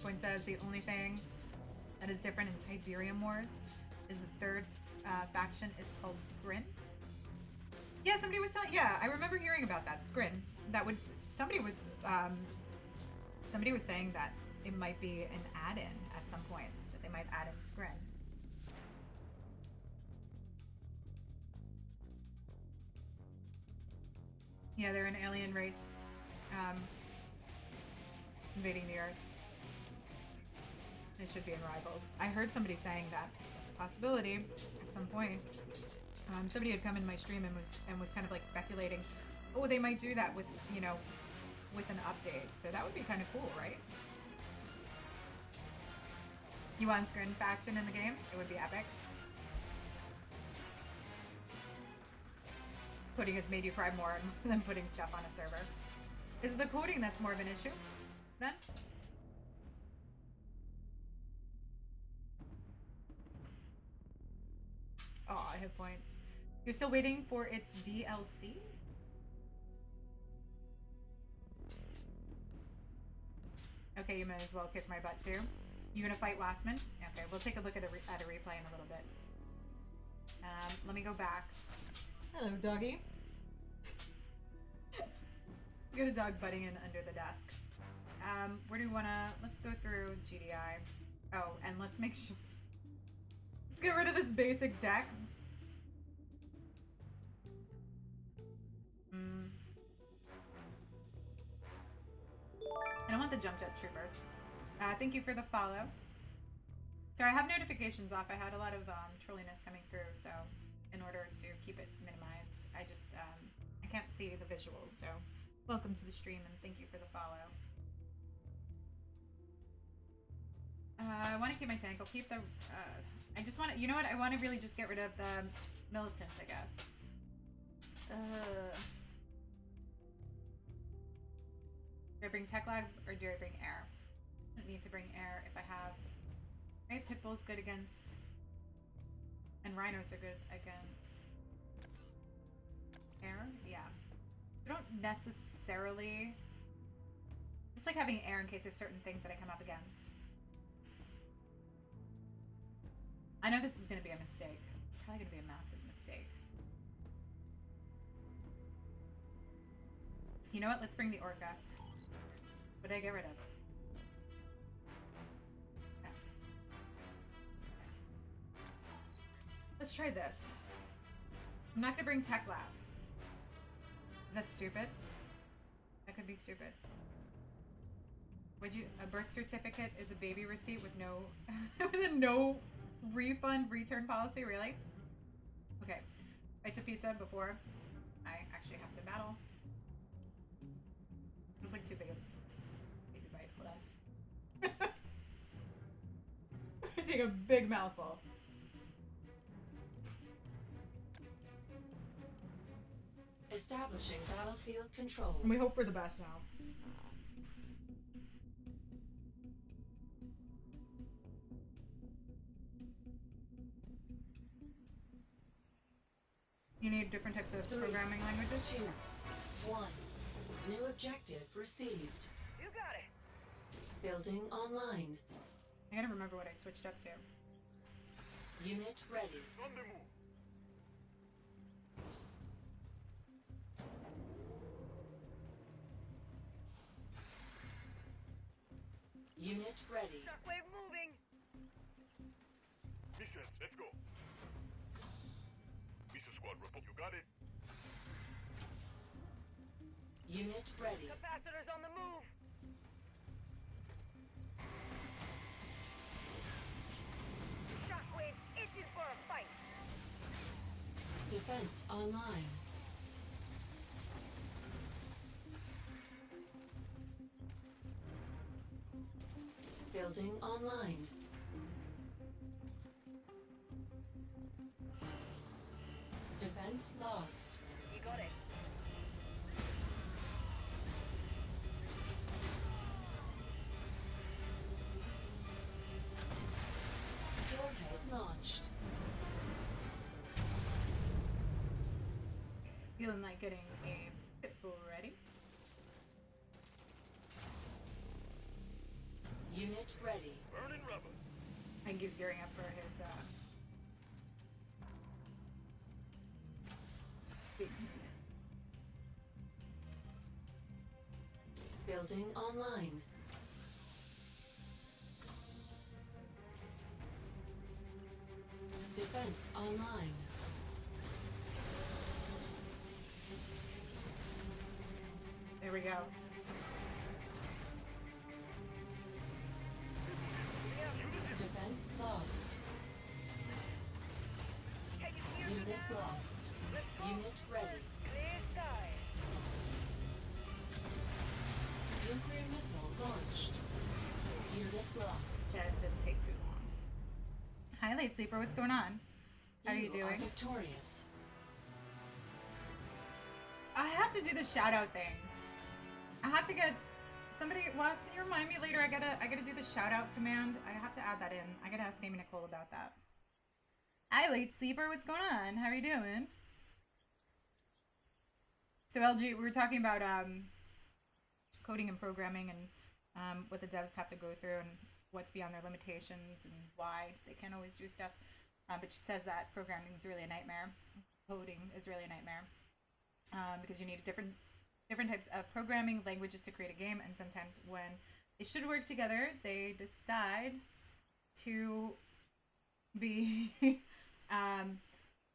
Point says the only thing that is different in Tiberium Wars is the third faction is called Scrin. Yeah, somebody was telling. Yeah, I remember hearing about that Scrin. That would somebody was saying that it might be an add-in at some point, that they might add in Scrin. Yeah, they're an alien race invading the Earth. It should be in Rivals. I heard somebody saying that that's a possibility at some point. Somebody had come in my stream and was kind of like speculating, oh, they might do that with, you know, with an update. So that would be kind of cool, right? You want Scrin faction in the game? It would be epic. Coding has made you cry more than putting stuff on a server. Is it the coding that's more of an issue then? Oh, I have points. You're still waiting for its DLC? Okay, you might as well kick my butt too. You gonna fight Wassman? Okay, we'll take a look at a replay in a little bit. Let me go back. Hello, doggy. We got a dog butting in under the desk. Where do we wanna? Let's go through GDI. Oh, and let's make sure. Let's get rid of this basic deck. I don't want the jump jet troopers. Thank you for the follow. So I have notifications off. I had a lot of trolliness coming through, so in order to keep it minimized, I just I can't see the visuals. So welcome to the stream and thank you for the follow. I want to keep my tank. I'll keep the. I just want to. You know what? I want to really just get rid of the militants, I guess. Do I bring tech lag or do I bring air? I don't need to bring air if I have. Right, Pitbull's good against. And rhinos are good against. Air? Yeah. I don't necessarily. Just like having air in case there's certain things that I come up against. I know this is going to be a mistake. It's probably going to be a massive mistake. You know what? Let's bring the Orca. What did I get rid of? Let's try this. I'm not gonna bring Tech Lab. Is that stupid? That could be stupid. Would you? A birth certificate is a baby receipt with no, with a no refund return policy. Really? Okay. Bites of pizza before I actually have to battle. It's like too big of a baby bite. Hold on. I take a big mouthful. Establishing battlefield control. And we hope for the best now. You need different types of 3, programming languages? 2, 1. New objective received. You got it. Building online. I gotta remember what I switched up to. Unit ready. On the move. Unit ready. Shockwave moving. Missiles, let's go. Missile squad report. You got it. Unit ready. Capacitors on the move. Shockwave's itching for a fight. Defense online. Building online. Defense lost. You got it. Warhead launched. Feeling like getting a pitbull ready. Unit ready. Burning rubber. I think he's gearing up for his big Building online. Defense online. There we go. Defense lost. Can you hear me Unit now? lost. Let's go. Unit ready. Clear sky. Nuclear missile launched. Unit lost. That didn't take too long. Hi, Late Sleeper. What's going on? How are you Are doing? victorious. I have to do the shout out things. I have to get somebody. Wes, can you remind me later? I gotta do the shout out command. I have to add that in. I gotta ask Amy Nicole about that. Hi, Late Sleeper. What's going on? How are you doing? So LG, we were talking about coding and programming and what the devs have to go through and what's beyond their limitations and why they can't always do stuff. But she says that programming is really a nightmare. Coding is really a nightmare because you need different types of programming languages to create a game, and sometimes when they should work together, they decide to be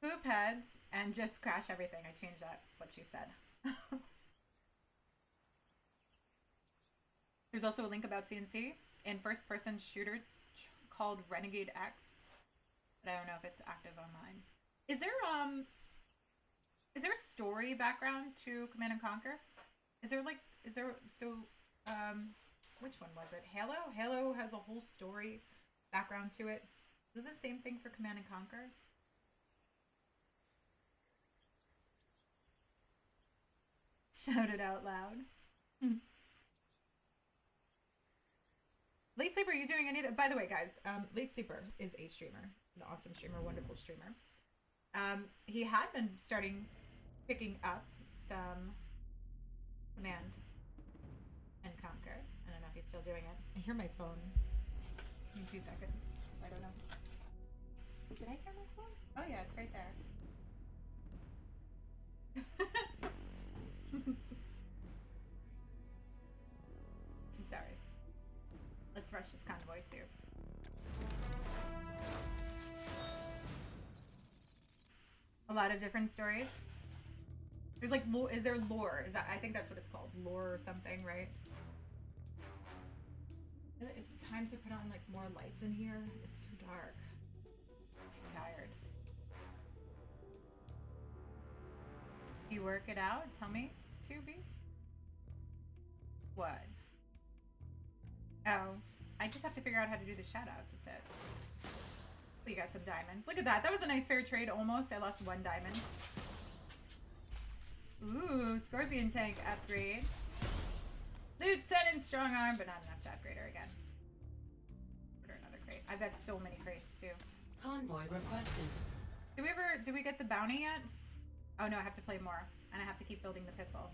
poop heads and just crash everything. I changed that, what she said. There's also a link about CNC in first-person shooter called Renegade X, but I don't know if it's active online. Is there a story background to Command and Conquer? Is there which one was it? Halo? Halo has a whole story background to it. Is it the same thing for Command and Conquer? Shout it out loud. Late Sleeper, are you doing any of that? By the way, guys, Late Sleeper is a streamer, an awesome streamer, wonderful streamer. He had been picking up some Command and Conquer. I don't know if he's still doing it. I hear my phone in 2 seconds, because I don't know. Did I hear my phone? Oh yeah, it's right there. I'm sorry. Let's rush this convoy too. lot of different stories. There's like, is there lore? Is that, I think that's what it's called, lore or something, right? It's time to put on like more lights in here. It's so dark. I'm too tired. You work it out? Tell me, Tubi. What? Oh, I just have to figure out how to do the shoutouts. That's it. We got some diamonds. Look at that. That was a nice fair trade. Almost. I lost 1 diamond. Ooh, Scorpion tank upgrade. Loot set and strong arm, but not enough to upgrade her again. Put her another crate. I've got so many crates too. Convoy requested. Did we get the bounty yet? Oh no, I have to play more. And I have to keep building the pitbull.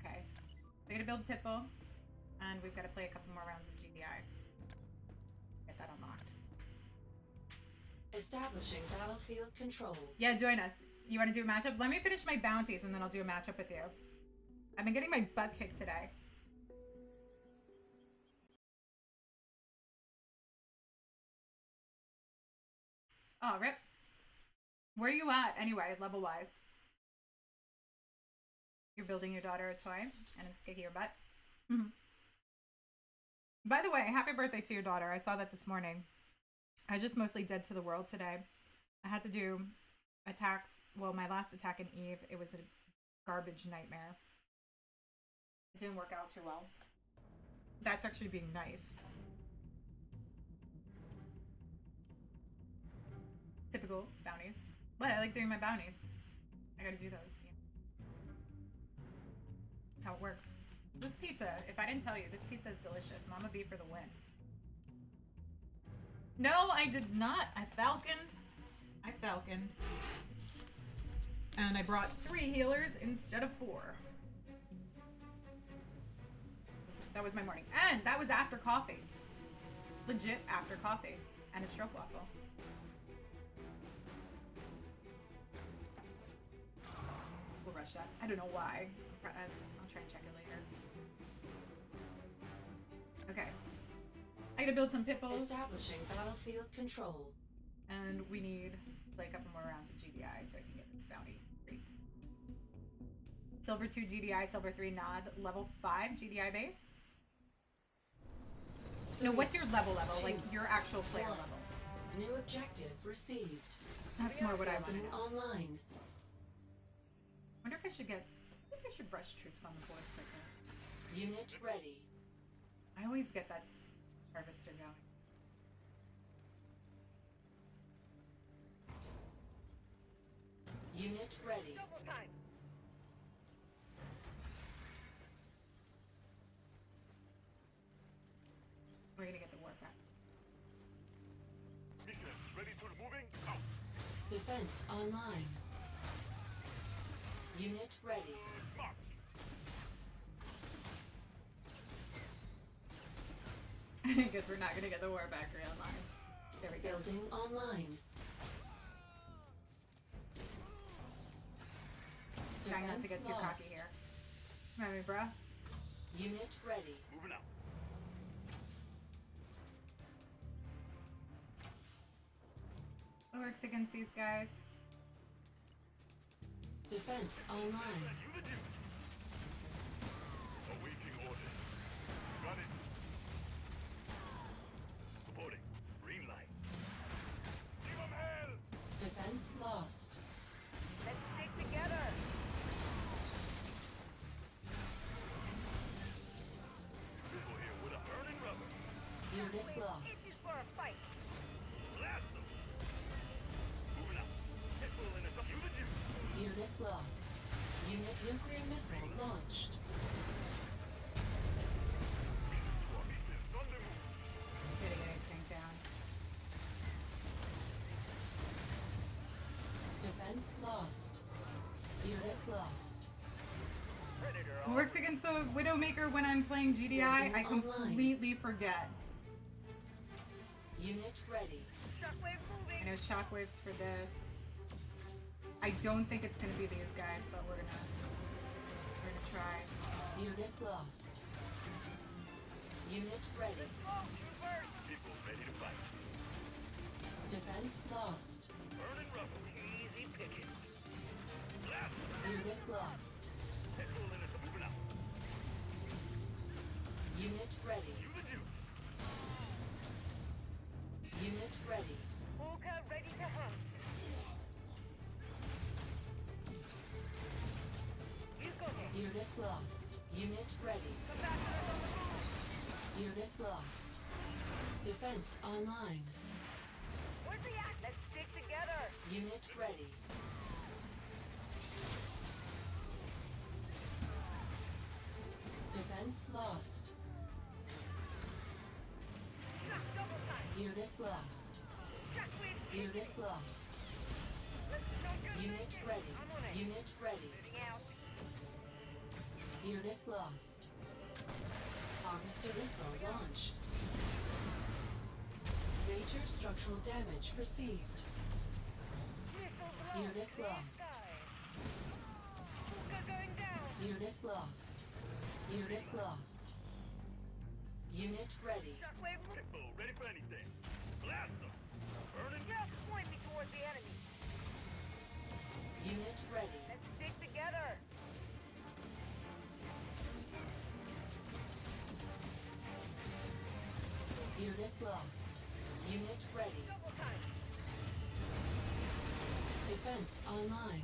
Okay. We gotta build pitbull. And we've got to play a couple more rounds of GDI. Get that unlocked. Establishing battlefield control. Yeah, join us. You want to do a matchup? Let me finish my bounties and then I'll do a matchup with you. I've been getting my butt kicked today. Oh, rip. Where are you at anyway, level-wise? You're building your daughter a toy and it's kicking your butt. By the way, happy birthday to your daughter. I saw that this morning. I was just mostly dead to the world today. I had to do attacks. Well, my last attack in Eve, it was a garbage nightmare. It didn't work out too well. That's actually being nice. Typical bounties. But I like doing my bounties. I gotta do those. That's how it works. This pizza, if I didn't tell you, this pizza is delicious. Mama B for the win. No, I did not. I falconed. And I brought 3 healers instead of 4. That was my morning. And that was after coffee. Legit after coffee. And a stroke waffle. We'll rush that. I don't know why. I'll try and check it later. Okay. I gotta build some pitbulls. Establishing battlefield control. And we need to play a couple more rounds of GDI so I can get this bounty free. Silver 2 GDI, Silver 3 Nod, level 5 GDI base. No, what's your level? Like your actual player level. New objective received. That's more what I want. Building online. Wonder if I should get. I think I should rush troops on the board quicker. Unit ready. I always get that harvester going. Unit ready. Double time. We're gonna get the warpath. Mission ready to moving out. Defense online. Unit ready. March. I guess we're not gonna get the war factory online. There we go. Building online. Trying not to Defense get too cocky lost. here. Come on, bruh. Unit ready. Moving out. What works against these guys? Defense online. You the dude. Awaiting orders. Got it. Reporting. Green light. Give 'em hell. Defense lost. Let's stick together. People here with a burning rubber. Unit We're lost. itching for a fight. Blast them. Moving out. Pitbull in it. You the dude. Unit lost. Unit nuclear missile launched. Missiles on the move. Getting a tank down. Defense lost. Unit lost. Predator What works against the Widowmaker when I'm playing GDI? I Building online. completely forget. Unit ready. Shockwave moving. I know shockwaves for this. I don't think it's gonna be these guys, but we're gonna try. Unit lost. Unit ready. Oh, you first. People ready to fight. Defense lost. Burning rubble. Easy pickings. Blast! Unit lost. Head rolling is moving up. Unit ready. You the juice. Unit ready. Orca ready to hunt. You got it. Unit lost. Unit ready. Ambassadors on the move. Unit lost. Defense online. Where's the axe? Let's stick together. Unit ready. Defense lost. Shock double time. Unit lost. Shockwave. Unit lost. Let's not go Unit naked. ready. I'm on it. Unit ready. Moving out. Unit lost. Harvester missile launched. Major structural damage received. Missiles launched. Unit Clear lost. skies. Orca going down. Unit lost. Unit lost. Unit ready. Shockwave. Hippo, ready for anything. Blast them. Burning. Just point me towards the enemy. Unit ready. Let's stick together. Unit lost. Unit ready. Double time. Defense online.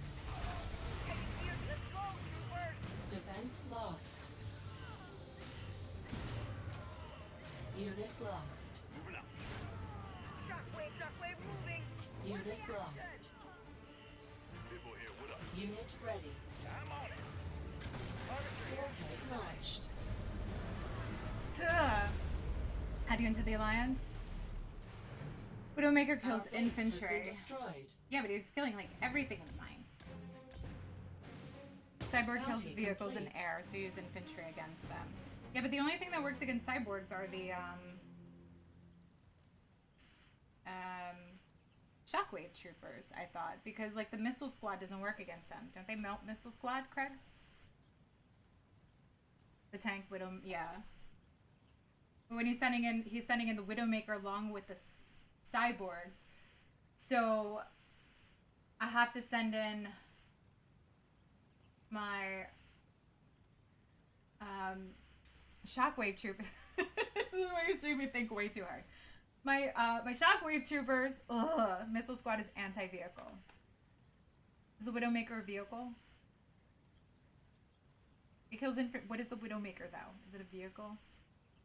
Heavy gears. Let's go, troopers. Defense lost. Unit lost. Moving up. Shockwave. Shockwave moving. Where's Unit the action? lost. Hippo here, what up? Unit ready. I'm on it. Warhead launched. Duh. Add you into the alliance. Widowmaker kills Our base has been infantry. destroyed. Yeah, but he's killing like everything with mine. Cyborg kills Bounty vehicles in complete. air, so use infantry against them. Yeah, but the only thing that works against cyborgs are the shockwave troopers, I thought, because like the missile squad doesn't work against them. Don't they melt missile squad, Craig? The tank widow, yeah. But when he's sending in the Widowmaker along with the cyborgs. So I have to send in my shockwave troop. This is where you're seeing me think way too hard. My shockwave troopers. Ugh, missile squad is anti-vehicle. Is the Widowmaker a vehicle? It kills what is the Widowmaker though? Is it a vehicle?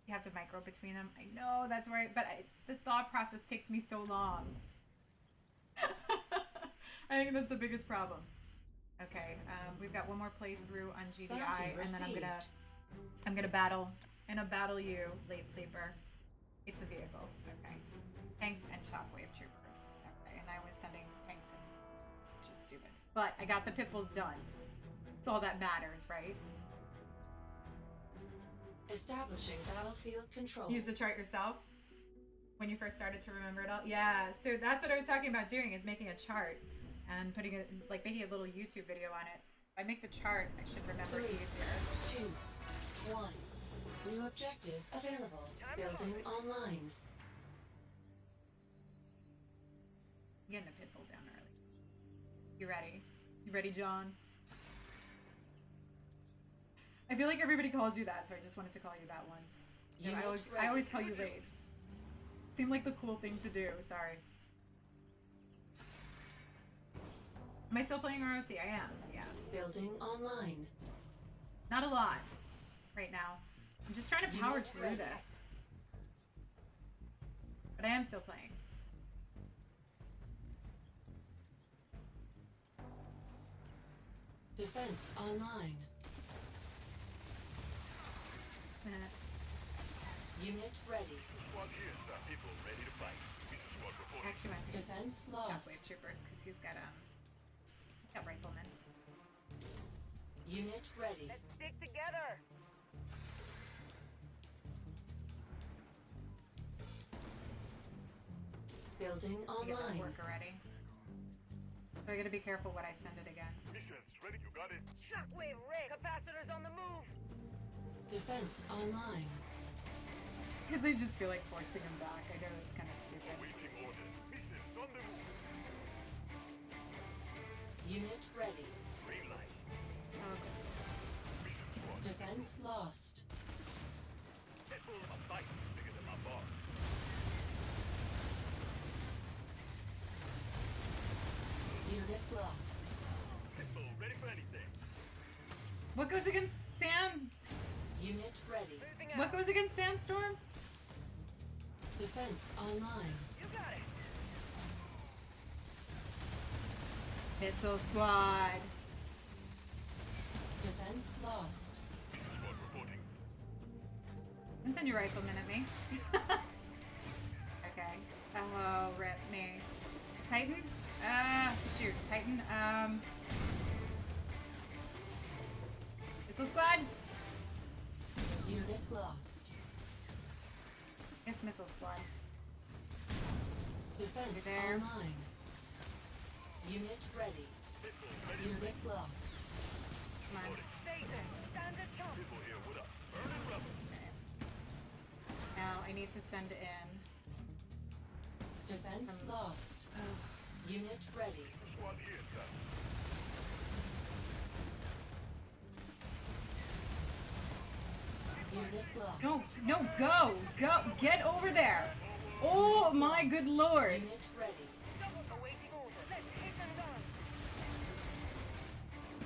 You have to micro between them. I know that's right, but the thought process takes me so long. I think that's the biggest problem. Okay, we've got one more playthrough on GDI, Bounty and then received. I'm gonna battle you, late sleeper. It's a vehicle. Okay, tanks and shockwave troopers. Okay, and I was sending tanks and which is stupid, but I got the pit bulls done. It's all that matters, right? Establishing battlefield control. Use the chart yourself when you first started to remember it all. Yeah, so that's what I was talking about doing, is making a chart and putting it, like making a little YouTube video on it. If I make the chart, I should remember it 3, easier. 2, 1. New objective available. Building online. I'm getting a pit bull down early. You ready? You ready, John? I feel like everybody calls you that, so I just wanted to call you that once. No, Unit I always ready. call you late. Seemed like the cool thing to do. Sorry. Am I still playing ROC? I am. Yeah. Building online. Not a lot right now. I'm just trying to power Unit through ready. this. But I am still playing. Defense online. Unit ready. Squad here, sir. People ready to fight. Missile squad I reporting. actually went to Defense Shockwave lost. Troopers because he's got riflemen. Unit ready. Let's stick together. Building I get that online. work already. So I gotta be careful what I send it against. Missions ready. You got it. Shockwave rig. Capacitors on the move. Defense online. Because I just feel like forcing him back. I know it's kind of stupid. Waiting orders. Missions Unit ready. Green light. Okay. Mission squad. Defense lost. Pitbull in my fight. Bigger than my bar. Unit lost. Pitbull ready for anything. What goes against Sand? Unit ready. Moving out. What goes against Sandstorm? Defense online. You got it. Missile Squad. Defense lost. Mission squad reporting. And send your rifleman at me. Okay. Oh, rip me. Titan? Shoot. Titan. Missile Squad? Unit lost. Yes, Missile Squad. Defense Over there. online. Unit ready. Pitbull ready. Unit lost. Come on. Stay there. Stand a chance. Pitbull here. What up? Burning rubber. Now I need to send in. Defense lost. Oh. Unit ready. Squad here, sir. Unit lost. No, no, go! Go! Get over there! Oh my good lord! Unit ready. Double awaiting order. Let's hit and run.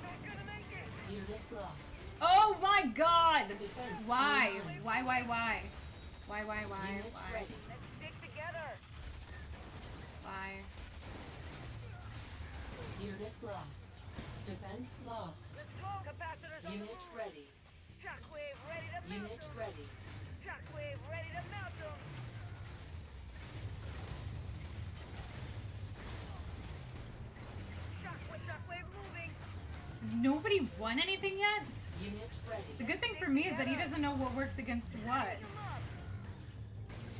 Not gonna make it. Unit lost. Oh my god! Defense Why? online. Why? Unit Why? ready. Let's stick together. Why? Unit lost. Defense lost. Let's go. Capacitors on the Unit move. ready. Shockwave ready to melt Unit them. ready. Shockwave ready to melt them. Shockwave moving. Nobody won anything yet? Unit ready. The good thing for me is that he doesn't know what works against what. Light 'em up.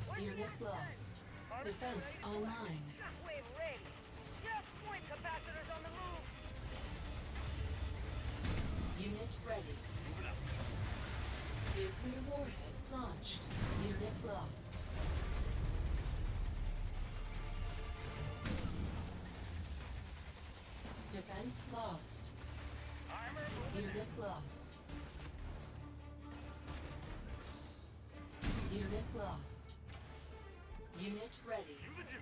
Where's the Unit next one? lost. Defense online. Shockwave ready. Just point capacitors on the move. Unit ready. Nuclear warhead launched. Unit lost. Defense lost. Armor moving. Unit lost. Unit lost. Unit ready. You the Jew.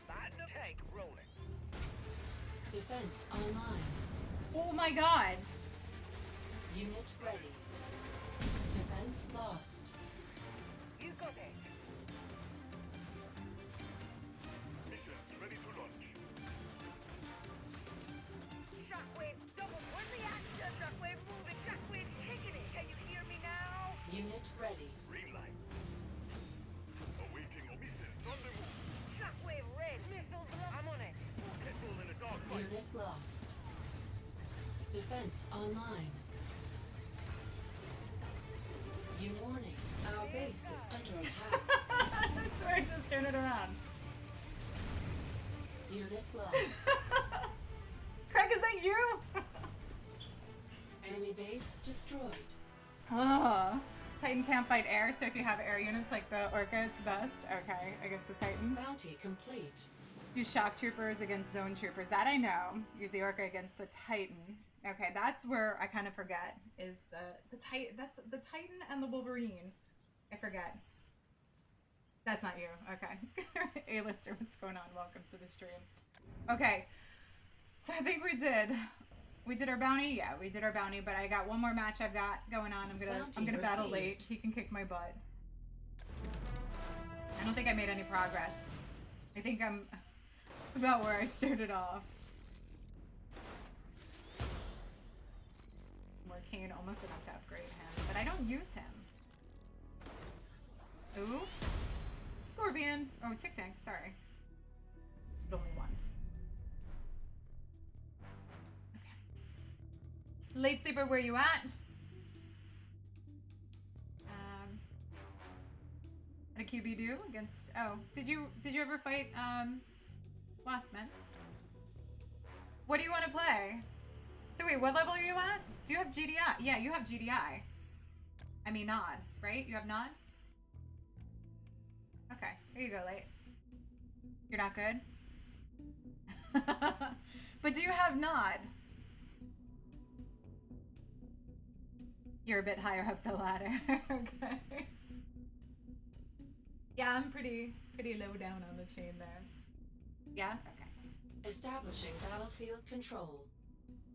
Starting the tank rolling. Defense online. Oh my god! Unit ready. Defense lost. You got it. Mission ready to launch. Shockwave double. Where's the action? Shockwave moving. Shockwave kicking it. Can you hear me now? Unit ready. Green light. Awaiting missiles on the move. Shockwave red. Missiles. I'm on it. Pitbull in a dog fight. Unit lost. Defense online. Unit warning. Our base is under attack. That's where I just turn it around. Unit lost. Craig, is that you? Enemy base destroyed. Oh. Titan can't fight air, so if you have air units like the Orca, it's best. Okay, against the Titan. Bounty complete. Use shock troopers against zone troopers. That I know. Use the Orca against the Titan. Okay, that's where I kind of forget is the Titan. That's the Titan and the Wolverine. I forget. That's not you. Okay. A-lister, what's going on? Welcome to the stream. Okay. So I think we did our bounty. Yeah, we did our bounty, but I got one more match I've got going on. I'm Bounty gonna battle received. late. He can kick my butt. I don't think I made any progress. I think I'm about where I started off. Morcane almost enough to upgrade him, but I don't use him. Ooh. Scorpion. Oh, Tic Tac, sorry. But only one. Okay. Late sleeper, where you at? At a QB do against did you ever fight Lastman? What do you want to play? So wait, what level are you at? Do you have GDI? Yeah, you have GDI. I mean Nod, right? You have Nod? Okay, here you go, Late. You're not good? But do you have Nod? You're a bit higher up the ladder. Okay. Yeah, I'm pretty low down on the chain there. Yeah? Okay. Establishing battlefield control.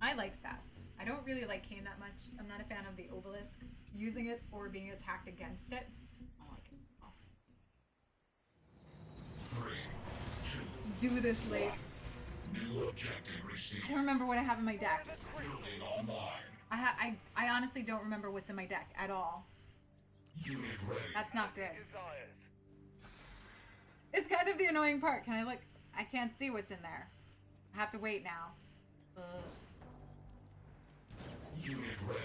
I like Seth. I don't really like Kane that much. I'm not a fan of the obelisk. Using it or being attacked against it. I like it. Oh. 3, 2, Let's do this late. new objective received. I don't remember what I have in my deck. Building online. I honestly don't remember what's in my deck at all. Unit ready. That's not good. Desires. It's kind of the annoying part. Can I look? I can't see what's in there. I have to wait now. Unit ready.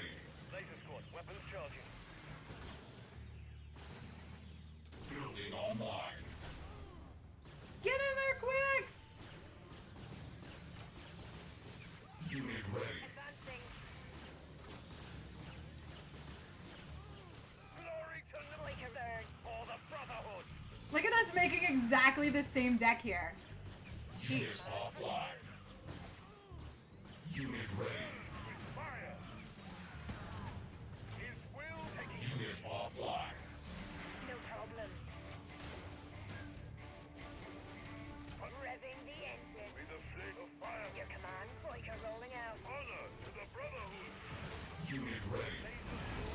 Laser squad, weapons charging. Building online. Get in there quick! Unit ready. Advancing. Glory to Breaker burn. for the Brotherhood. Look at us making exactly the same deck here. Unit offline. Unit ready. With fire. His will taking Unit offline. No problem. Revving the engine. May the flame of fire. Your command, Breaker rolling out. Honor to the Brotherhood. Unit ready.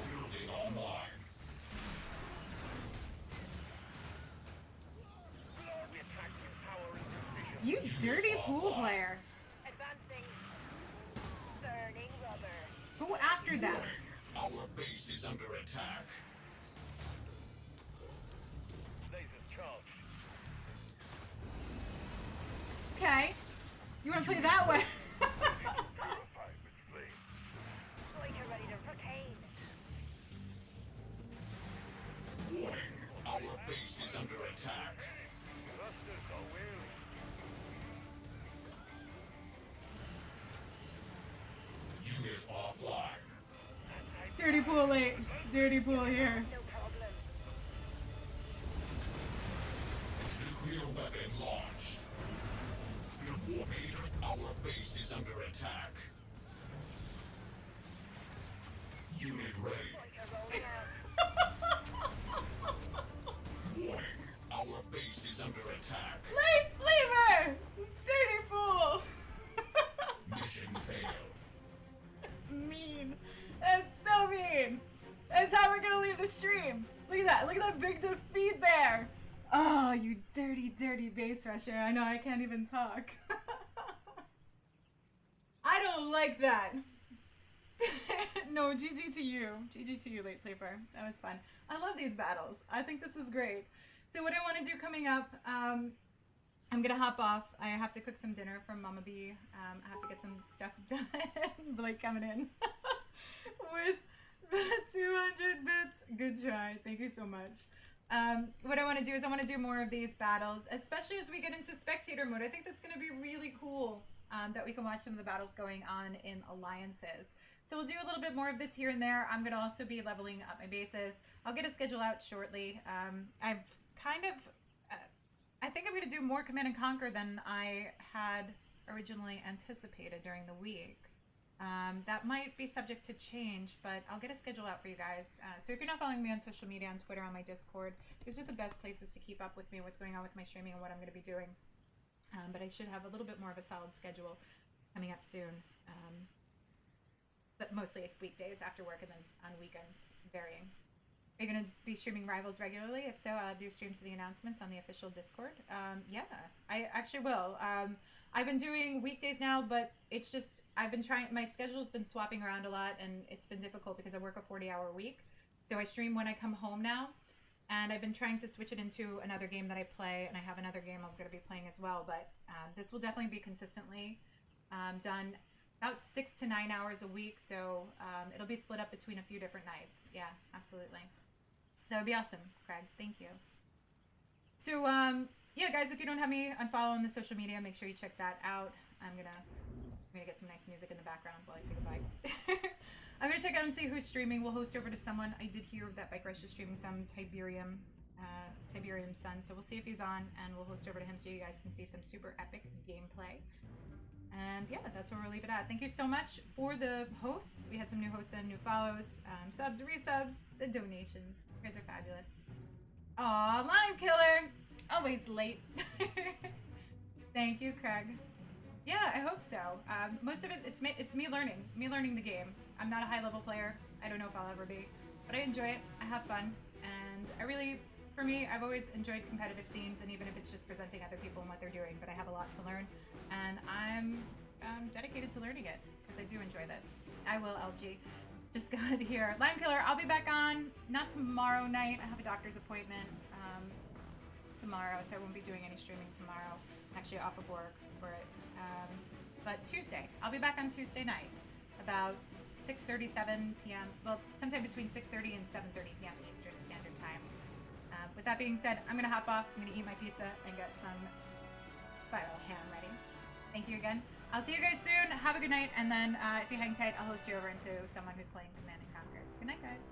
Building online. Lord, we attack with power and precision. You dirty pool player. Advancing. Burning rubber. Go after them. Warning. Our base is under attack. Lasers charged. Okay. You want to play that way? Purified with flame. Breaker ready to procane. Warning. Our base is under attack. Clusters are weary. Unit offline. Dirty pool late. Dirty pool here. No problem. Nuclear weapon launched. Major. Our base is under attack. Unit ready. Breaker rolling out. Warning. Our base is under attack. Late sleeper! Dirty pool! Mission failed. That's mean. That's so mean. That's how we're gonna leave the stream. Look at that. Look at that big defeat there. Oh, you dirty, dirty base rusher. I know I can't even talk. I don't like that. No, GG to you. GG to you, late sleeper. That was fun. I love these battles. I think this is great. So what I want to do coming up, I'm gonna hop off. I have to cook some dinner for Mama B. I have to get some stuff done. Blake coming in with the 200 bits. Good try. Thank you so much. What I want to do is I want to do more of these battles, especially as we get into spectator mode. I think that's going to be really cool that we can watch some of the battles going on in alliances. So we'll do a little bit more of this here and there. I'm going to also be leveling up my bases. I'll get a schedule out shortly. I've kind of, I think I'm going to do more Command and Conquer than I had originally anticipated during the week. That might be subject to change, but I'll get a schedule out for you guys. So if you're not following me on social media, on Twitter, on my Discord, these are the best places to keep up with me, what's going on with my streaming and what I'm going to be doing. But I should have a little bit more of a solid schedule coming up soon. But mostly weekdays after work and then on weekends, varying. Are you going to be streaming Rivals regularly? If so, I'll do stream to the announcements on the official Discord. Yeah, I actually will. I've been doing weekdays now, but it's just, I've been trying, my schedule's been swapping around a lot and it's been difficult because I work a 40-hour week. So I stream when I come home now, and I've been trying to switch it into another game that I play, and I have another game I'm going to be playing as well, but this will definitely be consistently done about 6 to 9 hours a week, so it'll be split up between a few different nights. Yeah, absolutely. That would be awesome, Craig. Thank you. So, yeah, guys, if you don't have me unfollow on the social media, make sure you check that out. I'm gonna get some nice music in the background while I say goodbye. I'm gonna check out and see who's streaming. We'll host over to someone. I did hear that Bike Rush is streaming some Tiberium Tiberium's son. So we'll see if he's on, and we'll host over to him so you guys can see some super epic gameplay. And yeah, that's where we'll leave it at. Thank you so much for the hosts. We had some new hosts and new follows, subs, resubs, the donations. You guys are fabulous. Aw, Lime Killer! Always late. Thank you, Craig. Yeah, I hope so. Most of it, it's me learning the game. I'm not a high-level player. I don't know if I'll ever be. But I enjoy it. I have fun. And I really, for me, I've always enjoyed competitive scenes, and even if it's just presenting other people and what they're doing, but I have a lot to learn. And I'm dedicated to learning it, because I do enjoy this. I will, LG. Just go ahead here. Lime Killer, I'll be back on, not tomorrow night. I have a doctor's appointment tomorrow, so I won't be doing any streaming tomorrow. I'm actually off of work for it. But Tuesday, I'll be back on Tuesday night, about 6:37 p.m. Well, sometime between 6:30 and 7:30 p.m. Eastern Standard Time. With that being said, I'm gonna hop off. I'm gonna eat my pizza and get some spiral ham ready. Thank you again. I'll see you guys soon. Have a good night, and then if you hang tight, I'll host you over into someone who's playing Command & Conquer. Good night, guys.